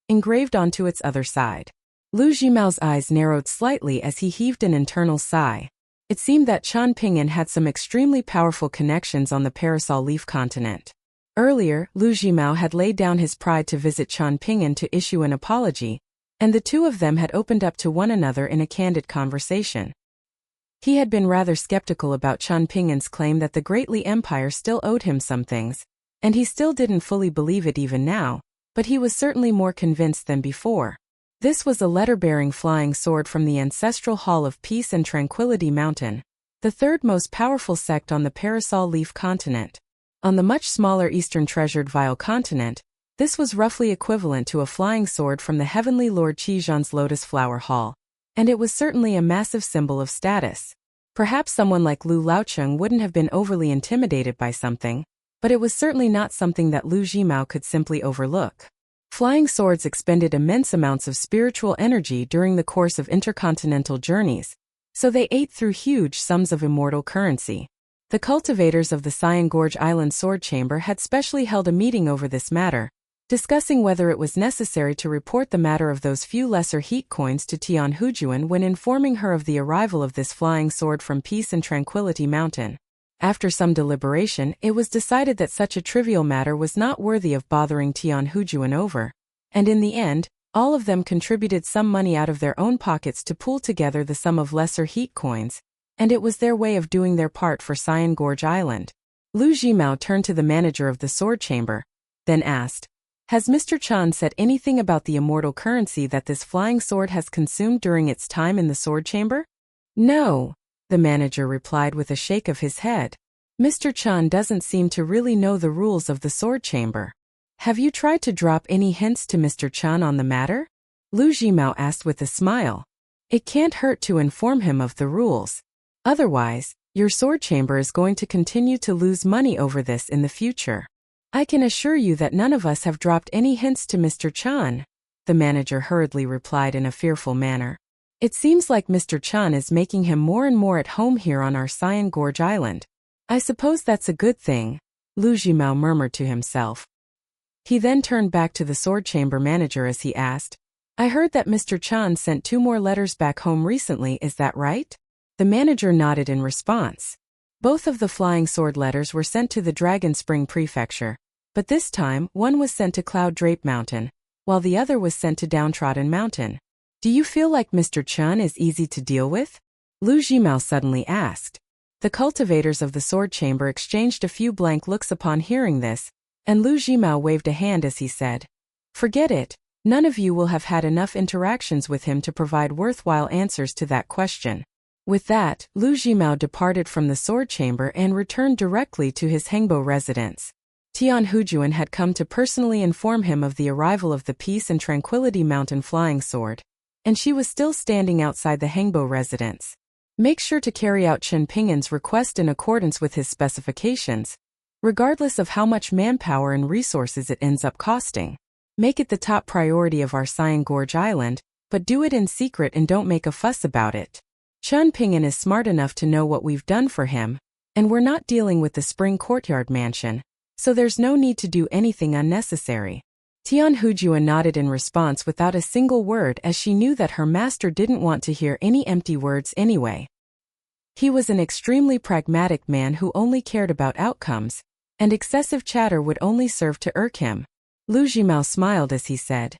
engraved onto its other side. Lu Jimao's eyes narrowed slightly as he heaved an internal sigh. It seemed that Chan Pingyan had some extremely powerful connections on the Parasol Leaf continent. Earlier, Lu Jimao had laid down his pride to visit Chan Pingyan to issue an apology, and the two of them had opened up to one another in a candid conversation. He had been rather skeptical about Chan Pingyan's claim that the Great Li Empire still owed him some things, and he still didn't fully believe it even now, but he was certainly more convinced than before. This was a letter-bearing flying sword from the Ancestral Hall of Peace and Tranquility Mountain, the third most powerful sect on the Parasol Leaf continent. On the much smaller eastern treasured Vile continent, this was roughly equivalent to a flying sword from the Heavenly Lord Qizhan's Lotus Flower Hall, and it was certainly a massive symbol of status. Perhaps someone like Lu Laocheng wouldn't have been overly intimidated by something, but it was certainly not something that Lu Jimao could simply overlook. Flying swords expended immense amounts of spiritual energy during the course of intercontinental journeys, so they ate through huge sums of immortal currency. The cultivators of the Cyan Gorge Island Sword Chamber had specially held a meeting over this matter, discussing whether it was necessary to report the matter of those few lesser heat coins to Tian Hujuan when informing her of the arrival of this flying sword from Peace and Tranquility Mountain. After some deliberation, it was decided that such a trivial matter was not worthy of bothering Tian Hujuan over, and in the end, all of them contributed some money out of their own pockets to pool together the sum of lesser heat coins, and it was their way of doing their part for Cyan Gorge Island. Lu Jimao turned to the manager of the sword chamber, then asked, "Has Mr. Chan said anything about the immortal currency that this flying sword has consumed during its time in the sword chamber?" "No," the manager replied with a shake of his head. "Mr. Chan doesn't seem to really know the rules of the sword chamber. Have you tried to drop any hints to Mr. Chan on the matter?" Lu Jimao asked with a smile. "It can't hurt to inform him of the rules. Otherwise, your sword chamber is going to continue to lose money over this in the future." "I can assure you that none of us have dropped any hints to Mr. Chan," the manager hurriedly replied in a fearful manner. "It seems like Mr. Chan is making him more and more at home here on our Cyan Gorge Island. I suppose that's a good thing," Lu Jimao murmured to himself. He then turned back to the sword chamber manager as he asked, "I heard that Mr. Chan sent 2 more letters back home recently, is that right?" The manager nodded in response. Both of the flying sword letters were sent to the Dragon Spring Prefecture, but this time one was sent to Cloud Drape Mountain, while the other was sent to Downtrodden Mountain. "Do you feel like Mr. Chan is easy to deal with?" Lu Jimao suddenly asked. The cultivators of the sword chamber exchanged a few blank looks upon hearing this, and Lu Jimao waved a hand as he said, "Forget it, none of you will have had enough interactions with him to provide worthwhile answers to that question." With that, Lu Jimao departed from the sword chamber and returned directly to his Hengbo residence. Tian Hujuan had come to personally inform him of the arrival of the Peace and Tranquility Mountain flying sword, and she was still standing outside the Hengbo residence. Make sure to carry out Chen Pingan's request in accordance with his specifications, regardless of how much manpower and resources it ends up costing. Make it the top priority of our Cyan Gorge Island, but do it in secret and don't make a fuss about it. Chen Pingan is smart enough to know what we've done for him, and we're not dealing with the Spring Courtyard Mansion, so there's no need to do anything unnecessary. Tian Hujuan nodded in response without a single word, as she knew that her master didn't want to hear any empty words anyway. He was an extremely pragmatic man who only cared about outcomes, and excessive chatter would only serve to irk him. Lu Jimao smiled as he said,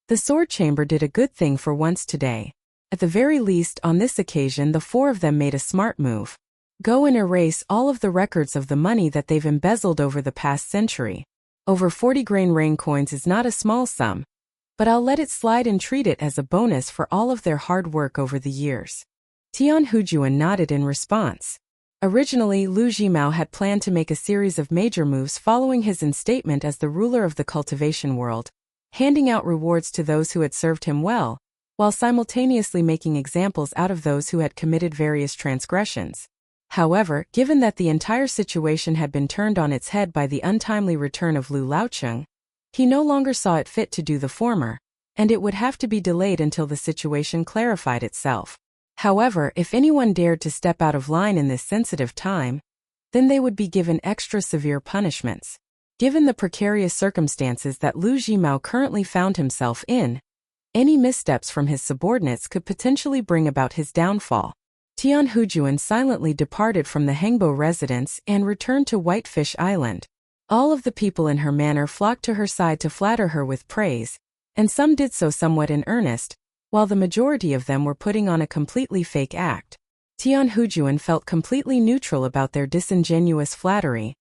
"The sword chamber did a good thing for once today. At the very least, on this occasion the four of them made a smart move. Go and erase all of the records of the money that they've embezzled over the past century. Over 40 grain rain coins is not a small sum, but I'll let it slide and treat it as a bonus for all of their hard work over the years." Tian Hujuan nodded in response. Originally, Lu Jimao had planned to make a series of major moves following his instatement as the ruler of the cultivation world, handing out rewards to those who had served him well, while simultaneously making examples out of those who had committed various transgressions. However, given that the entire situation had been turned on its head by the untimely return of Lu Laocheng, he no longer saw it fit to do the former, and it would have to be delayed until the situation clarified itself. However, if anyone dared to step out of line in this sensitive time, then they would be given extra severe punishments. Given the precarious circumstances that Lu Jimao currently found himself in, any missteps from his subordinates could potentially bring about his downfall. Tian Hujuan silently departed from the Hengbo residence and returned to Whitefish Island. All of the people in her manor flocked to her side to flatter her with praise, and some did so somewhat in earnest, while the majority of them were putting on a completely fake act. Tian Hujuan felt completely neutral about their disingenuous flattery,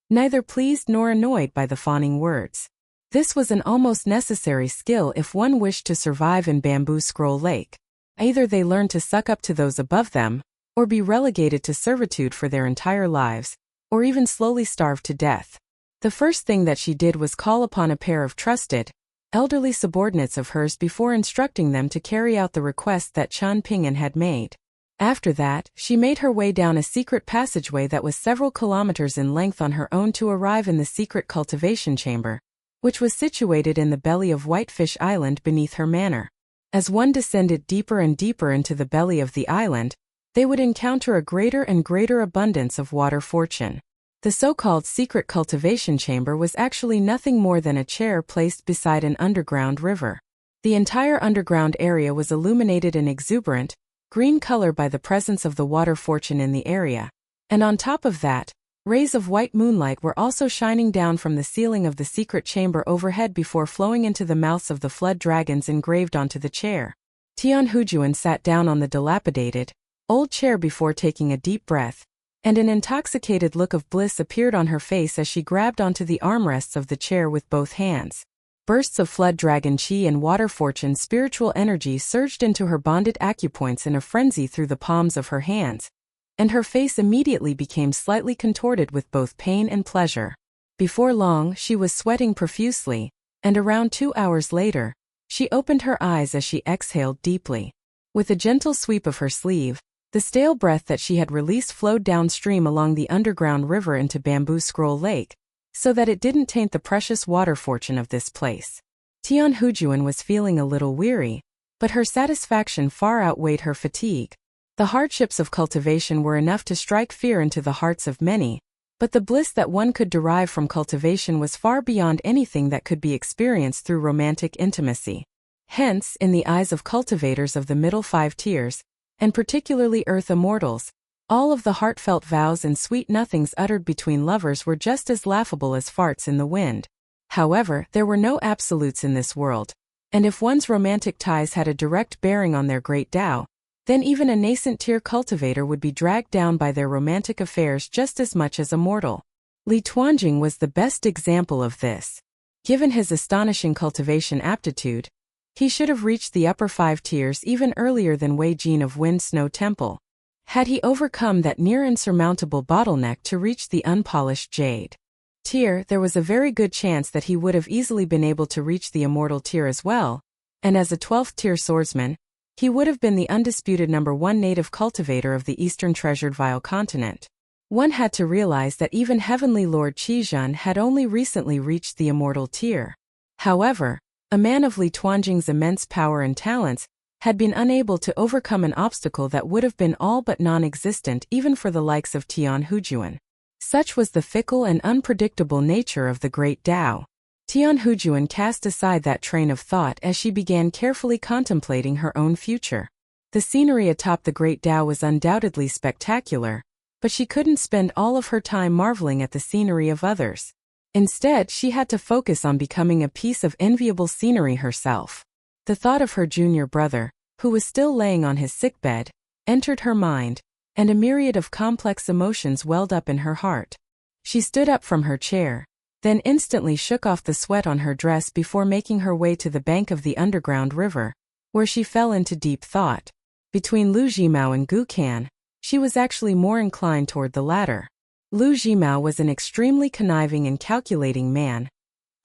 neither pleased nor annoyed by the fawning words. This was an almost necessary skill if one wished to survive in Bamboo Scroll Lake. Either they learned to suck up to those above them, or be relegated to servitude for their entire lives, or even slowly starve to death. The first thing that she did was call upon a pair of trusted, elderly subordinates of hers before instructing them to carry out the request that Chen Pingan had made. After that, she made her way down a secret passageway that was several kilometers in length on her own to arrive in the secret cultivation chamber, which was situated in the belly of Whitefish Island beneath her manor. As one descended deeper and deeper into the belly of the island, they would encounter a greater and greater abundance of water fortune. The so-called secret cultivation chamber was actually nothing more than a chair placed beside an underground river. The entire underground area was illuminated in exuberant, green color by the presence of the water fortune in the area, and on top of that, rays of white moonlight were also shining down from the ceiling of the secret chamber overhead before flowing into the mouths of the flood dragons engraved onto the chair. Tian Hujuan sat down on the dilapidated, old chair before taking a deep breath, and an intoxicated look of bliss appeared on her face as she grabbed onto the armrests of the chair with both hands. Bursts of flood dragon chi and water fortune spiritual energy surged into her bonded acupoints in a frenzy through the palms of her hands, and her face immediately became slightly contorted with both pain and pleasure. Before long, she was sweating profusely, and around 2 hours later, she opened her eyes as she exhaled deeply. With a gentle sweep of her sleeve, the stale breath that she had released flowed downstream along the underground river into Bamboo Scroll Lake, so that it didn't taint the precious water fortune of this place. Tian Hujuan was feeling a little weary, but her satisfaction far outweighed her fatigue. The hardships of cultivation were enough to strike fear into the hearts of many, but the bliss that one could derive from cultivation was far beyond anything that could be experienced through romantic intimacy. Hence, in the eyes of cultivators of the middle 5 tiers, and particularly earth immortals, all of the heartfelt vows and sweet nothings uttered between lovers were just as laughable as farts in the wind. However, there were no absolutes in this world, and if one's romantic ties had a direct bearing on their great Tao, then even a nascent tier cultivator would be dragged down by their romantic affairs just as much as a mortal. Li Tuanjing was the best example of this. Given his astonishing cultivation aptitude, he should have reached the upper 5 tiers even earlier than Wei Jin of Wind Snow Temple, had he overcome that near insurmountable bottleneck to reach the unpolished jade. tier, there was a very good chance that he would have easily been able to reach the immortal tier as well, and as a 12th tier swordsman, he would have been the undisputed #1 native cultivator of the Eastern Treasured Vile Continent. One had to realize that even Heavenly Lord Qizhan had only recently reached the immortal tier. However, a man of Li Tuanjing's immense power and talents had been unable to overcome an obstacle that would have been all but non-existent even for the likes of Tian Hujuan. Such was the fickle and unpredictable nature of the great Tao. Tian Hujuan cast aside that train of thought as she began carefully contemplating her own future. The scenery atop the great Tao was undoubtedly spectacular, but she couldn't spend all of her time marveling at the scenery of others. Instead, she had to focus on becoming a piece of enviable scenery herself. The thought of her junior brother, who was still laying on his sickbed, entered her mind, and a myriad of complex emotions welled up in her heart. She stood up from her chair, then instantly shook off the sweat on her dress before making her way to the bank of the underground river, where she fell into deep thought. Between Lu Jimao and Gu Kan, she was actually more inclined toward the latter. Lu Jimao was an extremely conniving and calculating man,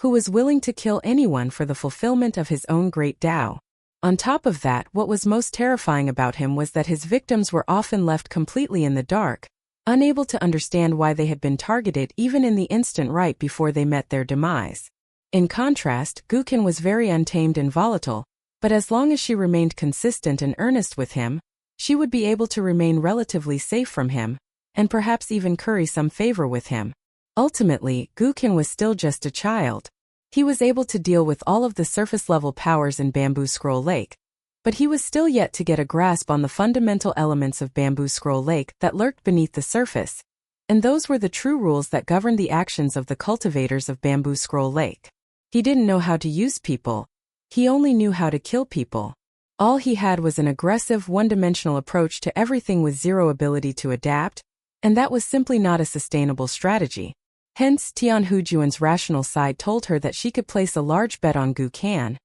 who was willing to kill anyone for the fulfillment of his own great Tao. On top of that, what was most terrifying about him was that his victims were often left completely in the dark, unable to understand why they had been targeted even in the instant right before they met their demise. In contrast, Gu Kan was very untamed and volatile, but as long as she remained consistent and earnest with him, she would be able to remain relatively safe from him, and perhaps even curry some favor with him. Ultimately, Gu Kan was still just a child. He was able to deal with all of the surface-level powers in Bamboo Scroll Lake, but he was still yet to get a grasp on the fundamental elements of Bamboo Scroll Lake that lurked beneath the surface, and those were the true rules that governed the actions of the cultivators of Bamboo Scroll Lake. He didn't know how to use people. He only knew how to kill people. All he had was an aggressive, one-dimensional approach to everything with zero ability to adapt, and that was simply not a sustainable strategy. Hence, Tian Hujuan's rational side told her that she could place a large bet on Gu Kan,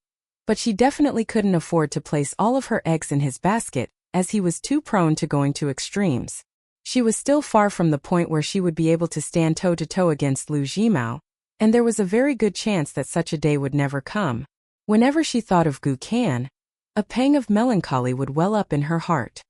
but she definitely couldn't afford to place all of her eggs in his basket, as he was too prone to going to extremes. She was still far from the point where she would be able to stand toe-to-toe against Lu Jimao, and there was a very good chance that such a day would never come. Whenever she thought of Gu Kan, a pang of melancholy would well up in her heart.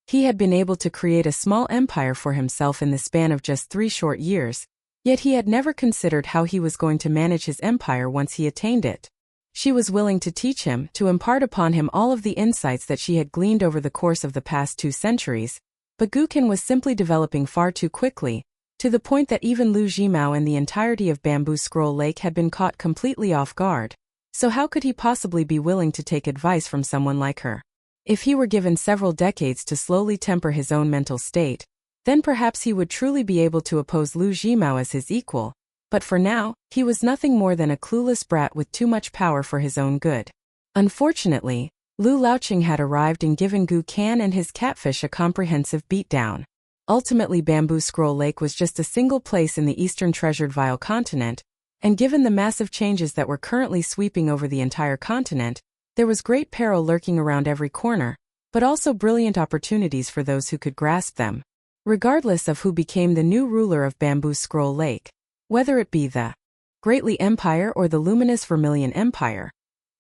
He had been able to create a small empire for himself in the span of just 3 short years, yet he had never considered how he was going to manage his empire once he attained it. She was willing to teach him, to impart upon him all of the insights that she had gleaned over the course of the past 2 centuries, but Gu Kan was simply developing far too quickly, to the point that even Lu Jimao and the entirety of Bamboo Scroll Lake had been caught completely off guard. So how could he possibly be willing to take advice from someone like her? If he were given several decades to slowly temper his own mental state, then perhaps he would truly be able to oppose Lu Jimao as his equal, but for now, he was nothing more than a clueless brat with too much power for his own good. Unfortunately, Lu Laoqing had arrived and given Gu Kan and his catfish a comprehensive beatdown. Ultimately, Bamboo Scroll Lake was just a single place in the Eastern Treasured Vile Continent, and given the massive changes that were currently sweeping over the entire continent, there was great peril lurking around every corner, but also brilliant opportunities for those who could grasp them. Regardless of who became the new ruler of Bamboo Scroll Lake, whether it be the Great Li Empire or the luminous Vermilion Empire,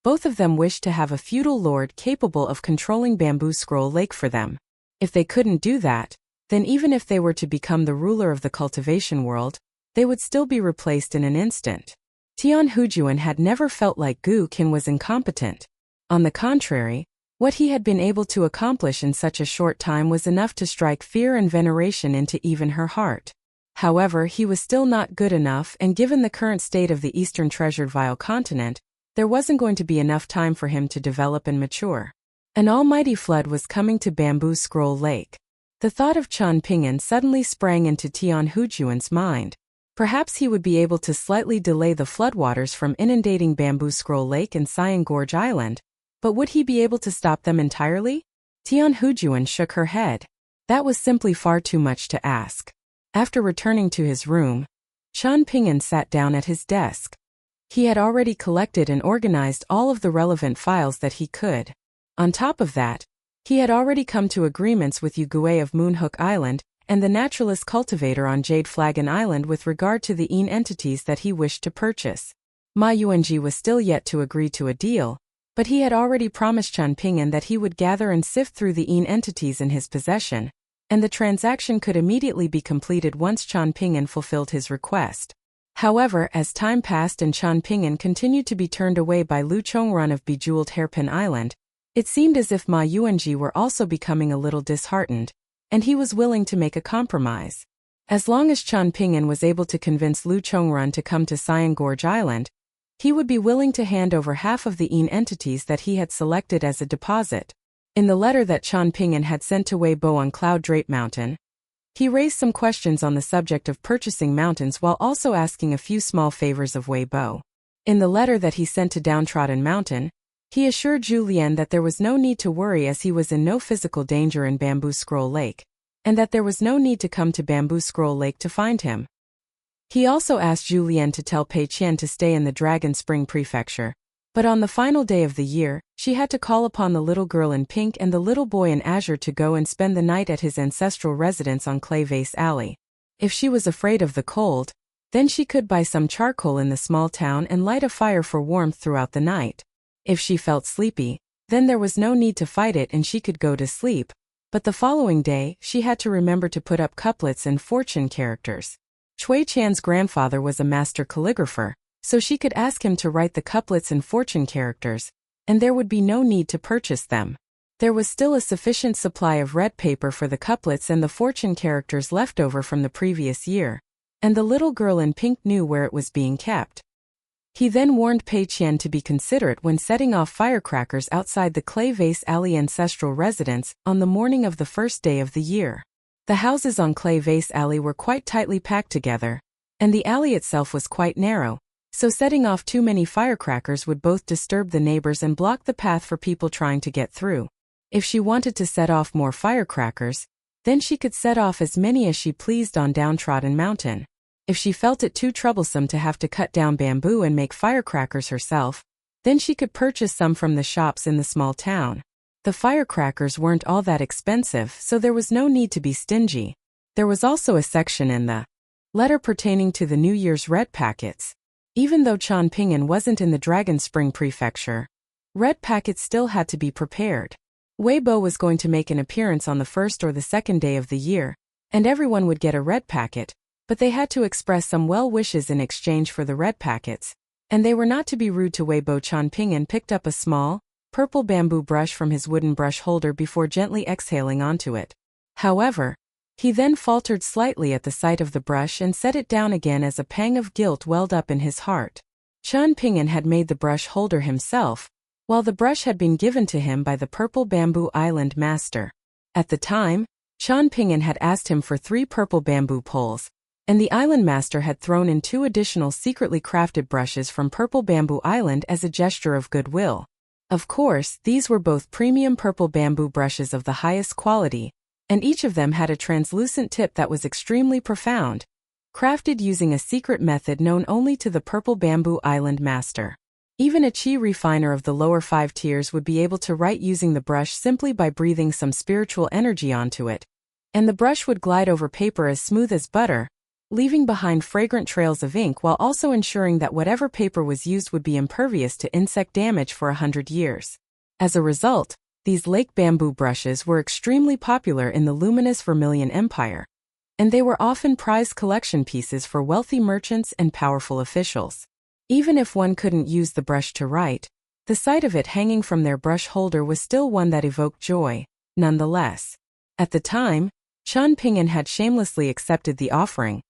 both of them wished to have a feudal lord capable of controlling Bamboo Scroll Lake for them. If they couldn't do that, then even if they were to become the ruler of the cultivation world, they would still be replaced in an instant. Tian Hujuan had never felt like Gu Kan was incompetent. On the contrary, what he had been able to accomplish in such a short time was enough to strike fear and veneration into even her heart. However, he was still not good enough, and given the current state of the Eastern Treasured Vile Continent, there wasn't going to be enough time for him to develop and mature. An almighty flood was coming to Bamboo Scroll Lake. The thought of Chen Ping'an suddenly sprang into Tian Hujuan's mind. Perhaps he would be able to slightly delay the floodwaters from inundating Bamboo Scroll Lake and Cyan Gorge Island, but would he be able to stop them entirely? Tian Hujuan shook her head. That was simply far too much to ask. After returning to his room, Chen Ping'an sat down at his desk. He had already collected and organized all of the relevant files that he could. On top of that, he had already come to agreements with Yu Gui of Moonhook Island and the naturalist Cultivator on Jade Flagon Island with regard to the entities that he wished to purchase. Ma Yuanji was still yet to agree to a deal, but he had already promised Chen Ping'an that he would gather and sift through the entities in his possession, and the transaction could immediately be completed once Chen Ping'an fulfilled his request. However, as time passed and Chen Ping'an continued to be turned away by Lu Chongrun of Bejeweled Hairpin Island, it seemed as if Ma Yuanji were also becoming a little disheartened, and he was willing to make a compromise. As long as Chen Ping'an was able to convince Lu Chongrun to come to Cyan Gorge Island, he would be willing to hand over half of the entities that he had selected as a deposit. In the letter that Chen Ping'an had sent to Wei Bo on Cloud Drape Mountain, he raised some questions on the subject of purchasing mountains while also asking a few small favors of Wei Bo. In the letter that he sent to Downtrodden Mountain, he assured Zhu Lian that there was no need to worry as he was in no physical danger in Bamboo Scroll Lake, and that there was no need to come to Bamboo Scroll Lake to find him. He also asked Zhu Lian to tell Pei Qian to stay in the Dragon Spring Prefecture, but on the final day of the year, she had to call upon the little girl in pink and the little boy in azure to go and spend the night at his ancestral residence on Clay Vase Alley. If she was afraid of the cold, then she could buy some charcoal in the small town and light a fire for warmth throughout the night. If she felt sleepy, then there was no need to fight it and she could go to sleep, but the following day, she had to remember to put up couplets and fortune characters. Chui Chan's grandfather was a master calligrapher, so she could ask him to write the couplets and fortune characters, and there would be no need to purchase them. There was still a sufficient supply of red paper for the couplets and the fortune characters left over from the previous year, and the little girl in pink knew where it was being kept. He then warned Pei Qian to be considerate when setting off firecrackers outside the Clay Vase Alley ancestral residence on the morning of the first day of the year. The houses on Clay Vase Alley were quite tightly packed together, and the alley itself was quite narrow, so setting off too many firecrackers would both disturb the neighbors and block the path for people trying to get through. If she wanted to set off more firecrackers, then she could set off as many as she pleased on Downtrodden Mountain. If she felt it too troublesome to have to cut down bamboo and make firecrackers herself, then she could purchase some from the shops in the small town. The firecrackers weren't all that expensive, so there was no need to be stingy. There was also a section in the letter pertaining to the New Year's red packets. Even though Chen Ping'an wasn't in the Dragon Spring Prefecture, red packets still had to be prepared. Wei Bo was going to make an appearance on the first or the second day of the year, and everyone would get a red packet, but they had to express some well wishes in exchange for the red packets, and they were not to be rude to Wei Bo. Chen Ping'an picked up a small, purple bamboo brush from his wooden brush holder before gently exhaling onto it. However, he then faltered slightly at the sight of the brush and set it down again as a pang of guilt welled up in his heart. Chen Ping'an had made the brush holder himself, while the brush had been given to him by the Purple Bamboo Island master. At the time, Chen Ping'an had asked him for 3 purple bamboo poles, and the island master had thrown in 2 additional secretly crafted brushes from Purple Bamboo Island as a gesture of goodwill. Of course, these were both premium purple bamboo brushes of the highest quality, and each of them had a translucent tip that was extremely profound, crafted using a secret method known only to the Purple Bamboo Island master. Even a chi refiner of the lower 5 tiers would be able to write using the brush simply by breathing some spiritual energy onto it, and the brush would glide over paper as smooth as butter, leaving behind fragrant trails of ink while also ensuring that whatever paper was used would be impervious to insect damage for 100 years. As a result, these lake bamboo brushes were extremely popular in the luminous Vermilion Empire, and they were often prized collection pieces for wealthy merchants and powerful officials. Even if one couldn't use the brush to write, the sight of it hanging from their brush holder was still one that evoked joy, nonetheless. At the time, Chen Ping'an had shamelessly accepted the offering,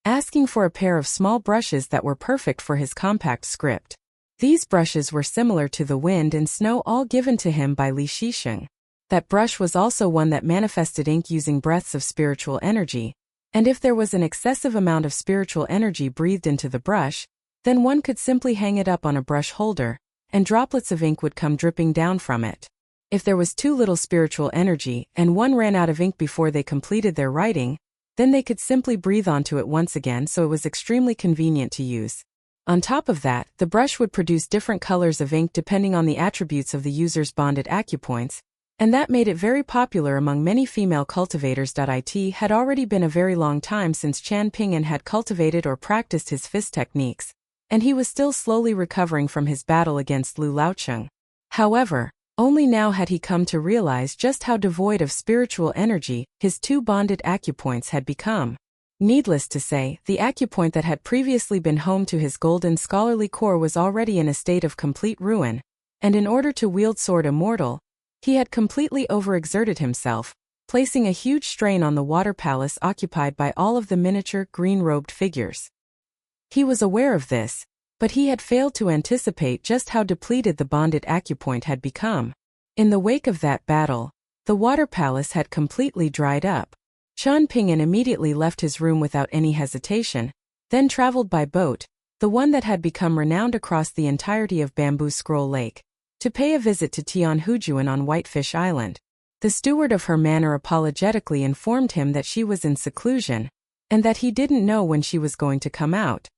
asking for a pair of small brushes that were perfect for his compact script. These brushes were similar to the wind and snow all given to him by Li Shisheng. That brush was also one that manifested ink using breaths of spiritual energy, and if there was an excessive amount of spiritual energy breathed into the brush, then one could simply hang it up on a brush holder, and droplets of ink would come dripping down from it. If there was too little spiritual energy and one ran out of ink before they completed their writing, then they could simply breathe onto it once again, so it was extremely convenient to use. On top of that, the brush would produce different colors of ink depending on the attributes of the user's bonded acupoints, and that made it very popular among many female cultivators. It had already been a very long time since Chan Ping'an had cultivated or practiced his fist techniques, and he was still slowly recovering from his battle against Lu Laocheng. However, only now had he come to realize just how devoid of spiritual energy his two bonded acupoints had become. Needless to say, the acupoint that had previously been home to his golden scholarly core was already in a state of complete ruin, and in order to wield sword immortal, he had completely overexerted himself, placing a huge strain on the water palace occupied by all of the miniature, green-robed figures. He was aware of this, but he had failed to anticipate just how depleted the bonded acupoint had become. In the wake of that battle, the water palace had completely dried up. Chan Ping'an immediately left his room without any hesitation, then traveled by boat, the one that had become renowned across the entirety of Bamboo Scroll Lake, to pay a visit to Tianhujuan on Whitefish Island. The steward of her manor apologetically informed him that she was in seclusion, and that he didn't know when she was going to come out.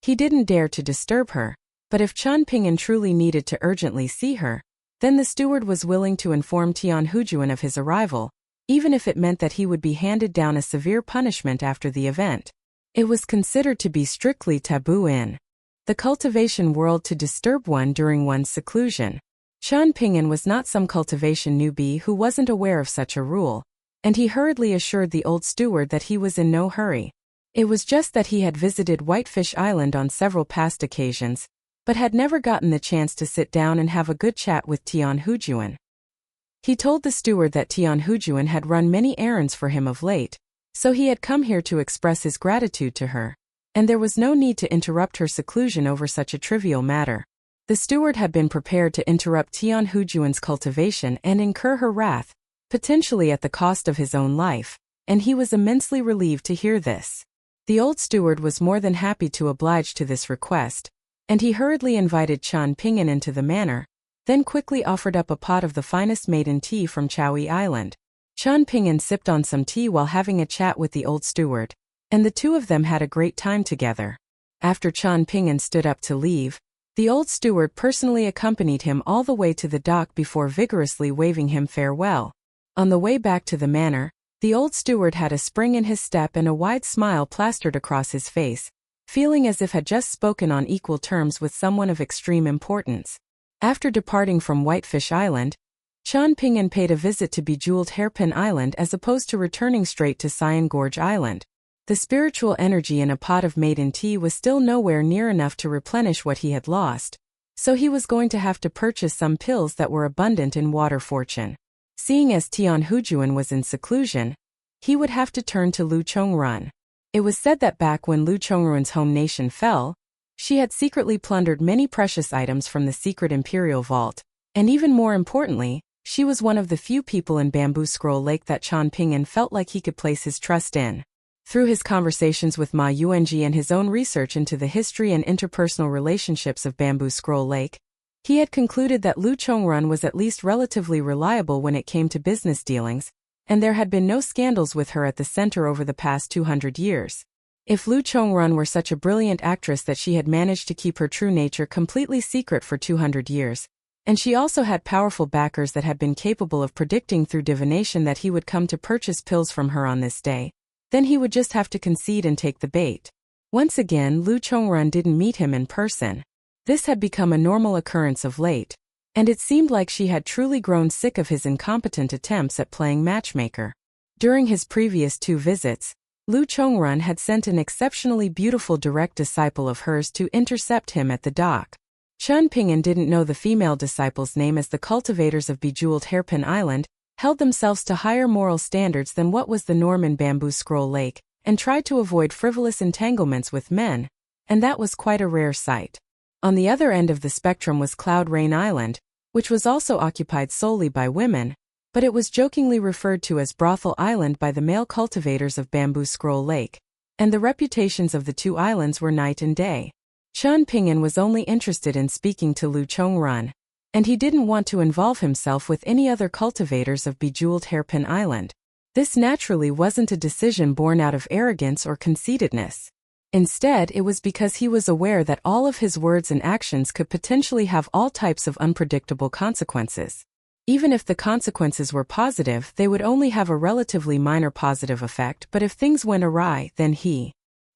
He didn't dare to disturb her, but if Chan Ping'an truly needed to urgently see her, then the steward was willing to inform Tianhujuan of his arrival, even if it meant that he would be handed down a severe punishment after the event. It was considered to be strictly taboo in the cultivation world to disturb one during one's seclusion. Chan Ping'an was not some cultivation newbie who wasn't aware of such a rule, and he hurriedly assured the old steward that he was in no hurry. It was just that he had visited Whitefish Island on several past occasions, but had never gotten the chance to sit down and have a good chat with Tianhujuan. He told the steward that Tianhujuan had run many errands for him of late, so he had come here to express his gratitude to her, and there was no need to interrupt her seclusion over such a trivial matter. The steward had been prepared to interrupt Tianhujuan's cultivation and incur her wrath, potentially at the cost of his own life, and he was immensely relieved to hear this. The old steward was more than happy to oblige to this request, and he hurriedly invited Chan Ping'an into the manor, then quickly offered up a pot of the finest maiden tea from Chaui Island. Chan Ping'an sipped on some tea while having a chat with the old steward, and the two of them had a great time together. After Chan Ping'an stood up to leave, the old steward personally accompanied him all the way to the dock before vigorously waving him farewell. On the way back to the manor, the old steward had a spring in his step and a wide smile plastered across his face, feeling as if had just spoken on equal terms with someone of extreme importance. After departing from Whitefish Island, Chan Ping'an paid a visit to Bejeweled Hairpin Island as opposed to returning straight to Cyan Gorge Island. The spiritual energy in a pot of maiden tea was still nowhere near enough to replenish what he had lost, so he was going to have to purchase some pills that were abundant in water fortune. Seeing as Tianhujuan was in seclusion, he would have to turn to Lu Chongrun. It was said that back when Lu Chongrun's home nation fell, she had secretly plundered many precious items from the secret imperial vault, and even more importantly, she was one of the few people in Bamboo Scroll Lake that Chan Ping'an felt like he could place his trust in. Through his conversations with Ma Yuanji and his own research into the history and interpersonal relationships of Bamboo Scroll Lake, he had concluded that Lu Chongrun was at least relatively reliable when it came to business dealings, and there had been no scandals with her at the center over the past 200 years. If Lu Chongrun were such a brilliant actress that she had managed to keep her true nature completely secret for 200 years, and she also had powerful backers that had been capable of predicting through divination that he would come to purchase pills from her on this day, then he would just have to concede and take the bait. Once again, Lu Chongrun didn't meet him in person. This had become a normal occurrence of late, and it seemed like she had truly grown sick of his incompetent attempts at playing matchmaker. During his previous 2 visits, Lu Chongrun had sent an exceptionally beautiful direct disciple of hers to intercept him at the dock. Chan Ping'an didn't know the female disciple's name, as the cultivators of Bejeweled Hairpin Island held themselves to higher moral standards than what was the norm in Bamboo Scroll Lake, and tried to avoid frivolous entanglements with men, and that was quite a rare sight. On the other end of the spectrum was Cloud Rain Island, which was also occupied solely by women, but it was jokingly referred to as Brothel Island by the male cultivators of Bamboo Scroll Lake, and the reputations of the 2 islands were night and day. Chan Ping'an was only interested in speaking to Lu Chongrun, and he didn't want to involve himself with any other cultivators of Bejeweled Hairpin Island. This naturally wasn't a decision born out of arrogance or conceitedness. Instead, it was because he was aware that all of his words and actions could potentially have all types of unpredictable consequences. Even if the consequences were positive, they would only have a relatively minor positive effect, but if things went awry, then he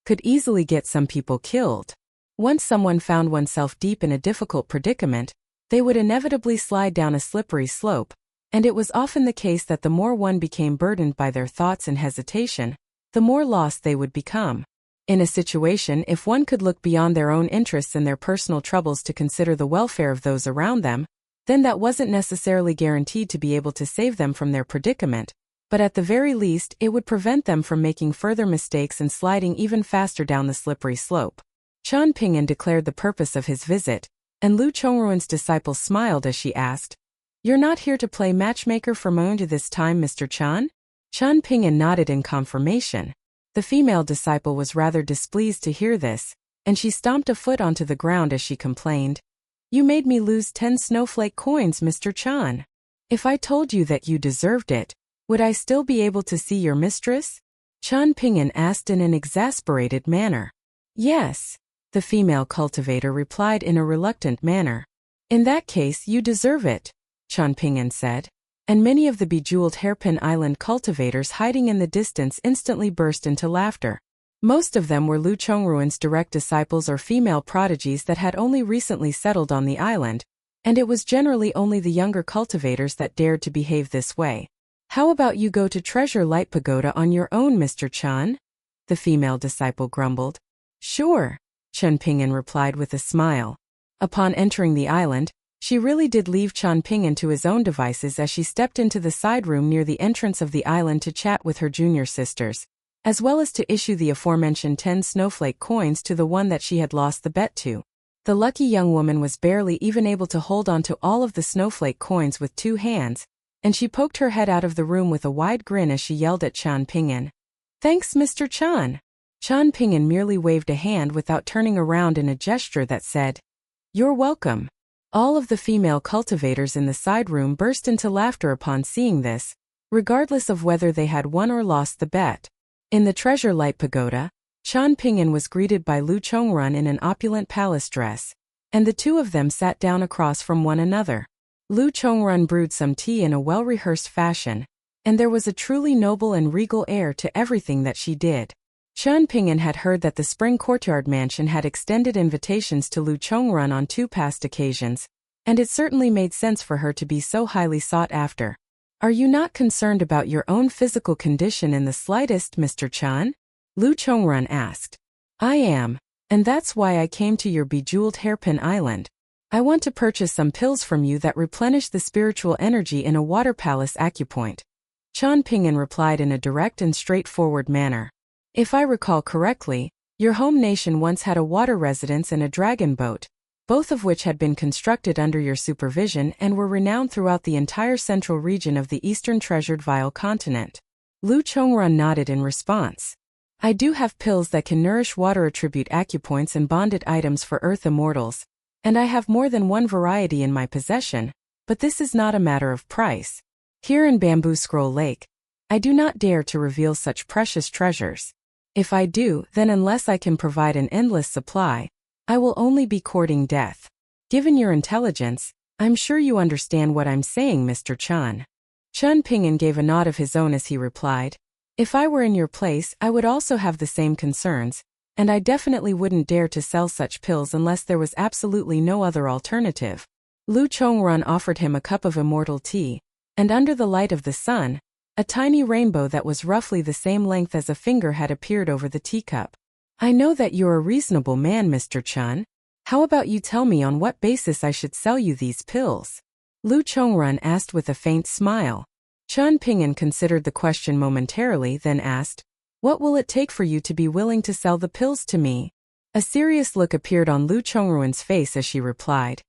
could easily get some people killed. Once someone found oneself deep in a difficult predicament, they would inevitably slide down a slippery slope, and it was often the case that the more one became burdened by their thoughts and hesitation, the more lost they would become. In a situation, if one could look beyond their own interests and their personal troubles to consider the welfare of those around them, then that wasn't necessarily guaranteed to be able to save them from their predicament, but at the very least, it would prevent them from making further mistakes and sliding even faster down the slippery slope. Chan Ping'an declared the purpose of his visit, and Lu Chongruan's disciple smiled as she asked, "You're not here to play matchmaker for Mounde this time, Mr. Chan?" Chan Ping'an nodded in confirmation. The female disciple was rather displeased to hear this, and she stomped a foot onto the ground as she complained, "You made me lose 10 snowflake coins, Mr. Chan. If I told you that you deserved it, would I still be able to see your mistress?" Chan Ping'an asked in an exasperated manner. "Yes," the female cultivator replied in a reluctant manner. "In that case, you deserve it," Chan Ping'an said, and many of the bejeweled Hairpin Island cultivators hiding in the distance instantly burst into laughter. Most of them were Lu Chongruan's direct disciples or female prodigies that had only recently settled on the island, and it was generally only the younger cultivators that dared to behave this way. "How about you go to Treasure Light Pagoda on your own, Mr. Chan?" the female disciple grumbled. "Sure," Chan Ping'an replied with a smile. Upon entering the island, she really did leave Chan Ping'an to his own devices as she stepped into the side room near the entrance of the island to chat with her junior sisters, as well as to issue the aforementioned 10 snowflake coins to the one that she had lost the bet to. The lucky young woman was barely even able to hold on to all of the snowflake coins with 2 hands, and she poked her head out of the room with a wide grin as she yelled at Chan Ping'an. "Thanks, Mr. Chan." Chan Ping'an merely waved a hand without turning around in a gesture that said, "You're welcome." All of the female cultivators in the side room burst into laughter upon seeing this, regardless of whether they had won or lost the bet. In the Treasure Light Pagoda, Chan Ping'an was greeted by Lu Chongruan in an opulent palace dress, and the two of them sat down across from one another. Lu Chongruan brewed some tea in a well-rehearsed fashion, and there was a truly noble and regal air to everything that she did. Chan Ping'an had heard that the Spring Courtyard Mansion had extended invitations to Lu Chongruan on 2 past occasions, and it certainly made sense for her to be so highly sought after. "Are you not concerned about your own physical condition in the slightest, Mr. Chan?" Lu Chongruan asked. "I am, and that's why I came to your bejeweled Hairpin Island. I want to purchase some pills from you that replenish the spiritual energy in a water palace acupoint." Chan Ping'an replied in a direct and straightforward manner. "If I recall correctly, your home nation once had a water residence and a dragon boat, both of which had been constructed under your supervision and were renowned throughout the entire central region of the Eastern Treasured Vial continent." Lu Chongruan nodded in response. "I do have pills that can nourish water attribute acupoints and bonded items for Earth immortals, and I have more than one variety in my possession, but this is not a matter of price. Here in Bamboo Scroll Lake, I do not dare to reveal such precious treasures. If I do, then unless I can provide an endless supply, I will only be courting death. Given your intelligence, I'm sure you understand what I'm saying, Mr. Chan." Chan Ping'an gave a nod of his own as he replied, "If I were in your place, I would also have the same concerns, and I definitely wouldn't dare to sell such pills unless there was absolutely no other alternative." Lu Chongruan offered him a cup of immortal tea, and under the light of the sun, a tiny rainbow that was roughly the same length as a finger had appeared over the teacup. "I know that you're a reasonable man, Mr. Chan. How about you tell me on what basis I should sell you these pills?" Lu Chongruan asked with a faint smile. Chan Ping'an considered the question momentarily, then asked, "What will it take for you to be willing to sell the pills to me?" A serious look appeared on Lu Chongruan's face as she replied,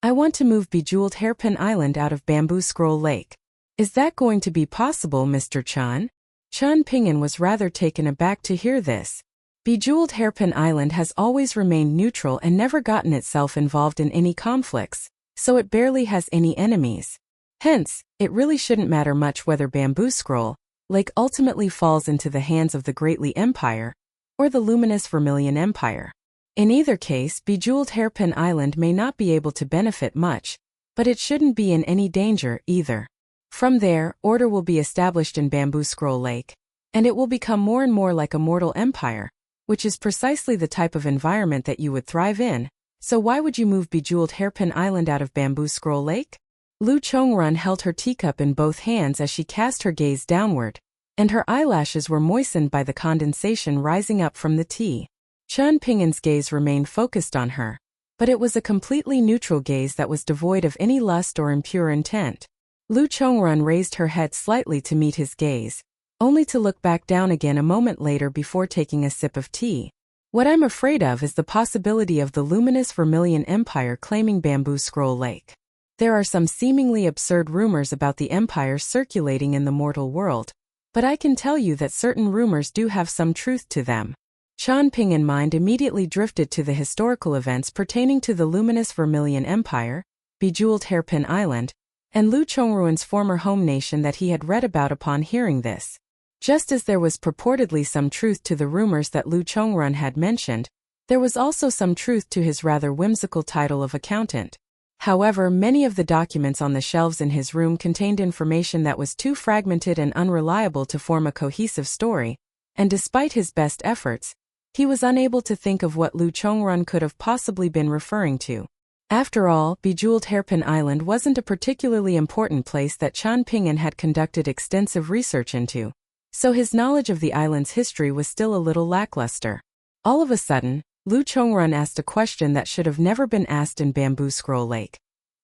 "I want to move bejeweled Hairpin Island out of Bamboo Scroll Lake. Is that going to be possible, Mr. Chan?" Chan Ping'an was rather taken aback to hear this. Bejeweled Hairpin Island has always remained neutral and never gotten itself involved in any conflicts, so it barely has any enemies. Hence, it really shouldn't matter much whether Bamboo Scroll Lake ultimately falls into the hands of the Greatly Empire or the luminous Vermilion Empire. In either case, bejeweled Hairpin Island may not be able to benefit much, but it shouldn't be in any danger either. From there, order will be established in Bamboo Scroll Lake, and it will become more and more like a mortal empire, which is precisely the type of environment that you would thrive in. So why would you move Bejeweled Hairpin Island out of Bamboo Scroll Lake? Lu Chongrun held her teacup in both hands as she cast her gaze downward, and her eyelashes were moistened by the condensation rising up from the tea. Chen Pingin's gaze remained focused on her, but it was a completely neutral gaze that was devoid of any lust or impure intent. Lu Chongrun raised her head slightly to meet his gaze, only to look back down again a moment later before taking a sip of tea. What I'm afraid of is the possibility of the luminous Vermilion Empire claiming Bamboo Scroll Lake. There are some seemingly absurd rumors about the empire circulating in the mortal world, but I can tell you that certain rumors do have some truth to them. Chen Pingin's mind immediately drifted to the historical events pertaining to the luminous Vermilion Empire, Bejeweled Hairpin Island, and Lu Chongrun's former home nation that he had read about upon hearing this. Just as there was purportedly some truth to the rumors that Lu Chongrun had mentioned, there was also some truth to his rather whimsical title of accountant. However, many of the documents on the shelves in his room contained information that was too fragmented and unreliable to form a cohesive story, and despite his best efforts, he was unable to think of what Lu Chongrun could have possibly been referring to. After all, Bejeweled Hairpin Island wasn't a particularly important place that Chen Pingin had conducted extensive research into, so his knowledge of the island's history was still a little lackluster. All of a sudden, Lu Chongrun asked a question that should have never been asked in Bamboo Scroll Lake.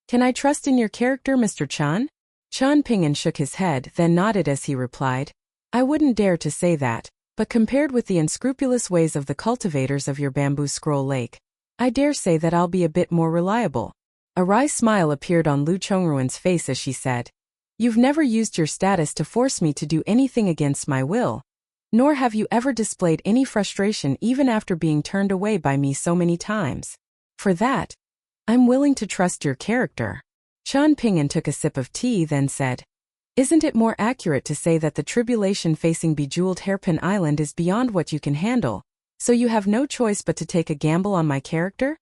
"Can I trust in your character, Mr. Chen?" Chen Pingin shook his head, then nodded as he replied, "I wouldn't dare to say that, but compared with the unscrupulous ways of the cultivators of your Bamboo Scroll Lake, I dare say that I'll be a bit more reliable." A wry smile appeared on Lu Chongrun's face as she said, "You've never used your status to force me to do anything against my will. Nor have you ever displayed any frustration even after being turned away by me so many times. For that, I'm willing to trust your character." Chen Pingin took a sip of tea then said, "Isn't it more accurate to say that the tribulation facing Bejeweled Hairpin Island is beyond what you can handle, so you have no choice but to take a gamble on my character?"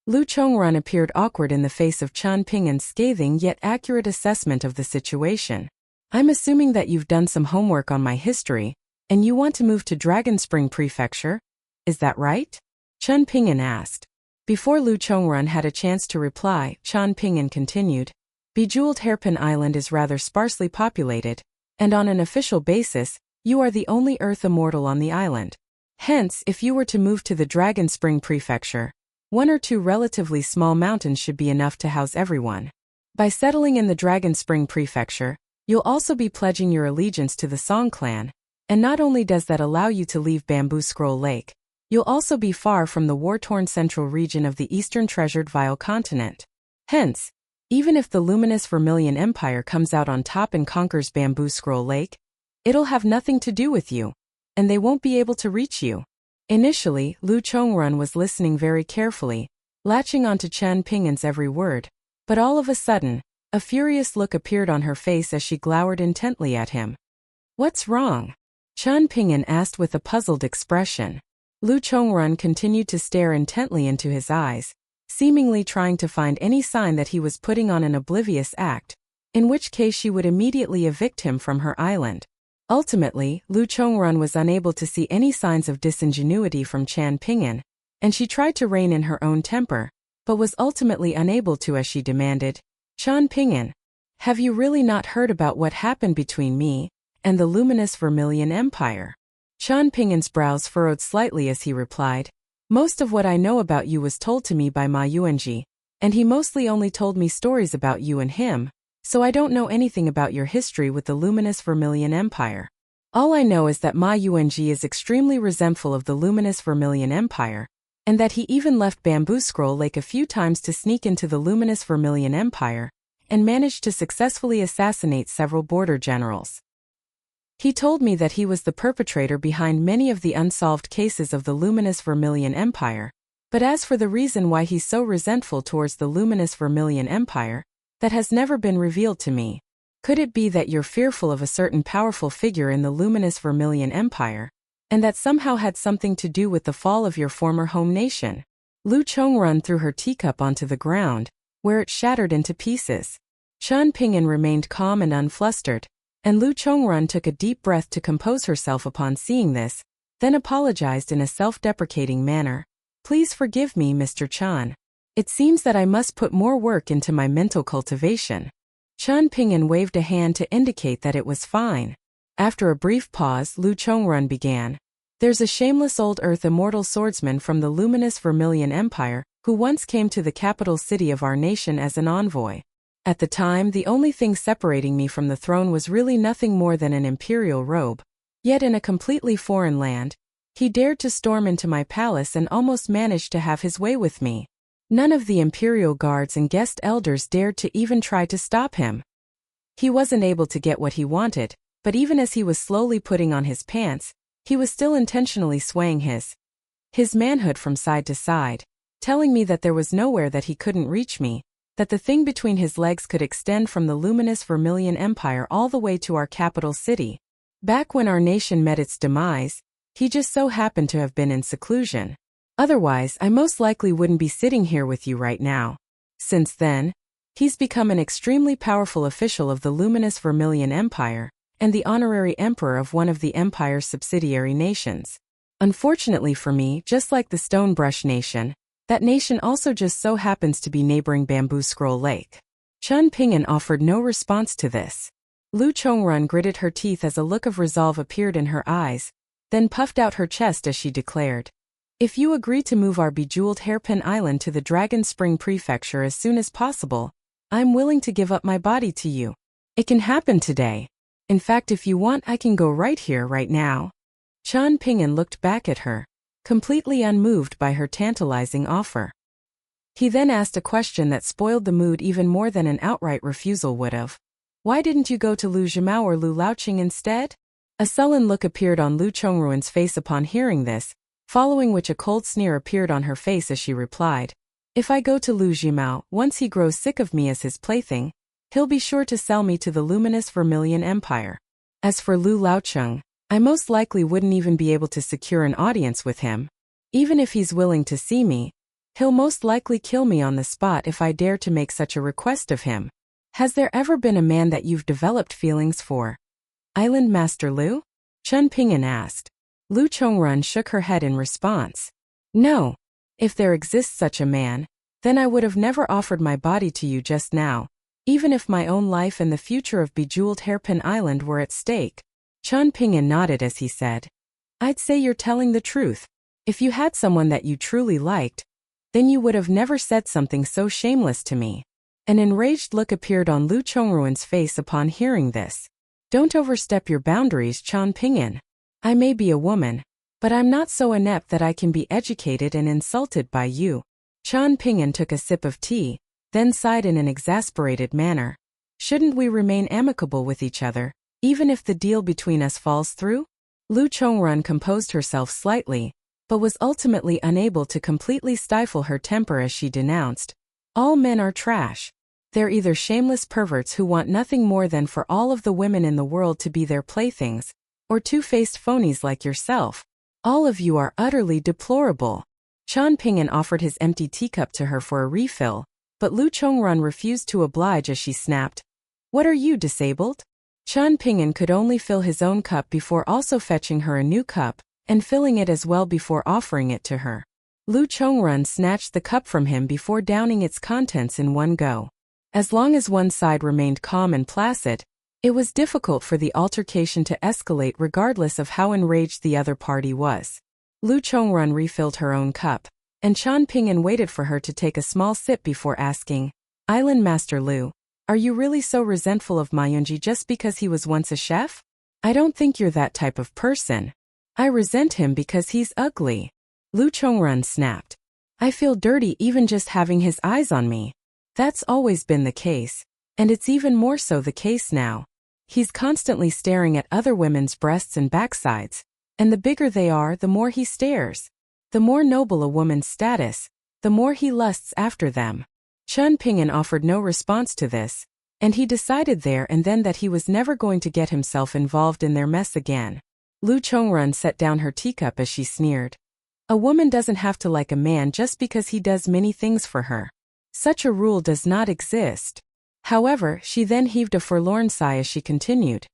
Lu Chongrun appeared awkward in the face of Chen Pingin's scathing yet accurate assessment of the situation. "I'm assuming that you've done some homework on my history, and you want to move to Dragon Spring Prefecture, is that right?" Chen Pingin asked. Before Lu Chongrun had a chance to reply, Chen Pingin continued, "Bejeweled Hairpin Island is rather sparsely populated, and on an official basis, you are the only Earth immortal on the island. Hence, if you were to move to the Dragon Spring Prefecture, one or two relatively small mountains should be enough to house everyone. By settling in the Dragon Spring Prefecture, you'll also be pledging your allegiance to the Song clan, and not only does that allow you to leave Bamboo Scroll Lake, you'll also be far from the war-torn central region of the eastern treasured Vile continent. Hence, even if the luminous Vermilion Empire comes out on top and conquers Bamboo Scroll Lake, it'll have nothing to do with you, and they won't be able to reach you." Initially, Lu Chongrun was listening very carefully, latching onto Chen Pingin's every word, but all of a sudden, a furious look appeared on her face as she glowered intently at him. "What's wrong?" Chen Pingin asked with a puzzled expression. Lu Chongrun continued to stare intently into his eyes, seemingly trying to find any sign that he was putting on an oblivious act, in which case she would immediately evict him from her island. Ultimately, Lu Chongrun was unable to see any signs of disingenuity from Chen Pingin, and she tried to rein in her own temper, but was ultimately unable to as she demanded, "Chen Pingin, have you really not heard about what happened between me and the luminous Vermilion Empire?" Chen Pingin's brows furrowed slightly as he replied, "Most of what I know about you was told to me by Ma Yuanji, and he mostly only told me stories about you and him, so I don't know anything about your history with the luminous Vermilion Empire. All I know is that Ma Yuanji is extremely resentful of the luminous Vermilion Empire, and that he even left Bamboo Scroll Lake a few times to sneak into the luminous Vermilion Empire, and managed to successfully assassinate several border generals. He told me that he was the perpetrator behind many of the unsolved cases of the luminous Vermilion Empire, but as for the reason why he's so resentful towards the luminous Vermilion Empire, that has never been revealed to me. Could it be that you're fearful of a certain powerful figure in the luminous Vermilion Empire, and that somehow had something to do with the fall of your former home nation?" Lu Chongrun threw her teacup onto the ground, where it shattered into pieces. Chen Ping'an remained calm and unflustered, and Lu Chongrun took a deep breath to compose herself upon seeing this, then apologized in a self-deprecating manner. Please forgive me, Mr. Chen. It seems that I must put more work into my mental cultivation. Chen Ping'an waved a hand to indicate that it was fine. After a brief pause, Lu Chongrun began. There's a shameless old earth immortal swordsman from the luminous Vermilion Empire, who once came to the capital city of our nation as an envoy. At the time, the only thing separating me from the throne was really nothing more than an imperial robe. Yet in a completely foreign land, he dared to storm into my palace and almost managed to have his way with me. None of the imperial guards and guest elders dared to even try to stop him. He wasn't able to get what he wanted, but even as he was slowly putting on his pants, he was still intentionally swaying his manhood from side to side, telling me that there was nowhere that he couldn't reach me, that the thing between his legs could extend from the luminous Vermilion Empire all the way to our capital city. Back when our nation met its demise, he just so happened to have been in seclusion. Otherwise, I most likely wouldn't be sitting here with you right now. Since then, he's become an extremely powerful official of the luminous Vermilion Empire, and the honorary emperor of one of the empire's subsidiary nations. Unfortunately for me, just like the Stonebrush Nation, that nation also just so happens to be neighboring Bamboo Scroll Lake. Chen Ping'an offered no response to this. Lu Chongrun gritted her teeth as a look of resolve appeared in her eyes, then puffed out her chest as she declared, "If you agree to move our bejeweled hairpin island to the Dragon Spring Prefecture as soon as possible, I'm willing to give up my body to you. It can happen today. In fact, if you want, I can go right here, right now." Chen Ping'an looked back at her, completely unmoved by her tantalizing offer. He then asked a question that spoiled the mood even more than an outright refusal would have. "Why didn't you go to Lu Zhimao or Lu Laoqing instead?" A sullen look appeared on Lu Chongruan's face upon hearing this, following which a cold sneer appeared on her face as she replied, "If I go to Lu Zhimao, once he grows sick of me as his plaything, he'll be sure to sell me to the luminous Vermilion Empire. As for Lu Laoqing, I most likely wouldn't even be able to secure an audience with him. Even if he's willing to see me, he'll most likely kill me on the spot if I dare to make such a request of him. Has there ever been a man that you've developed feelings for?" "Island Master Lu?" Chen Ping'an asked. Lu Chongrun shook her head in response. "No. If there exists such a man, then I would have never offered my body to you just now, even if my own life and the future of Bejeweled Hairpin Island were at stake." Chen Ping'an nodded as he said, "I'd say you're telling the truth. If you had someone that you truly liked, then you would have never said something so shameless to me." An enraged look appeared on Lu Chongruan's face upon hearing this. "Don't overstep your boundaries, Chen Ping'an. I may be a woman, but I'm not so inept that I can be educated and insulted by you." Chen Ping'an took a sip of tea, then sighed in an exasperated manner. "Shouldn't we remain amicable with each other, even if the deal between us falls through?" Lu Chongrun composed herself slightly, but was ultimately unable to completely stifle her temper as she denounced, "All men are trash. They're either shameless perverts who want nothing more than for all of the women in the world to be their playthings, or two-faced phonies like yourself. All of you are utterly deplorable." Chen Ping'an offered his empty teacup to her for a refill, but Lu Chongrun refused to oblige as she snapped, "What are you, disabled?" Chen Ping'an could only fill his own cup before also fetching her a new cup, and filling it as well before offering it to her. Lu Chongrun snatched the cup from him before downing its contents in one go. As long as one side remained calm and placid, it was difficult for the altercation to escalate regardless of how enraged the other party was. Lu Chongrun refilled her own cup, and Chen Ping'an waited for her to take a small sip before asking, "Island Master Lu, are you really so resentful of Ma Yunji just because he was once a chef? I don't think you're that type of person." "I resent him because he's ugly," Lu Chongrun snapped. "I feel dirty even just having his eyes on me. That's always been the case, and it's even more so the case now. He's constantly staring at other women's breasts and backsides, and the bigger they are, the more he stares. The more noble a woman's status, the more he lusts after them." Chen Ping'an offered no response to this, and he decided there and then that he was never going to get himself involved in their mess again. Lu Chongrun set down her teacup as she sneered, "A woman doesn't have to like a man just because he does many things for her. Such a rule does not exist. However, she then heaved a forlorn sigh as she continued.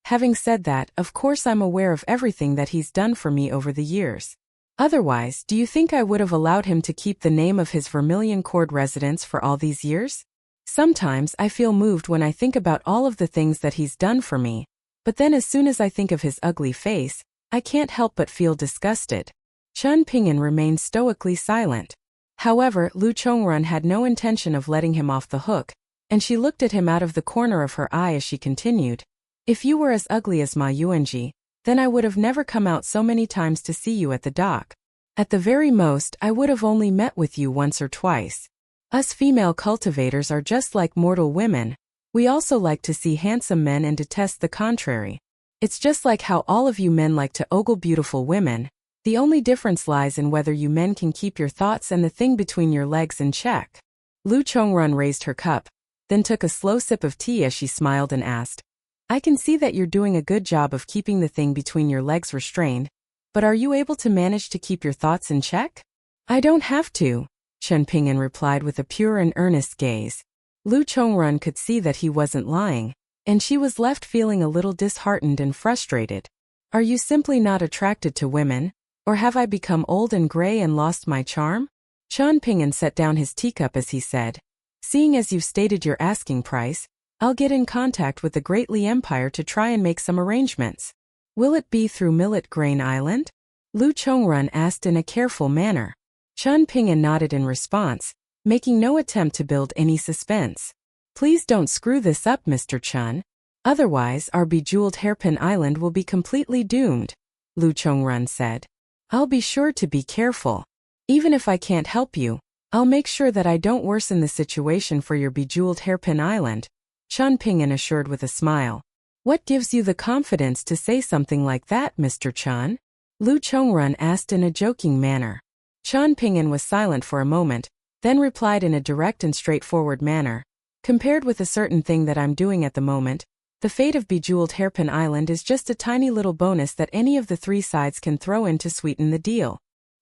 Having said that, of course I'm aware of everything that he's done for me over the years. Otherwise, do you think I would have allowed him to keep the name of his Vermilion Court residence for all these years? Sometimes I feel moved when I think about all of the things that he's done for me, but then as soon as I think of his ugly face, I can't help but feel disgusted. Chen Ping'an remained stoically silent. However, Lu Chongrun had no intention of letting him off the hook, and she looked at him out of the corner of her eye as she continued. If you were as ugly as Ma Yuanji, then I would have never come out so many times to see you at the dock. At the very most, I would have only met with you once or twice. Us female cultivators are just like mortal women. We also like to see handsome men and detest the contrary. It's just like how all of you men like to ogle beautiful women. The only difference lies in whether you men can keep your thoughts and the thing between your legs in check. Lu Chongrun raised her cup, then took a slow sip of tea as she smiled and asked, I can see that you're doing a good job of keeping the thing between your legs restrained, but are you able to manage to keep your thoughts in check? I don't have to, Chen Ping'an replied with a pure and earnest gaze. Lu Chongrun could see that he wasn't lying, and she was left feeling a little disheartened and frustrated. Are you simply not attracted to women, or have I become old and gray and lost my charm? Chen Ping'an set down his teacup as he said, Seeing as you've stated your asking price, I'll get in contact with the Great Li Empire to try and make some arrangements. Will it be through Millet Grain Island? Lu Chongrun asked in a careful manner. Chen Ping'an nodded in response, making no attempt to build any suspense. Please don't screw this up, Mr. Chen. Otherwise, our bejeweled hairpin island will be completely doomed, Lu Chongrun said. I'll be sure to be careful. Even if I can't help you, I'll make sure that I don't worsen the situation for your bejeweled hairpin island, Chen Ping'an assured with a smile. What gives you the confidence to say something like that, Mr. Chen? Lu Chongrun asked in a joking manner. Chen Ping'an was silent for a moment, then replied in a direct and straightforward manner. Compared with a certain thing that I'm doing at the moment, the fate of bejeweled hairpin island is just a tiny little bonus that any of the three sides can throw in to sweeten the deal.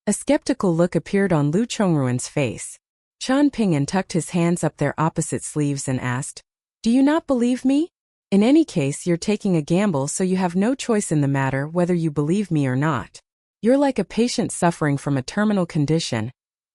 A skeptical look appeared on Lu Chongrun's face. Chen Ping'an tucked his hands up their opposite sleeves and asked, Do you not believe me? In any case, you're taking a gamble, so you have no choice in the matter whether you believe me or not. You're like a patient suffering from a terminal condition,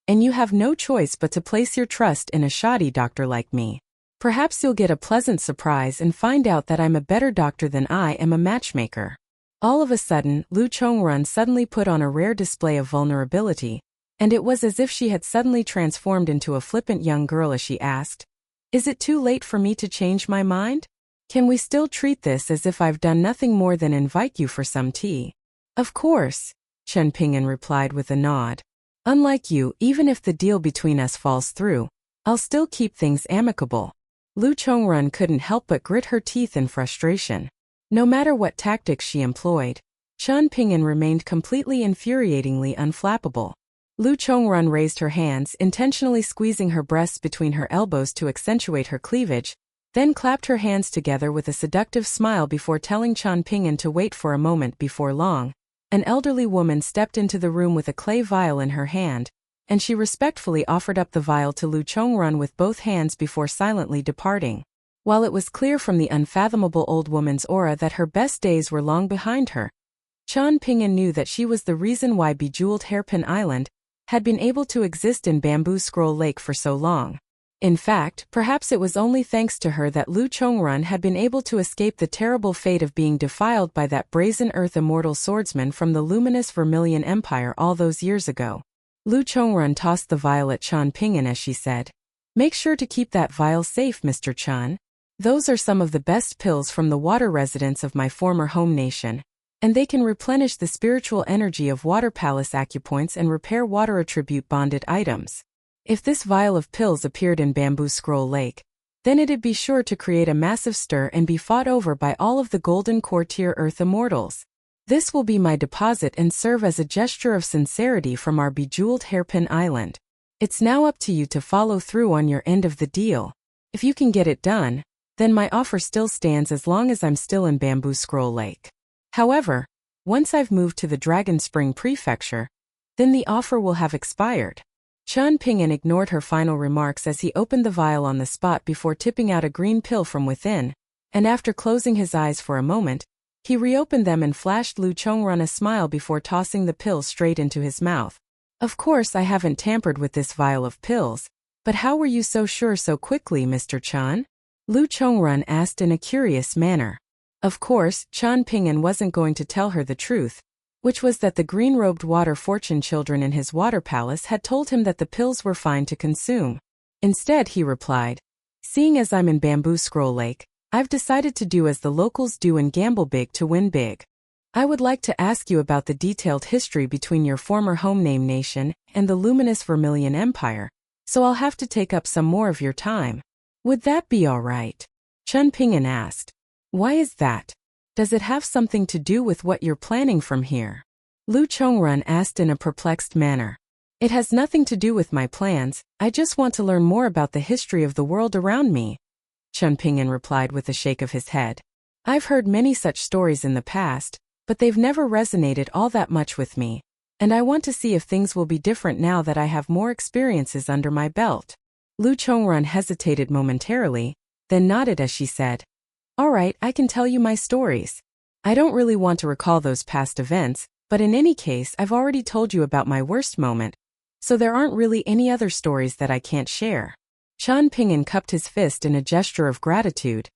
and you have no choice but to place your trust in a shoddy doctor like me. Perhaps you'll get a pleasant surprise and find out that I'm a better doctor than I am a matchmaker. All of a sudden, Lu Chongrun suddenly put on a rare display of vulnerability, and it was as if she had suddenly transformed into a flippant young girl as she asked, Is it too late for me to change my mind? Can we still treat this as if I've done nothing more than invite you for some tea? Of course, Chen Ping'an replied with a nod. Unlike you, even if the deal between us falls through, I'll still keep things amicable. Lu Chongrun couldn't help but grit her teeth in frustration. No matter what tactics she employed, Chen Ping'an remained completely infuriatingly unflappable. Lu Chongrun raised her hands, intentionally squeezing her breasts between her elbows to accentuate her cleavage, then clapped her hands together with a seductive smile before telling Chen Ping'an to wait for a moment. Before long, an elderly woman stepped into the room with a clay vial in her hand, and she respectfully offered up the vial to Lu Chongrun with both hands before silently departing. While it was clear from the unfathomable old woman's aura that her best days were long behind her, Chen Ping'an knew that she was the reason why bejeweled hairpin island had been able to exist in Bamboo Scroll Lake for so long. In fact, perhaps it was only thanks to her that Lu Chongrun had been able to escape the terrible fate of being defiled by that brazen earth immortal swordsman from the luminous Vermilion Empire all those years ago. Lu Chongrun tossed the vial at Chen Ping'an as she said, Make sure to keep that vial safe, Mr. Chen. Those are some of the best pills from the water residents of my former home nation, and they can replenish the spiritual energy of water palace acupoints and repair water attribute bonded items. If this vial of pills appeared in Bamboo Scroll Lake, then it'd be sure to create a massive stir and be fought over by all of the Golden Courtier Earth Immortals. This will be my deposit and serve as a gesture of sincerity from our bejeweled hairpin island. It's now up to you to follow through on your end of the deal. If you can get it done, then my offer still stands as long as I'm still in Bamboo Scroll Lake. However, once I've moved to the Dragon Spring Prefecture, then the offer will have expired. Chen Ping'an ignored her final remarks as he opened the vial on the spot before tipping out a green pill from within, and after closing his eyes for a moment, he reopened them and flashed Lu Chongrun a smile before tossing the pill straight into his mouth. Of course I haven't tampered with this vial of pills, but how were you so sure so quickly, Mr. Chan? Lu Chongrun asked in a curious manner. Of course, Chen Ping'an wasn't going to tell her the truth, which was that the green-robed water fortune children in his water palace had told him that the pills were fine to consume. Instead, he replied, seeing as I'm in Bamboo Scroll Lake, I've decided to do as the locals do and gamble big to win big. I would like to ask you about the detailed history between your former home name nation and the luminous Vermilion Empire, so I'll have to take up some more of your time. Would that be all right? Chen Ping'an asked. Why is that? Does it have something to do with what you're planning from here? Lu Chongrun asked in a perplexed manner. It has nothing to do with my plans, I just want to learn more about the history of the world around me. Chen Ping'an replied with a shake of his head. I've heard many such stories in the past, but they've never resonated all that much with me, and I want to see if things will be different now that I have more experiences under my belt. Lu Chongrun hesitated momentarily, then nodded as she said, all right, I can tell you my stories. I don't really want to recall those past events, but in any case I've already told you about my worst moment, so there aren't really any other stories that I can't share. Chen Ping'an cupped his fist in a gesture of gratitude,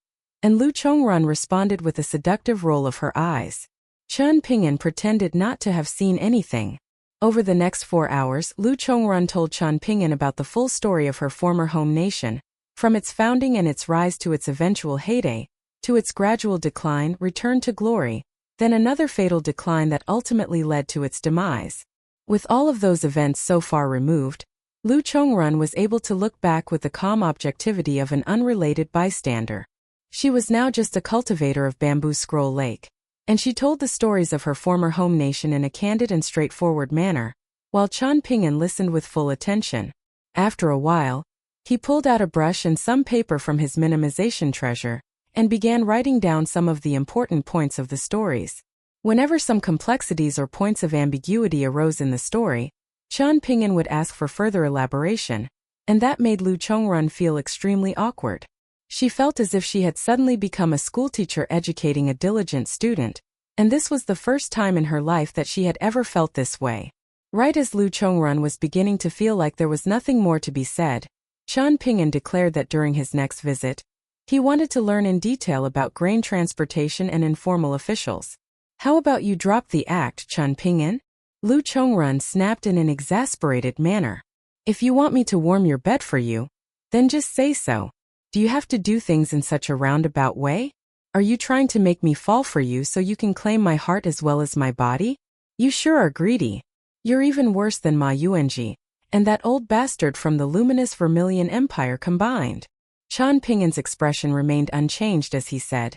and Lu Chongrun responded with a seductive roll of her eyes. Chen Ping'an pretended not to have seen anything. Over the next 4 hours, Lu Chongrun told Chen Ping'an about the full story of her former home nation, from its founding and its rise to its eventual heyday, to its gradual decline, return to glory, then another fatal decline that ultimately led to its demise. With all of those events so far removed, Lu Chongrun was able to look back with the calm objectivity of an unrelated bystander. She was now just a cultivator of Bamboo Scroll Lake, and she told the stories of her former home nation in a candid and straightforward manner, while Chen Ping'an listened with full attention. After a while, he pulled out a brush and some paper from his minimization treasure, and began writing down some of the important points of the stories. Whenever some complexities or points of ambiguity arose in the story, Chen Ping'an would ask for further elaboration, and that made Lu Chongrun feel extremely awkward. She felt as if she had suddenly become a schoolteacher educating a diligent student, and this was the first time in her life that she had ever felt this way. Right as Lu Chongrun was beginning to feel like there was nothing more to be said, Chen Ping'an declared that during his next visit, he wanted to learn in detail about grain transportation and informal officials. How about you drop the act, Chen Ping'an? Lu Chongrun snapped in an exasperated manner. If you want me to warm your bed for you, then just say so. Do you have to do things in such a roundabout way? Are you trying to make me fall for you so you can claim my heart as well as my body? You sure are greedy. You're even worse than Ma Yuanji, and that old bastard from the luminous Vermilion Empire combined. Chen Ping'an's expression remained unchanged as he said,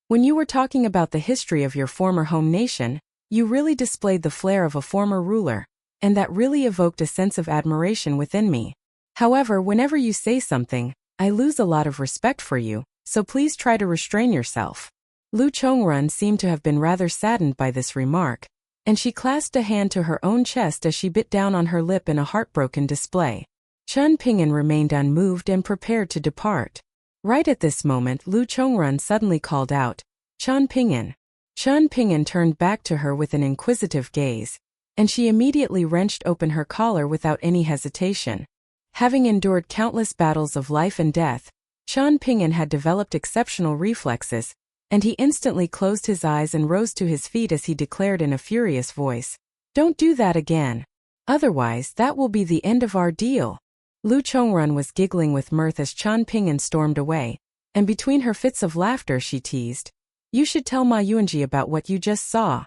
when you were talking about the history of your former home nation, you really displayed the flair of a former ruler, and that really evoked a sense of admiration within me. However, whenever you say something, I lose a lot of respect for you, so please try to restrain yourself. Lu Chongrun seemed to have been rather saddened by this remark, and she clasped a hand to her own chest as she bit down on her lip in a heartbroken display. Chen Ping'an remained unmoved and prepared to depart. Right at this moment, Lu Chongrun suddenly called out, Chen Ping'an. Chen Ping'an turned back to her with an inquisitive gaze, and she immediately wrenched open her collar without any hesitation. Having endured countless battles of life and death, Chen Ping'an had developed exceptional reflexes, and he instantly closed his eyes and rose to his feet as he declared in a furious voice, don't do that again. Otherwise, that will be the end of our deal. Lu Chongrun was giggling with mirth as Chen Ping'an stormed away, and between her fits of laughter she teased, you should tell Ma Yuanji about what you just saw.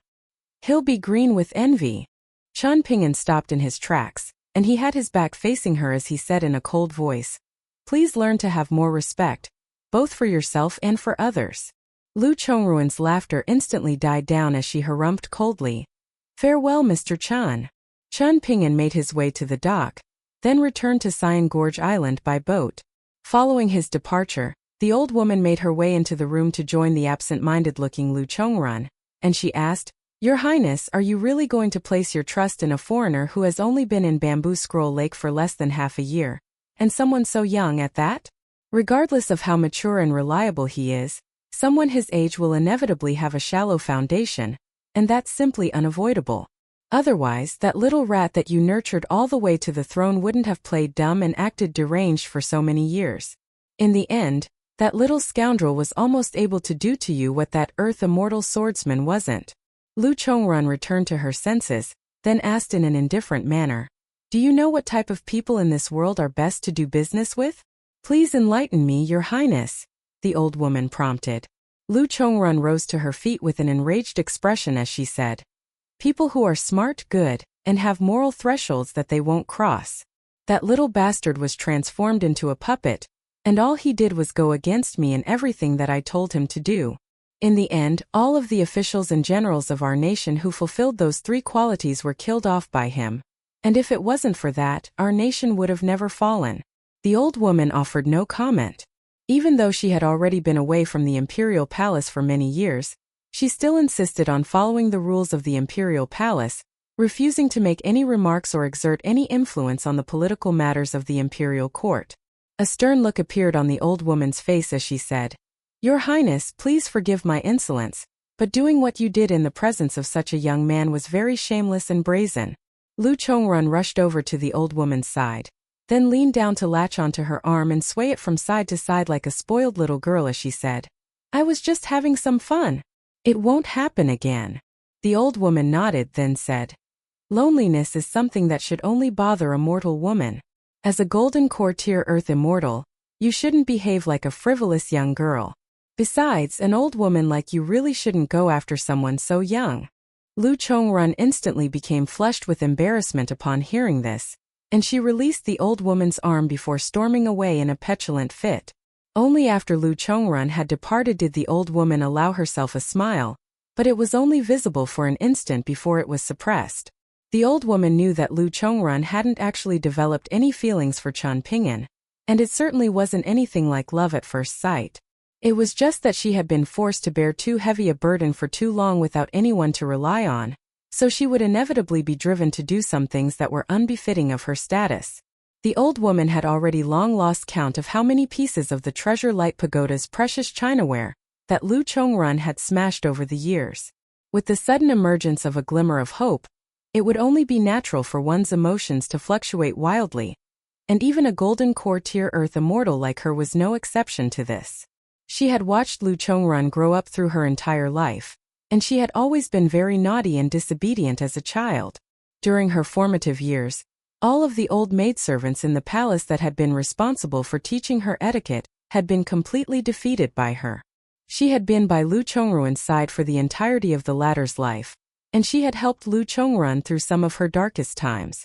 He'll be green with envy. Chen Ping'an stopped in his tracks, and he had his back facing her as he said in a cold voice, please learn to have more respect, both for yourself and for others. Lu Chongrun's laughter instantly died down as she harrumphed coldly, farewell, Mr. Chen. Chen Ping'an made his way to the dock, then returned to Cyan Gorge Island by boat. Following his departure, the old woman made her way into the room to join the absent-minded-looking Lu Chongrun, and she asked, Your Highness, are you really going to place your trust in a foreigner who has only been in Bamboo Scroll Lake for less than half a year, and someone so young at that? Regardless of how mature and reliable he is, someone his age will inevitably have a shallow foundation, and that's simply unavoidable. Otherwise, that little rat that you nurtured all the way to the throne wouldn't have played dumb and acted deranged for so many years. In the end, that little scoundrel was almost able to do to you what that Earth Immortal swordsman wasn't. Lu Chongrun returned to her senses, then asked in an indifferent manner, "Do you know what type of people in this world are best to do business with? Please enlighten me, Your Highness," the old woman prompted. Lu Chongrun rose to her feet with an enraged expression as she said, "People who are smart, good, and have moral thresholds that they won't cross." That little bastard was transformed into a puppet, and all he did was go against me and everything that I told him to do. In the end, all of the officials and generals of our nation who fulfilled those three qualities were killed off by him. And if it wasn't for that, our nation would have never fallen. The old woman offered no comment. Even though she had already been away from the imperial palace for many years, she still insisted on following the rules of the imperial palace, refusing to make any remarks or exert any influence on the political matters of the imperial court. A stern look appeared on the old woman's face as she said, "Your Highness, please forgive my insolence, but doing what you did in the presence of such a young man was very shameless and brazen." Lu Chongrun rushed over to the old woman's side, then leaned down to latch onto her arm and sway it from side to side like a spoiled little girl as she said, "I was just having some fun. It won't happen again." The old woman nodded, then said, "Loneliness is something that should only bother a mortal woman. As a golden courtier Earth Immortal, you shouldn't behave like a frivolous young girl. Besides, an old woman like you really shouldn't go after someone so young." Lu Chongrun instantly became flushed with embarrassment upon hearing this, and she released the old woman's arm before storming away in a petulant fit. Only after Lu Chongrun had departed did the old woman allow herself a smile, but it was only visible for an instant before it was suppressed. The old woman knew that Lu Chongrun hadn't actually developed any feelings for Chen Ping'an, and it certainly wasn't anything like love at first sight. It was just that she had been forced to bear too heavy a burden for too long without anyone to rely on, so she would inevitably be driven to do some things that were unbefitting of her status. The old woman had already long lost count of how many pieces of the Treasure Light Pagoda's precious chinaware that Lu Chongrun had smashed over the years. With the sudden emergence of a glimmer of hope, it would only be natural for one's emotions to fluctuate wildly, and even a golden courtier Earth Immortal like her was no exception to this. She had watched Lu Chongrun grow up through her entire life, and she had always been very naughty and disobedient as a child. During her formative years, all of the old maidservants in the palace that had been responsible for teaching her etiquette had been completely defeated by her. She had been by Lu Chongrun's side for the entirety of the latter's life, and she had helped Lu Chongrun through some of her darkest times.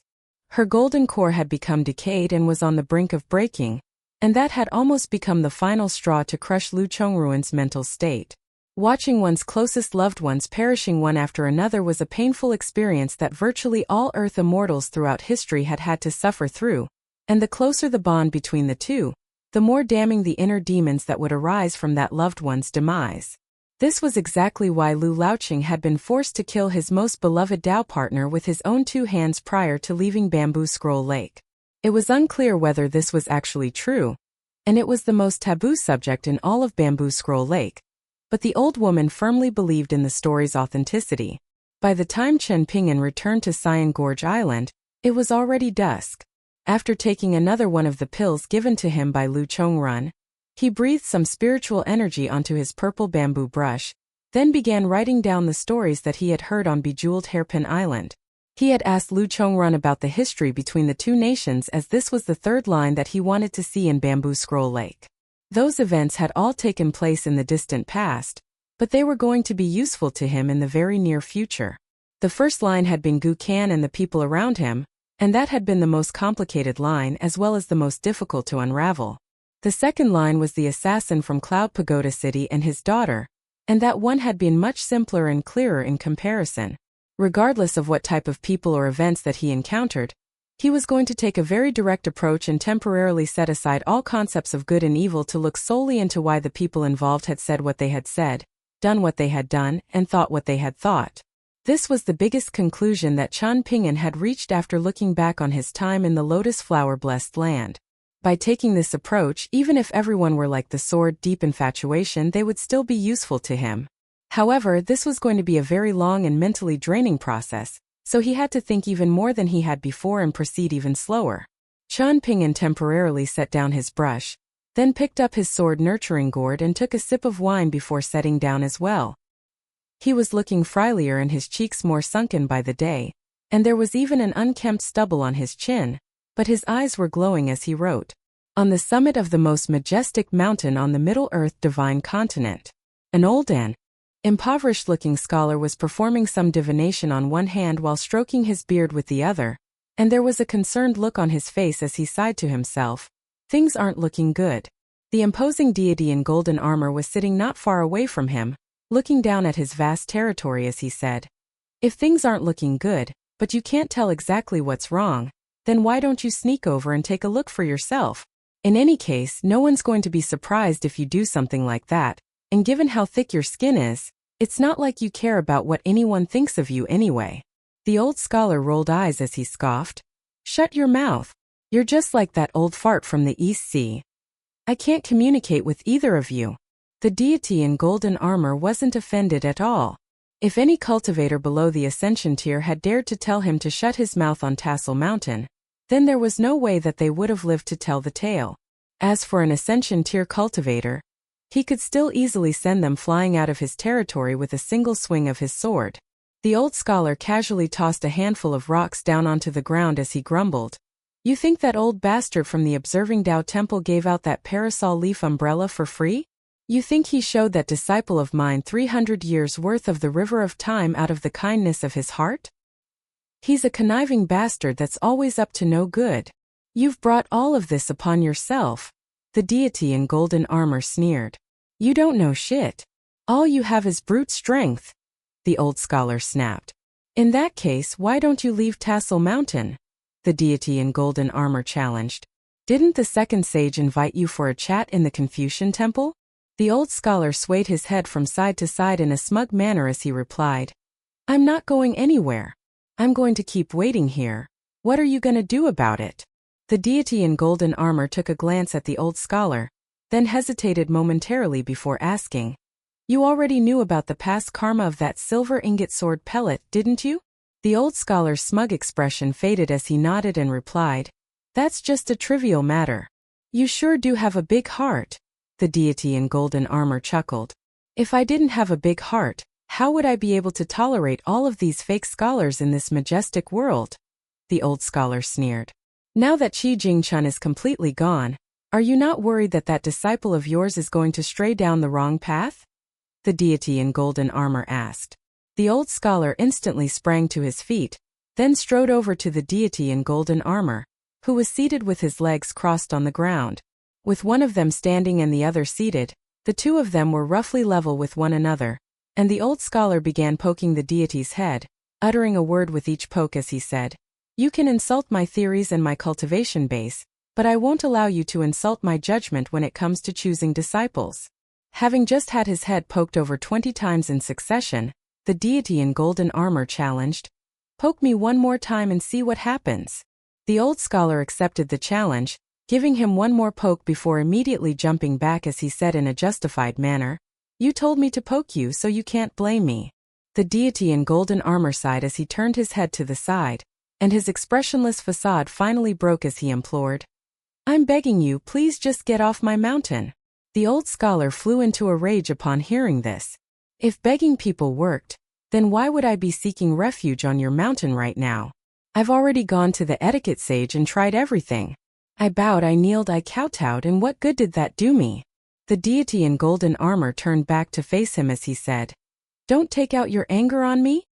Her golden core had become decayed and was on the brink of breaking, and that had almost become the final straw to crush Lu Chongrun's mental state. Watching one's closest loved ones perishing one after another was a painful experience that virtually all Earth Immortals throughout history had had to suffer through, and the closer the bond between the two, the more damning the inner demons that would arise from that loved one's demise. This was exactly why Lu Laoqing had been forced to kill his most beloved Dao partner with his own two hands prior to leaving Bamboo Scroll Lake. It was unclear whether this was actually true, and it was the most taboo subject in all of Bamboo Scroll Lake, but the old woman firmly believed in the story's authenticity. By the time Chen Ping'an returned to Cyan Gorge Island, it was already dusk. After taking another one of the pills given to him by Lu Chongrun, he breathed some spiritual energy onto his purple bamboo brush, then began writing down the stories that he had heard on Bejeweled Hairpin Island. He had asked Lu Chongrun about the history between the two nations as this was the third line that he wanted to see in Bamboo Scroll Lake. Those events had all taken place in the distant past, but they were going to be useful to him in the very near future. The first line had been Gu Kan and the people around him, and that had been the most complicated line as well as the most difficult to unravel. The second line was the assassin from Cloud Pagoda City and his daughter, and that one had been much simpler and clearer in comparison. Regardless of what type of people or events that he encountered, he was going to take a very direct approach and temporarily set aside all concepts of good and evil to look solely into why the people involved had said what they had said, done what they had done, and thought what they had thought. This was the biggest conclusion that Chen Ping'an had reached after looking back on his time in the lotus flower-blessed land. By taking this approach, even if everyone were like the sword-deep infatuation, they would still be useful to him. However, this was going to be a very long and mentally draining process, so he had to think even more than he had before and proceed even slower. Chen Ping'an temporarily set down his brush, then picked up his sword-nurturing gourd and took a sip of wine before setting down as well. He was looking frilier and his cheeks more sunken by the day, and there was even an unkempt stubble on his chin, but his eyes were glowing as he wrote. On the summit of the most majestic mountain on the Middle-earth divine continent, an old and impoverished-looking scholar was performing some divination on one hand while stroking his beard with the other, and there was a concerned look on his face as he sighed to himself. Things aren't looking good. The imposing deity in golden armor was sitting not far away from him, looking down at his vast territory as he said, "If things aren't looking good, but you can't tell exactly what's wrong, then why don't you sneak over and take a look for yourself? In any case, no one's going to be surprised if you do something like that, and given how thick your skin is, it's not like you care about what anyone thinks of you anyway." The old scholar rolled eyes as he scoffed. "Shut your mouth. You're just like that old fart from the East Sea. I can't communicate with either of you." The deity in golden armor wasn't offended at all. If any cultivator below the ascension tier had dared to tell him to shut his mouth on Tassel Mountain, then there was no way that they would have lived to tell the tale. As for an ascension tier cultivator, he could still easily send them flying out of his territory with a single swing of his sword. The old scholar casually tossed a handful of rocks down onto the ground as he grumbled. "You think that old bastard from the Observing Tao Temple gave out that parasol leaf umbrella for free? You think he showed that disciple of mine 300 years worth of the river of time out of the kindness of his heart? He's a conniving bastard that's always up to no good. You've brought all of this upon yourself." The deity in golden armor sneered. "You don't know shit. All you have is brute strength," the old scholar snapped. "In that case, why don't you leave Tassel Mountain?" the deity in golden armor challenged. "Didn't the second sage invite you for a chat in the Confucian temple?" The old scholar swayed his head from side to side in a smug manner as he replied, "I'm not going anywhere. I'm going to keep waiting here. What are you going to do about it?" The deity in golden armor took a glance at the old scholar, then hesitated momentarily before asking, "You already knew about the past karma of that silver ingot sword pellet, didn't you?" The old scholar's smug expression faded as he nodded and replied, "That's just a trivial matter. You sure do have a big heart." The deity in golden armor chuckled. "If I didn't have a big heart, how would I be able to tolerate all of these fake scholars in this majestic world?" The old scholar sneered. "Now that Qi Jingchun is completely gone, are you not worried that that disciple of yours is going to stray down the wrong path?" the deity in golden armor asked. The old scholar instantly sprang to his feet, then strode over to the deity in golden armor, who was seated with his legs crossed on the ground. With one of them standing and the other seated, the two of them were roughly level with one another, and the old scholar began poking the deity's head, uttering a word with each poke as he said, "You can insult my theories and my cultivation base, but I won't allow you to insult my judgment when it comes to choosing disciples." Having just had his head poked over 20 times in succession, the deity in golden armor challenged, "Poke me one more time and see what happens." The old scholar accepted the challenge, giving him one more poke before immediately jumping back as he said in a justified manner, "You told me to poke you, so you can't blame me." The deity in golden armor sighed as he turned his head to the side, and his expressionless facade finally broke as he implored, "I'm begging you, please just get off my mountain." The old scholar flew into a rage upon hearing this. "If begging people worked, then why would I be seeking refuge on your mountain right now? I've already gone to the etiquette sage and tried everything. I bowed, I kneeled, I kowtowed, and what good did that do me?" The deity in golden armor turned back to face him as he said, "Don't take out your anger on me?"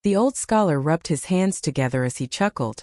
The old scholar rubbed his hands together as he chuckled.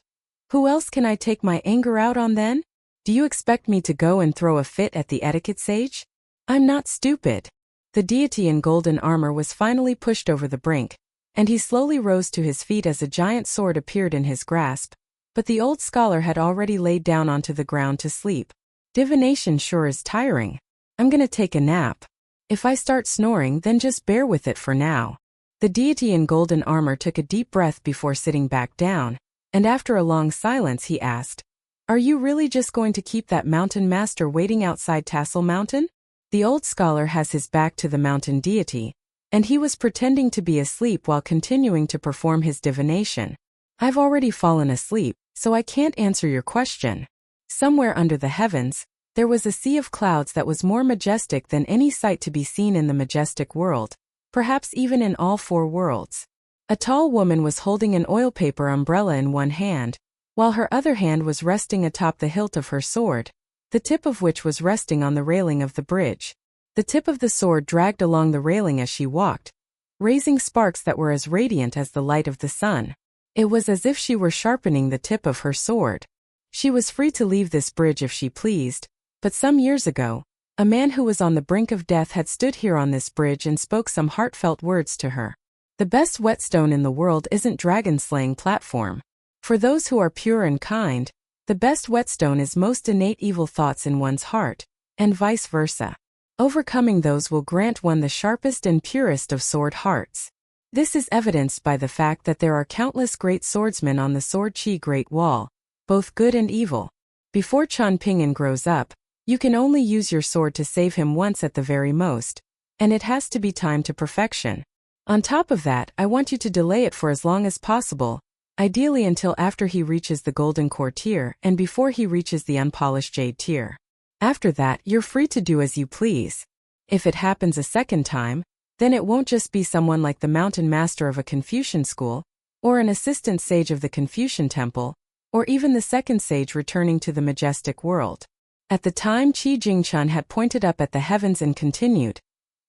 "Who else can I take my anger out on then? Do you expect me to go and throw a fit at the etiquette sage? I'm not stupid." The deity in golden armor was finally pushed over the brink, and he slowly rose to his feet as a giant sword appeared in his grasp, but the old scholar had already laid down onto the ground to sleep. "Divination sure is tiring. I'm gonna take a nap. If I start snoring, then just bear with it for now." The deity in golden armor took a deep breath before sitting back down, and after a long silence he asked, "Are you really just going to keep that mountain master waiting outside Tassel Mountain?" The old scholar has his back to the mountain deity, and he was pretending to be asleep while continuing to perform his divination. "I've already fallen asleep, so I can't answer your question." Somewhere under the heavens, there was a sea of clouds that was more majestic than any sight to be seen in the majestic world, perhaps even in all four worlds. A tall woman was holding an oil paper umbrella in one hand, while her other hand was resting atop the hilt of her sword, the tip of which was resting on the railing of the bridge. The tip of the sword dragged along the railing as she walked, raising sparks that were as radiant as the light of the sun. It was as if she were sharpening the tip of her sword. She was free to leave this bridge if she pleased, but some years ago, a man who was on the brink of death had stood here on this bridge and spoke some heartfelt words to her. The best whetstone in the world isn't dragon-slaying platform. For those who are pure and kind, the best whetstone is most innate evil thoughts in one's heart, and vice versa. Overcoming those will grant one the sharpest and purest of sword hearts. This is evidenced by the fact that there are countless great swordsmen on the Sword Chi Great Wall, both good and evil. Before Chan Ping'an grows up, you can only use your sword to save him once at the very most, and it has to be timed to perfection. On top of that, I want you to delay it for as long as possible, ideally until after he reaches the golden core tier and before he reaches the unpolished jade tier. After that, you're free to do as you please. If it happens a second time, then it won't just be someone like the mountain master of a Confucian school, or an assistant sage of the Confucian temple, or even the second sage returning to the majestic world. At the time, Qi Jingchun had pointed up at the heavens and continued,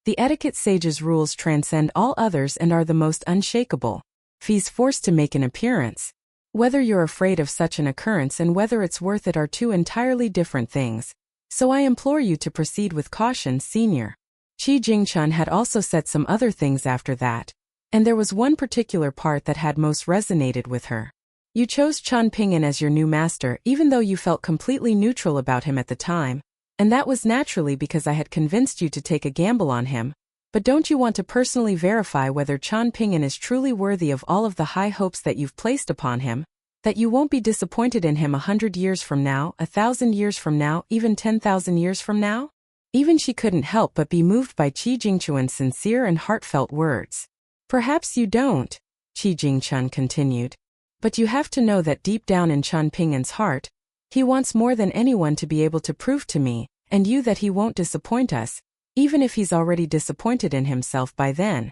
"The etiquette sage's rules transcend all others and are the most unshakable. Fees forced to make an appearance. Whether you're afraid of such an occurrence and whether it's worth it are two entirely different things. So I implore you to proceed with caution, senior." Qi Jingchun had also said some other things after that, and there was one particular part that had most resonated with her. "You chose Chan Ping'an as your new master even though you felt completely neutral about him at the time, and that was naturally because I had convinced you to take a gamble on him. But don't you want to personally verify whether Chan Ping'an is truly worthy of all of the high hopes that you've placed upon him, that you won't be disappointed in him 100 years from now, 1,000 years from now, even 10,000 years from now?" Even she couldn't help but be moved by Qi Jingchun's sincere and heartfelt words. "Perhaps you don't," Qi Jingchun continued. "But you have to know that deep down in Chan Ping'an's heart, he wants more than anyone to be able to prove to me, and you that he won't disappoint us, even if he's already disappointed in himself by then."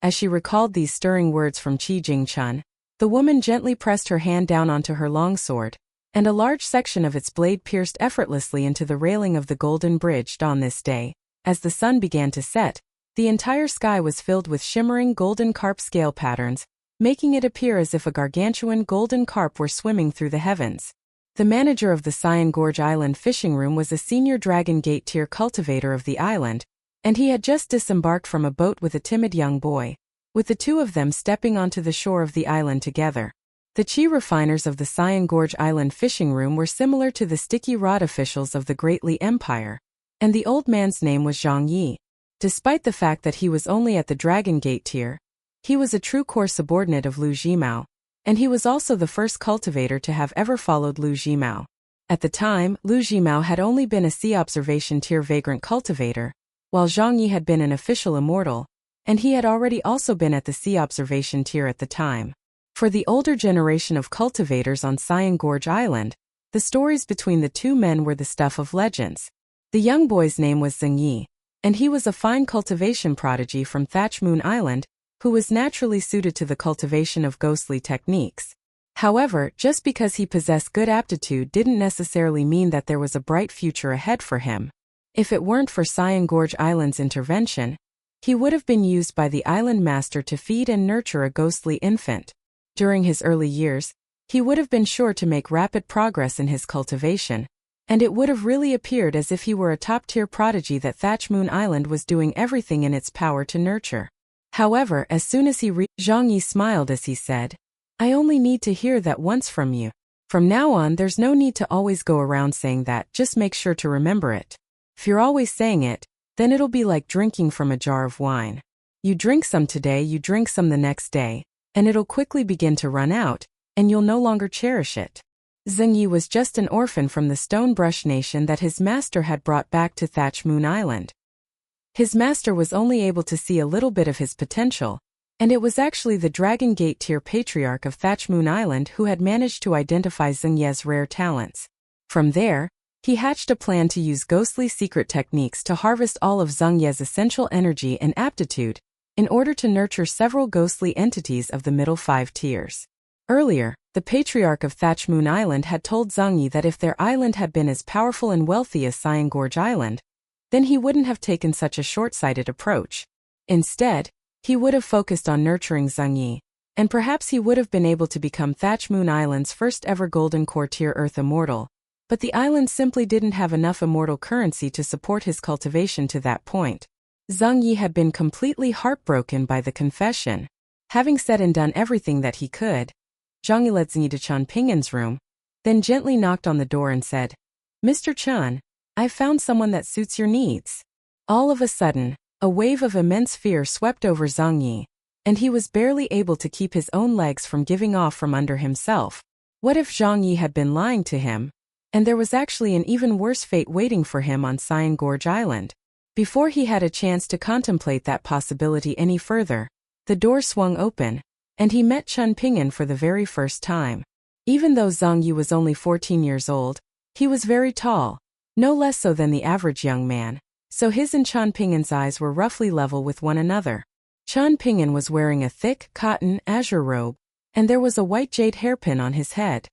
As she recalled these stirring words from Qi Jingchun, the woman gently pressed her hand down onto her longsword, and a large section of its blade pierced effortlessly into the railing of the golden bridge. On this day, as the sun began to set, the entire sky was filled with shimmering golden carp scale patterns, making it appear as if a gargantuan golden carp were swimming through the heavens. The manager of the Cyan Gorge Island fishing room was a senior Dragon Gate tier cultivator of the island, and he had just disembarked from a boat with a timid young boy, with the two of them stepping onto the shore of the island together. The chi refiners of the Cyan Gorge Island fishing room were similar to the sticky rod officials of the Great Li Empire, and the old man's name was Zhang Yi. Despite the fact that he was only at the Dragon Gate tier, he was a true core subordinate of Lu Jimao, and he was also the first cultivator to have ever followed Lu Jimao. At the time, Lu Jimao had only been a sea observation tier vagrant cultivator, while Zhang Yi had been an official immortal, and he had already also been at the sea observation tier at the time. For the older generation of cultivators on Cyan Gorge Island, the stories between the two men were the stuff of legends. The young boy's name was Zheng Yi, and he was a fine cultivation prodigy from Thatch Moon Island, who was naturally suited to the cultivation of ghostly techniques. However, just because he possessed good aptitude didn't necessarily mean that there was a bright future ahead for him. If it weren't for Cyan Gorge Island's intervention, he would have been used by the island master to feed and nurture a ghostly infant. During his early years, he would have been sure to make rapid progress in his cultivation, and it would have really appeared as if he were a top-tier prodigy that Thatch Moon Island was doing everything in its power to nurture. However, as soon as Zhang Yi smiled as he said, "I only need to hear that once from you. From now on there's no need to always go around saying that, just make sure to remember it. If you're always saying it, then it'll be like drinking from a jar of wine. You drink some today, you drink some the next day, and it'll quickly begin to run out, and you'll no longer cherish it. Zheng Yi was just an orphan from the Stone Brush Nation that his master had brought back to Thatch Moon Island. His master was only able to see a little bit of his potential, and it was actually the Dragon Gate tier patriarch of Thatch Moon Island who had managed to identify Zheng Ye's rare talents. From there, he hatched a plan to use ghostly secret techniques to harvest all of Zheng Ye's essential energy and aptitude, in order to nurture several ghostly entities of the middle 5 tiers. Earlier, the patriarch of Thatch Moon Island had told Zheng Yi that if their island had been as powerful and wealthy as Cyan Gorge Island, then he wouldn't have taken such a short-sighted approach. Instead, he would have focused on nurturing Zheng Yi, and perhaps he would have been able to become Thatch Moon Island's first ever Golden Core tier Earth Immortal, but the island simply didn't have enough immortal currency to support his cultivation to that point. Zheng Yi had been completely heartbroken by the confession. Having said and done everything that he could, Zheng Yi led Zheng Yi to Chen Pingin's room, then gently knocked on the door and said, "Mr. Chen, I've found someone that suits your needs." All of a sudden, a wave of immense fear swept over Zheng Yi, and he was barely able to keep his own legs from giving off from under himself. What if Zheng Yi had been lying to him, and there was actually an even worse fate waiting for him on Cyan Gorge Island? Before he had a chance to contemplate that possibility any further, the door swung open, and he met Chen Pingin for the very first time. Even though Zheng Yi was only 14 years old, he was very tall, no less so than the average young man, so his and Chen Pingin's eyes were roughly level with one another. Chen Pingin was wearing a thick, cotton, azure robe, and there was a white jade hairpin on his head.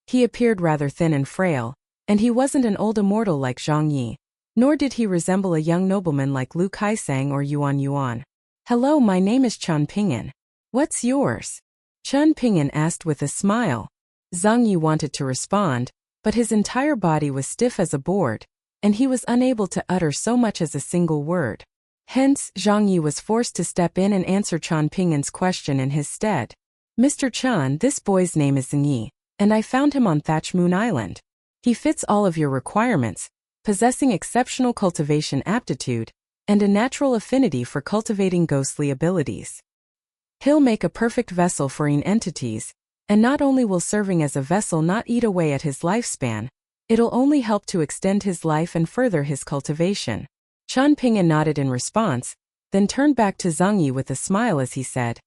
He appeared rather thin and frail, and he wasn't an old immortal like Zheng Yi, nor did he resemble a young nobleman like Lu Kaisang or Yuan Yuan. "Hello, my name is Chen Pingin. What's yours?" Chen Pingin asked with a smile. Zheng Yi wanted to respond, but his entire body was stiff as a board, and he was unable to utter so much as a single word. Hence, Zheng Yi was forced to step in and answer Chen Pingin's question in his stead. "Mr. Chen, this boy's name is Zheng Yi, and I found him on Thatch Moon Island. He fits all of your requirements, possessing exceptional cultivation aptitude, and a natural affinity for cultivating ghostly abilities. He'll make a perfect vessel for entities, and not only will serving as a vessel not eat away at his lifespan, it'll only help to extend his life and further his cultivation." Chen Pingin nodded in response, then turned back to Zheng Yi with a smile as he said,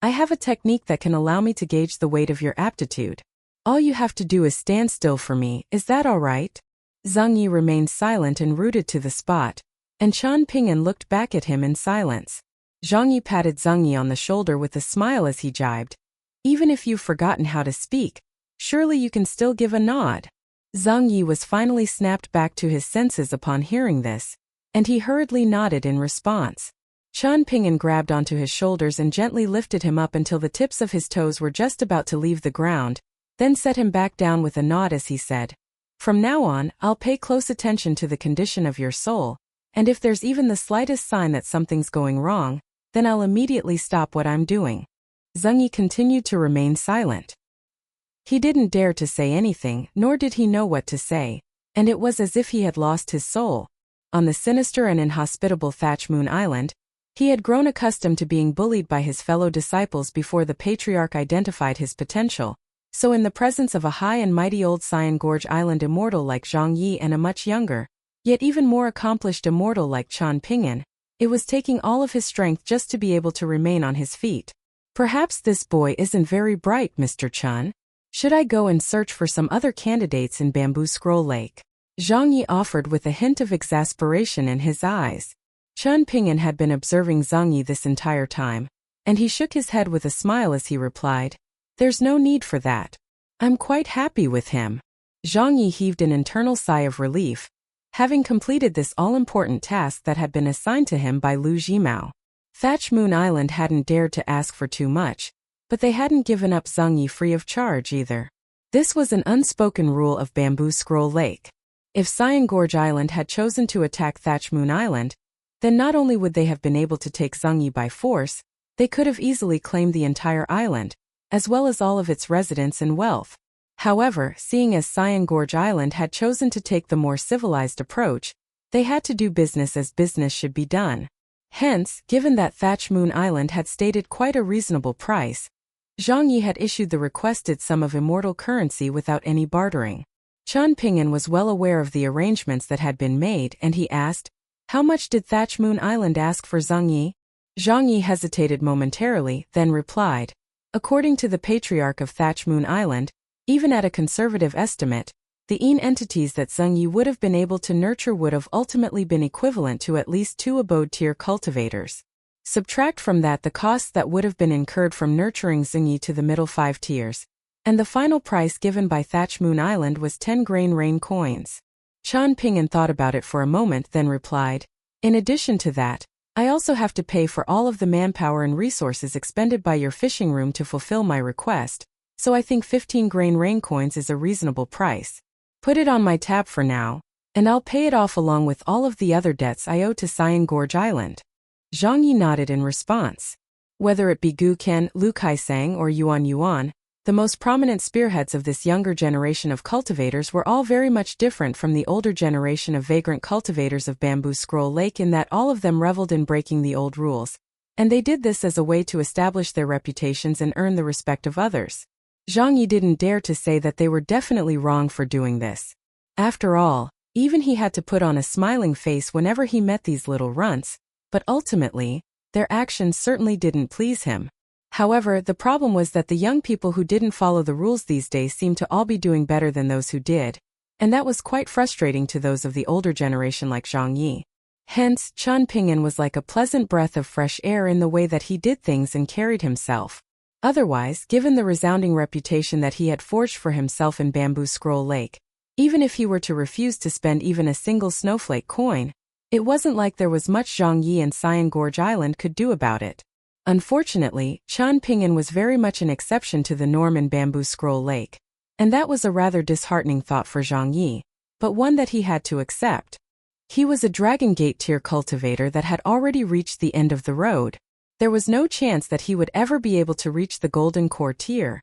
"I have a technique that can allow me to gauge the weight of your aptitude. All you have to do is stand still for me, is that all right?" Zheng Yi remained silent and rooted to the spot, and Chen Pingin looked back at him in silence. Zheng Yi patted Zheng Yi on the shoulder with a smile as he jibed, "Even if you've forgotten how to speak, surely you can still give a nod." Zheng Yi was finally snapped back to his senses upon hearing this, and he hurriedly nodded in response. Chen Pingin grabbed onto his shoulders and gently lifted him up until the tips of his toes were just about to leave the ground, then set him back down with a nod as he said, "From now on, I'll pay close attention to the condition of your soul, and if there's even the slightest sign that something's going wrong, then I'll immediately stop what I'm doing." Zheng Yi continued to remain silent. He didn't dare to say anything, nor did he know what to say, and it was as if he had lost his soul. On the sinister and inhospitable Thatch Moon Island, he had grown accustomed to being bullied by his fellow disciples before the patriarch identified his potential, so in the presence of a high and mighty old Cyan Gorge Island immortal like Zheng Yi and a much younger, yet even more accomplished immortal like Chen Pingin, it was taking all of his strength just to be able to remain on his feet. "Perhaps this boy isn't very bright, Mr. Chen. Should I go and search for some other candidates in Bamboo Scroll Lake?" Zheng Yi offered with a hint of exasperation in his eyes. Chen Pingin had been observing Zheng Yi this entire time, and he shook his head with a smile as he replied, "There's no need for that. I'm quite happy with him." Zheng Yi heaved an internal sigh of relief, having completed this all-important task that had been assigned to him by Lu Jimao. Thatch Moon Island hadn't dared to ask for too much, but they hadn't given up Zheng Yi free of charge either. This was an unspoken rule of Bamboo Scroll Lake. If Cyan Gorge Island had chosen to attack Thatch Moon Island, then not only would they have been able to take Zheng Yi by force, they could have easily claimed the entire island, as well as all of its residents and wealth. However, seeing as Cyan Gorge Island had chosen to take the more civilized approach, they had to do business as business should be done. Hence, given that Thatch Moon Island had stated quite a reasonable price, Zhang Yi had issued the requested sum of immortal currency without any bartering. Chen Ping'an was well aware of the arrangements that had been made, and he asked, "How much did Thatch Moon Island ask for Zhang Yi?" Zhang Yi hesitated momentarily, then replied, "According to the patriarch of Thatch Moon Island, even at a conservative estimate, the entities that Zhang Yi would have been able to nurture would have ultimately been equivalent to at least 2 abode-tier cultivators. Subtract from that the costs that would have been incurred from nurturing Zhang Yi to the middle 5 tiers, and the final price given by Thatch Moon Island was 10 grain rain coins." Chen Ping'an thought about it for a moment, then replied, "In addition to that, I also have to pay for all of the manpower and resources expended by your fishing room to fulfill my request, so I think 15 grain rain coins is a reasonable price. Put it on my tab for now, and I'll pay it off along with all of the other debts I owe to Cyan Gorge Island." Zhang Yi nodded in response. Whether it be Gu Ken, Lu Kaisang, or Yuan, the most prominent spearheads of this younger generation of cultivators were all very much different from the older generation of vagrant cultivators of Bamboo Scroll Lake in that all of them reveled in breaking the old rules, and they did this as a way to establish their reputations and earn the respect of others. Zhang Yi didn't dare to say that they were definitely wrong for doing this. After all, even he had to put on a smiling face whenever he met these little runts, but ultimately, their actions certainly didn't please him. However, the problem was that the young people who didn't follow the rules these days seemed to all be doing better than those who did, and that was quite frustrating to those of the older generation like Zhang Yi. Hence, Chen Ping'an was like a pleasant breath of fresh air in the way that he did things and carried himself. Otherwise, given the resounding reputation that he had forged for himself in Bamboo Scroll Lake, even if he were to refuse to spend even a single snowflake coin, it wasn't like there was much Zhang Yi and Cyan Gorge Island could do about it. Unfortunately, Chen Ping'an was very much an exception to the norm in Bamboo Scroll Lake, and that was a rather disheartening thought for Zhang Yi, but one that he had to accept. He was a Dragon Gate tier cultivator that had already reached the end of the road. There was no chance that he would ever be able to reach the Golden Core tier.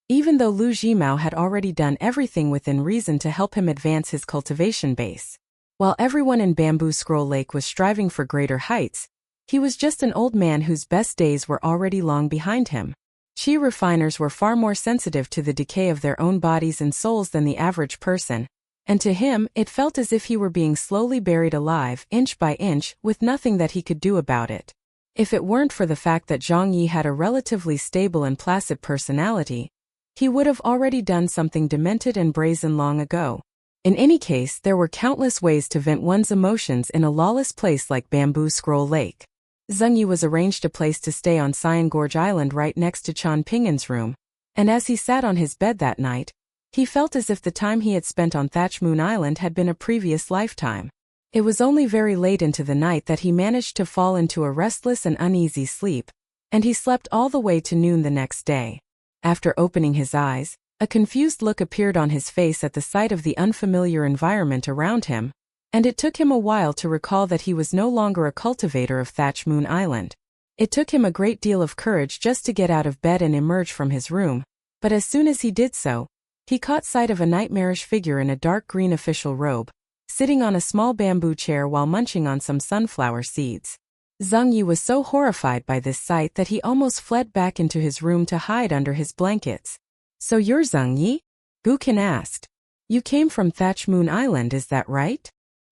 Even though Lu Jimao had already done everything within reason to help him advance his cultivation base. While everyone in Bamboo Scroll Lake was striving for greater heights, he was just an old man whose best days were already long behind him. Qi refiners were far more sensitive to the decay of their own bodies and souls than the average person, and to him, it felt as if he were being slowly buried alive, inch by inch, with nothing that he could do about it. If it weren't for the fact that Zhang Yi had a relatively stable and placid personality, he would have already done something demented and brazen long ago. In any case, there were countless ways to vent one's emotions in a lawless place like Bamboo Scroll Lake. Zhang Yi was arranged a place to stay on Cyan Gorge Island right next to Chen Ping'an's room, and as he sat on his bed that night, he felt as if the time he had spent on Thatch Moon Island had been a previous lifetime. It was only very late into the night that he managed to fall into a restless and uneasy sleep, and he slept all the way to noon the next day. After opening his eyes, a confused look appeared on his face at the sight of the unfamiliar environment around him, and it took him a while to recall that he was no longer a cultivator of Thatch Moon Island. It took him a great deal of courage just to get out of bed and emerge from his room, but as soon as he did so, he caught sight of a nightmarish figure in a dark green official robe, sitting on a small bamboo chair while munching on some sunflower seeds. Zhang Yi was so horrified by this sight that he almost fled back into his room to hide under his blankets. "So you're Zhang Yi?" Gu Ken asked. "You came from Thatch Moon Island, is that right?"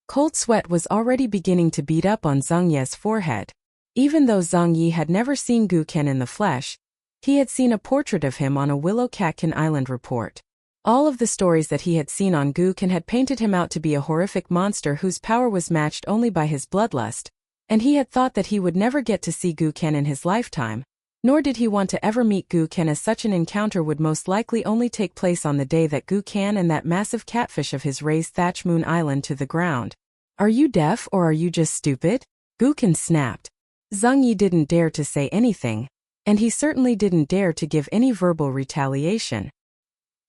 Cold sweat was already beginning to bead up on Zhang Ye's forehead. Even though Zhang Yi had never seen Gu Ken in the flesh, he had seen a portrait of him on a Willow Catkin Island report. All of the stories that he had seen on Gu Ken had painted him out to be a horrific monster whose power was matched only by his bloodlust, and he had thought that he would never get to see Gu Ken in his lifetime, nor did he want to ever meet Gu Ken, as such an encounter would most likely only take place on the day that Gu Ken and that massive catfish of his razed Thatch Moon Island to the ground. "Are you deaf or are you just stupid?" Gu Ken snapped. Zhang Yi didn't dare to say anything, and he certainly didn't dare to give any verbal retaliation.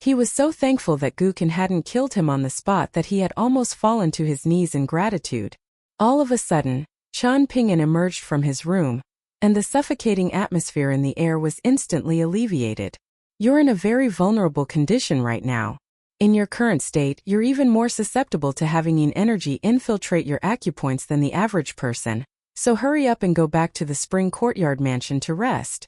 He was so thankful that Gu Ken hadn't killed him on the spot that he had almost fallen to his knees in gratitude. All of a sudden, Chen Ping'an emerged from his room, and the suffocating atmosphere in the air was instantly alleviated. "You're in a very vulnerable condition right now. In your current state, you're even more susceptible to having yin energy infiltrate your acupoints than the average person. So hurry up and go back to the spring courtyard mansion to rest,"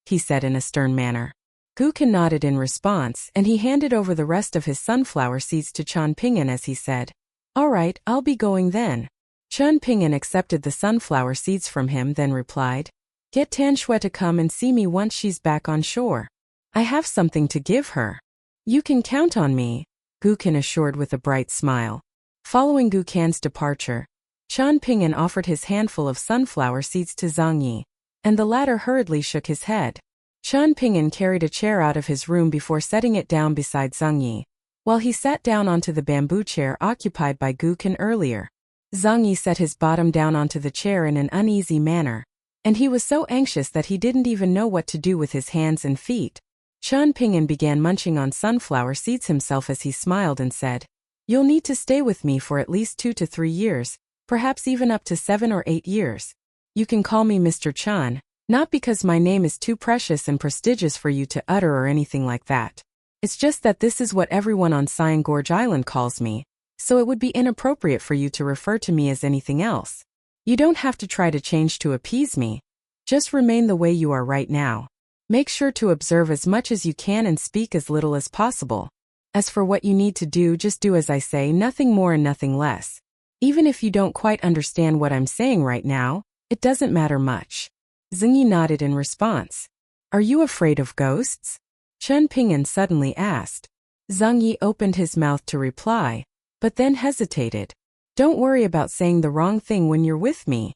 he said in a stern manner. Gukan nodded in response, and he handed over the rest of his sunflower seeds to Chen Ping'an as he said, "All right, I'll be going then." Chen Ping'an accepted the sunflower seeds from him, then replied, "Get Tan Shui to come and see me once she's back on shore. I have something to give her." "You can count on me," Gukan assured with a bright smile. Following Gukan's departure, Chen Ping'an offered his handful of sunflower seeds to Zhang Yi, and the latter hurriedly shook his head. Chen Ping'an carried a chair out of his room before setting it down beside Zhang Yi, while he sat down onto the bamboo chair occupied by Gukan earlier. Zhang Yi set his bottom down onto the chair in an uneasy manner, and he was so anxious that he didn't even know what to do with his hands and feet. Chen Ping'an began munching on sunflower seeds himself as he smiled and said, "You'll need to stay with me for at least 2 to 3 years, perhaps even up to 7 or 8 years. You can call me Mr. Chen, not because my name is too precious and prestigious for you to utter or anything like that. It's just that this is what everyone on Cyan Gorge Island calls me, so it would be inappropriate for you to refer to me as anything else. You don't have to try to change to appease me. Just remain the way you are right now. Make sure to observe as much as you can and speak as little as possible. As for what you need to do, just do as I say, nothing more and nothing less. Even if you don't quite understand what I'm saying right now, it doesn't matter much." Zhang Yi nodded in response. "Are you afraid of ghosts?" Chen Ping'an suddenly asked. Zhang Yi opened his mouth to reply, but then hesitated. "Don't worry about saying the wrong thing when you're with me,"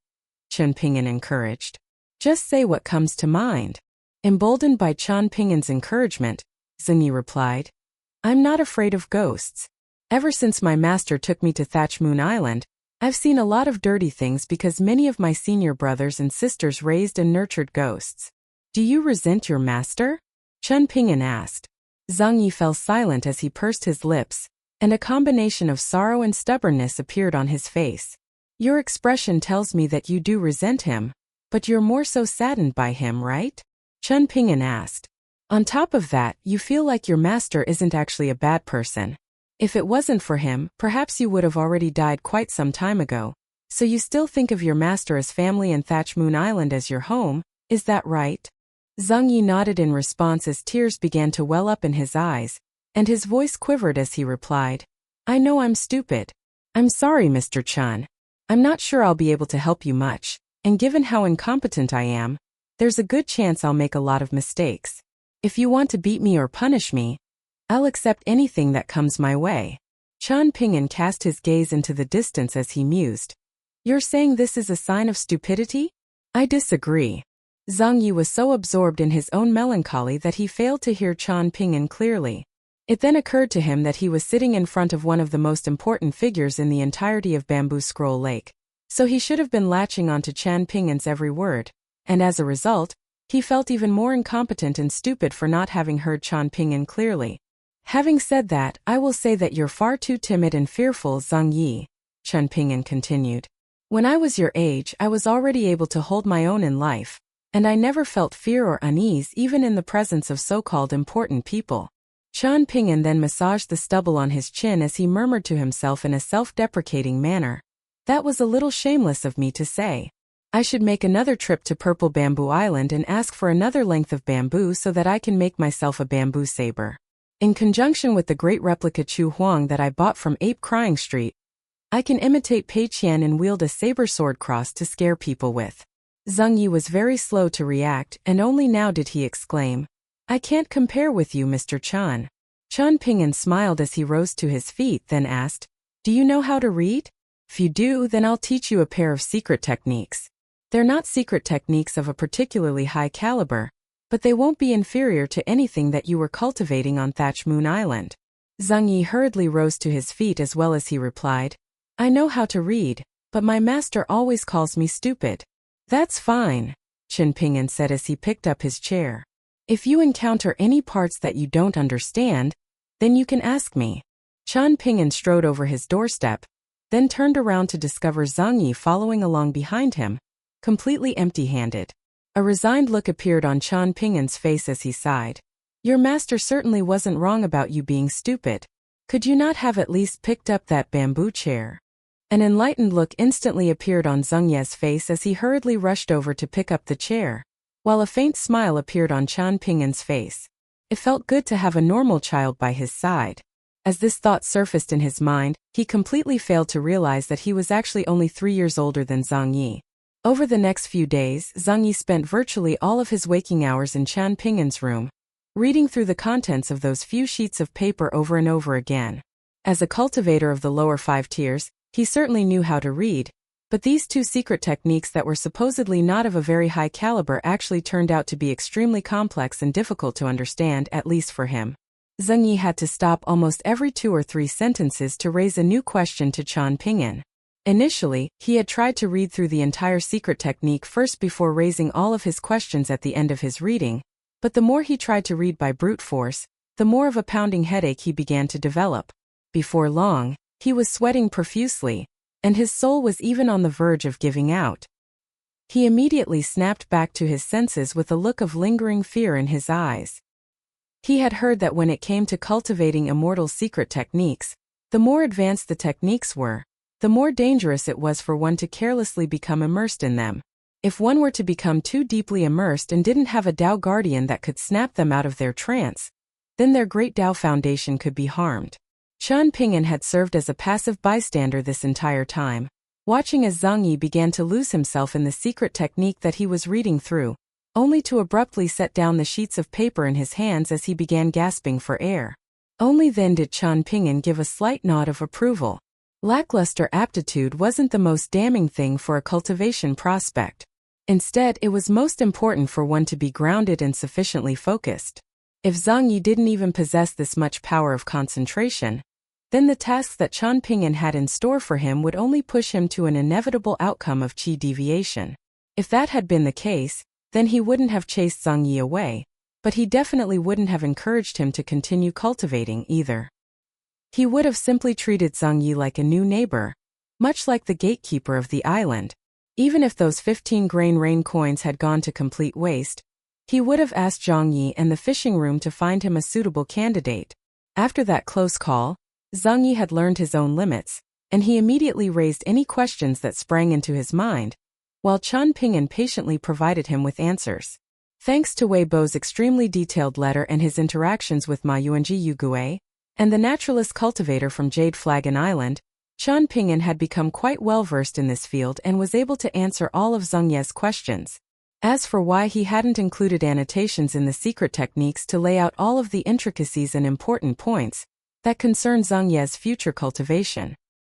Chen Ping'an encouraged. "Just say what comes to mind." Emboldened by Chen Ping'an's encouragement, Zhang Yi replied, "I'm not afraid of ghosts. Ever since my master took me to Thatch Moon Island, I've seen a lot of dirty things because many of my senior brothers and sisters raised and nurtured ghosts." "Do you resent your master?" Chen Ping'an asked. Zhang Yi fell silent as he pursed his lips, and a combination of sorrow and stubbornness appeared on his face. "Your expression tells me that you do resent him, but you're more so saddened by him, right?" Chen Ping'an asked. "On top of that, you feel like your master isn't actually a bad person. If it wasn't for him, perhaps you would have already died quite some time ago. So you still think of your master as family and Thatch Moon Island as your home, is that right?" Zhang Yi nodded in response as tears began to well up in his eyes, and his voice quivered as he replied, "I know I'm stupid. I'm sorry, Mr. Chen. I'm not sure I'll be able to help you much, and given how incompetent I am, there's a good chance I'll make a lot of mistakes. If you want to beat me or punish me, I'll accept anything that comes my way." Chen Ping'an cast his gaze into the distance as he mused. "You're saying this is a sign of stupidity? I disagree." Zhang Yi was so absorbed in his own melancholy that he failed to hear Chen Ping'an clearly. It then occurred to him that he was sitting in front of one of the most important figures in the entirety of Bamboo Scroll Lake, so he should have been latching onto Chen Ping'an's every word, and as a result, he felt even more incompetent and stupid for not having heard Chen Ping'an clearly. "Having said that, I will say that you're far too timid and fearful, Zhang Yi," Chen Ping'an continued. "When I was your age, I was already able to hold my own in life, and I never felt fear or unease even in the presence of so-called important people." Chen Ping'an then massaged the stubble on his chin as he murmured to himself in a self-deprecating manner, "That was a little shameless of me to say. I should make another trip to Purple Bamboo Island and ask for another length of bamboo so that I can make myself a bamboo saber. In conjunction with the great replica Chu Huang that I bought from Ape Crying Street, I can imitate Pei Qian and wield a saber sword cross to scare people with." Zhang Yi was very slow to react, and only now did he exclaim, "I can't compare with you, Mr. Chen." Chen Ping'an smiled as he rose to his feet, then asked, "Do you know how to read? If you do, then I'll teach you a pair of secret techniques. They're not secret techniques of a particularly high caliber, but they won't be inferior to anything that you were cultivating on Thatch Moon Island." Zhang Yi hurriedly rose to his feet as well as he replied, "I know how to read, but my master always calls me stupid." "That's fine," Chen Ping'an said as he picked up his chair. "If you encounter any parts that you don't understand, then you can ask me." Chen Ping'an strode over his doorstep, then turned around to discover Zhang Yi following along behind him, completely empty-handed. A resigned look appeared on Chen Ping'an's face as he sighed. "Your master certainly wasn't wrong about you being stupid. Could you not have at least picked up that bamboo chair?" An enlightened look instantly appeared on Zheng Ye's face as he hurriedly rushed over to pick up the chair, while a faint smile appeared on Qian Ping'an's face. It felt good to have a normal child by his side. As this thought surfaced in his mind, he completely failed to realize that he was actually only 3 years older than Zhang Yi. Over the next few days, Zhang Yi spent virtually all of his waking hours in Qian Ping'an's room, reading through the contents of those few sheets of paper over and over again. As a cultivator of the lower 5 tiers, he certainly knew how to read, but these 2 secret techniques that were supposedly not of a very high caliber actually turned out to be extremely complex and difficult to understand, at least for him. Zheng Yi had to stop almost every 2 or 3 sentences to raise a new question to Qian Ping'an. Initially, he had tried to read through the entire secret technique first before raising all of his questions at the end of his reading, but the more he tried to read by brute force, the more of a pounding headache he began to develop. Before long, he was sweating profusely, and his soul was even on the verge of giving out. He immediately snapped back to his senses with a look of lingering fear in his eyes. He had heard that when it came to cultivating immortal secret techniques, the more advanced the techniques were, the more dangerous it was for one to carelessly become immersed in them. If one were to become too deeply immersed and didn't have a Tao guardian that could snap them out of their trance, then their great Tao foundation could be harmed. Qian Ping'an had served as a passive bystander this entire time, watching as Zhang Yi began to lose himself in the secret technique that he was reading through, only to abruptly set down the sheets of paper in his hands as he began gasping for air. Only then did Qian Ping'an give a slight nod of approval. Lackluster aptitude wasn't the most damning thing for a cultivation prospect. Instead, it was most important for one to be grounded and sufficiently focused. If Zhang Yi didn't even possess this much power of concentration, then the tasks that Qian Ping'an had in store for him would only push him to an inevitable outcome of qi deviation. If that had been the case, then he wouldn't have chased Zhang Yi away, but he definitely wouldn't have encouraged him to continue cultivating either. He would have simply treated Zhang Yi like a new neighbor, much like the gatekeeper of the island. Even if those 15 grain rain coins had gone to complete waste, he would have asked Zhang Yi and the fishing room to find him a suitable candidate. After that close call, Zhang Yi had learned his own limits, and he immediately raised any questions that sprang into his mind, while Qian Ping'an patiently provided him with answers. Thanks to Wei Bo's extremely detailed letter and his interactions with Ma Yuanji Yugue, and the naturalist cultivator from Jade Flagon Island, Qian Ping'an had become quite well versed in this field and was able to answer all of Zheng Ye's questions. As for why he hadn't included annotations in the secret techniques to lay out all of the intricacies and important points that concern Zheng Ye's future cultivation,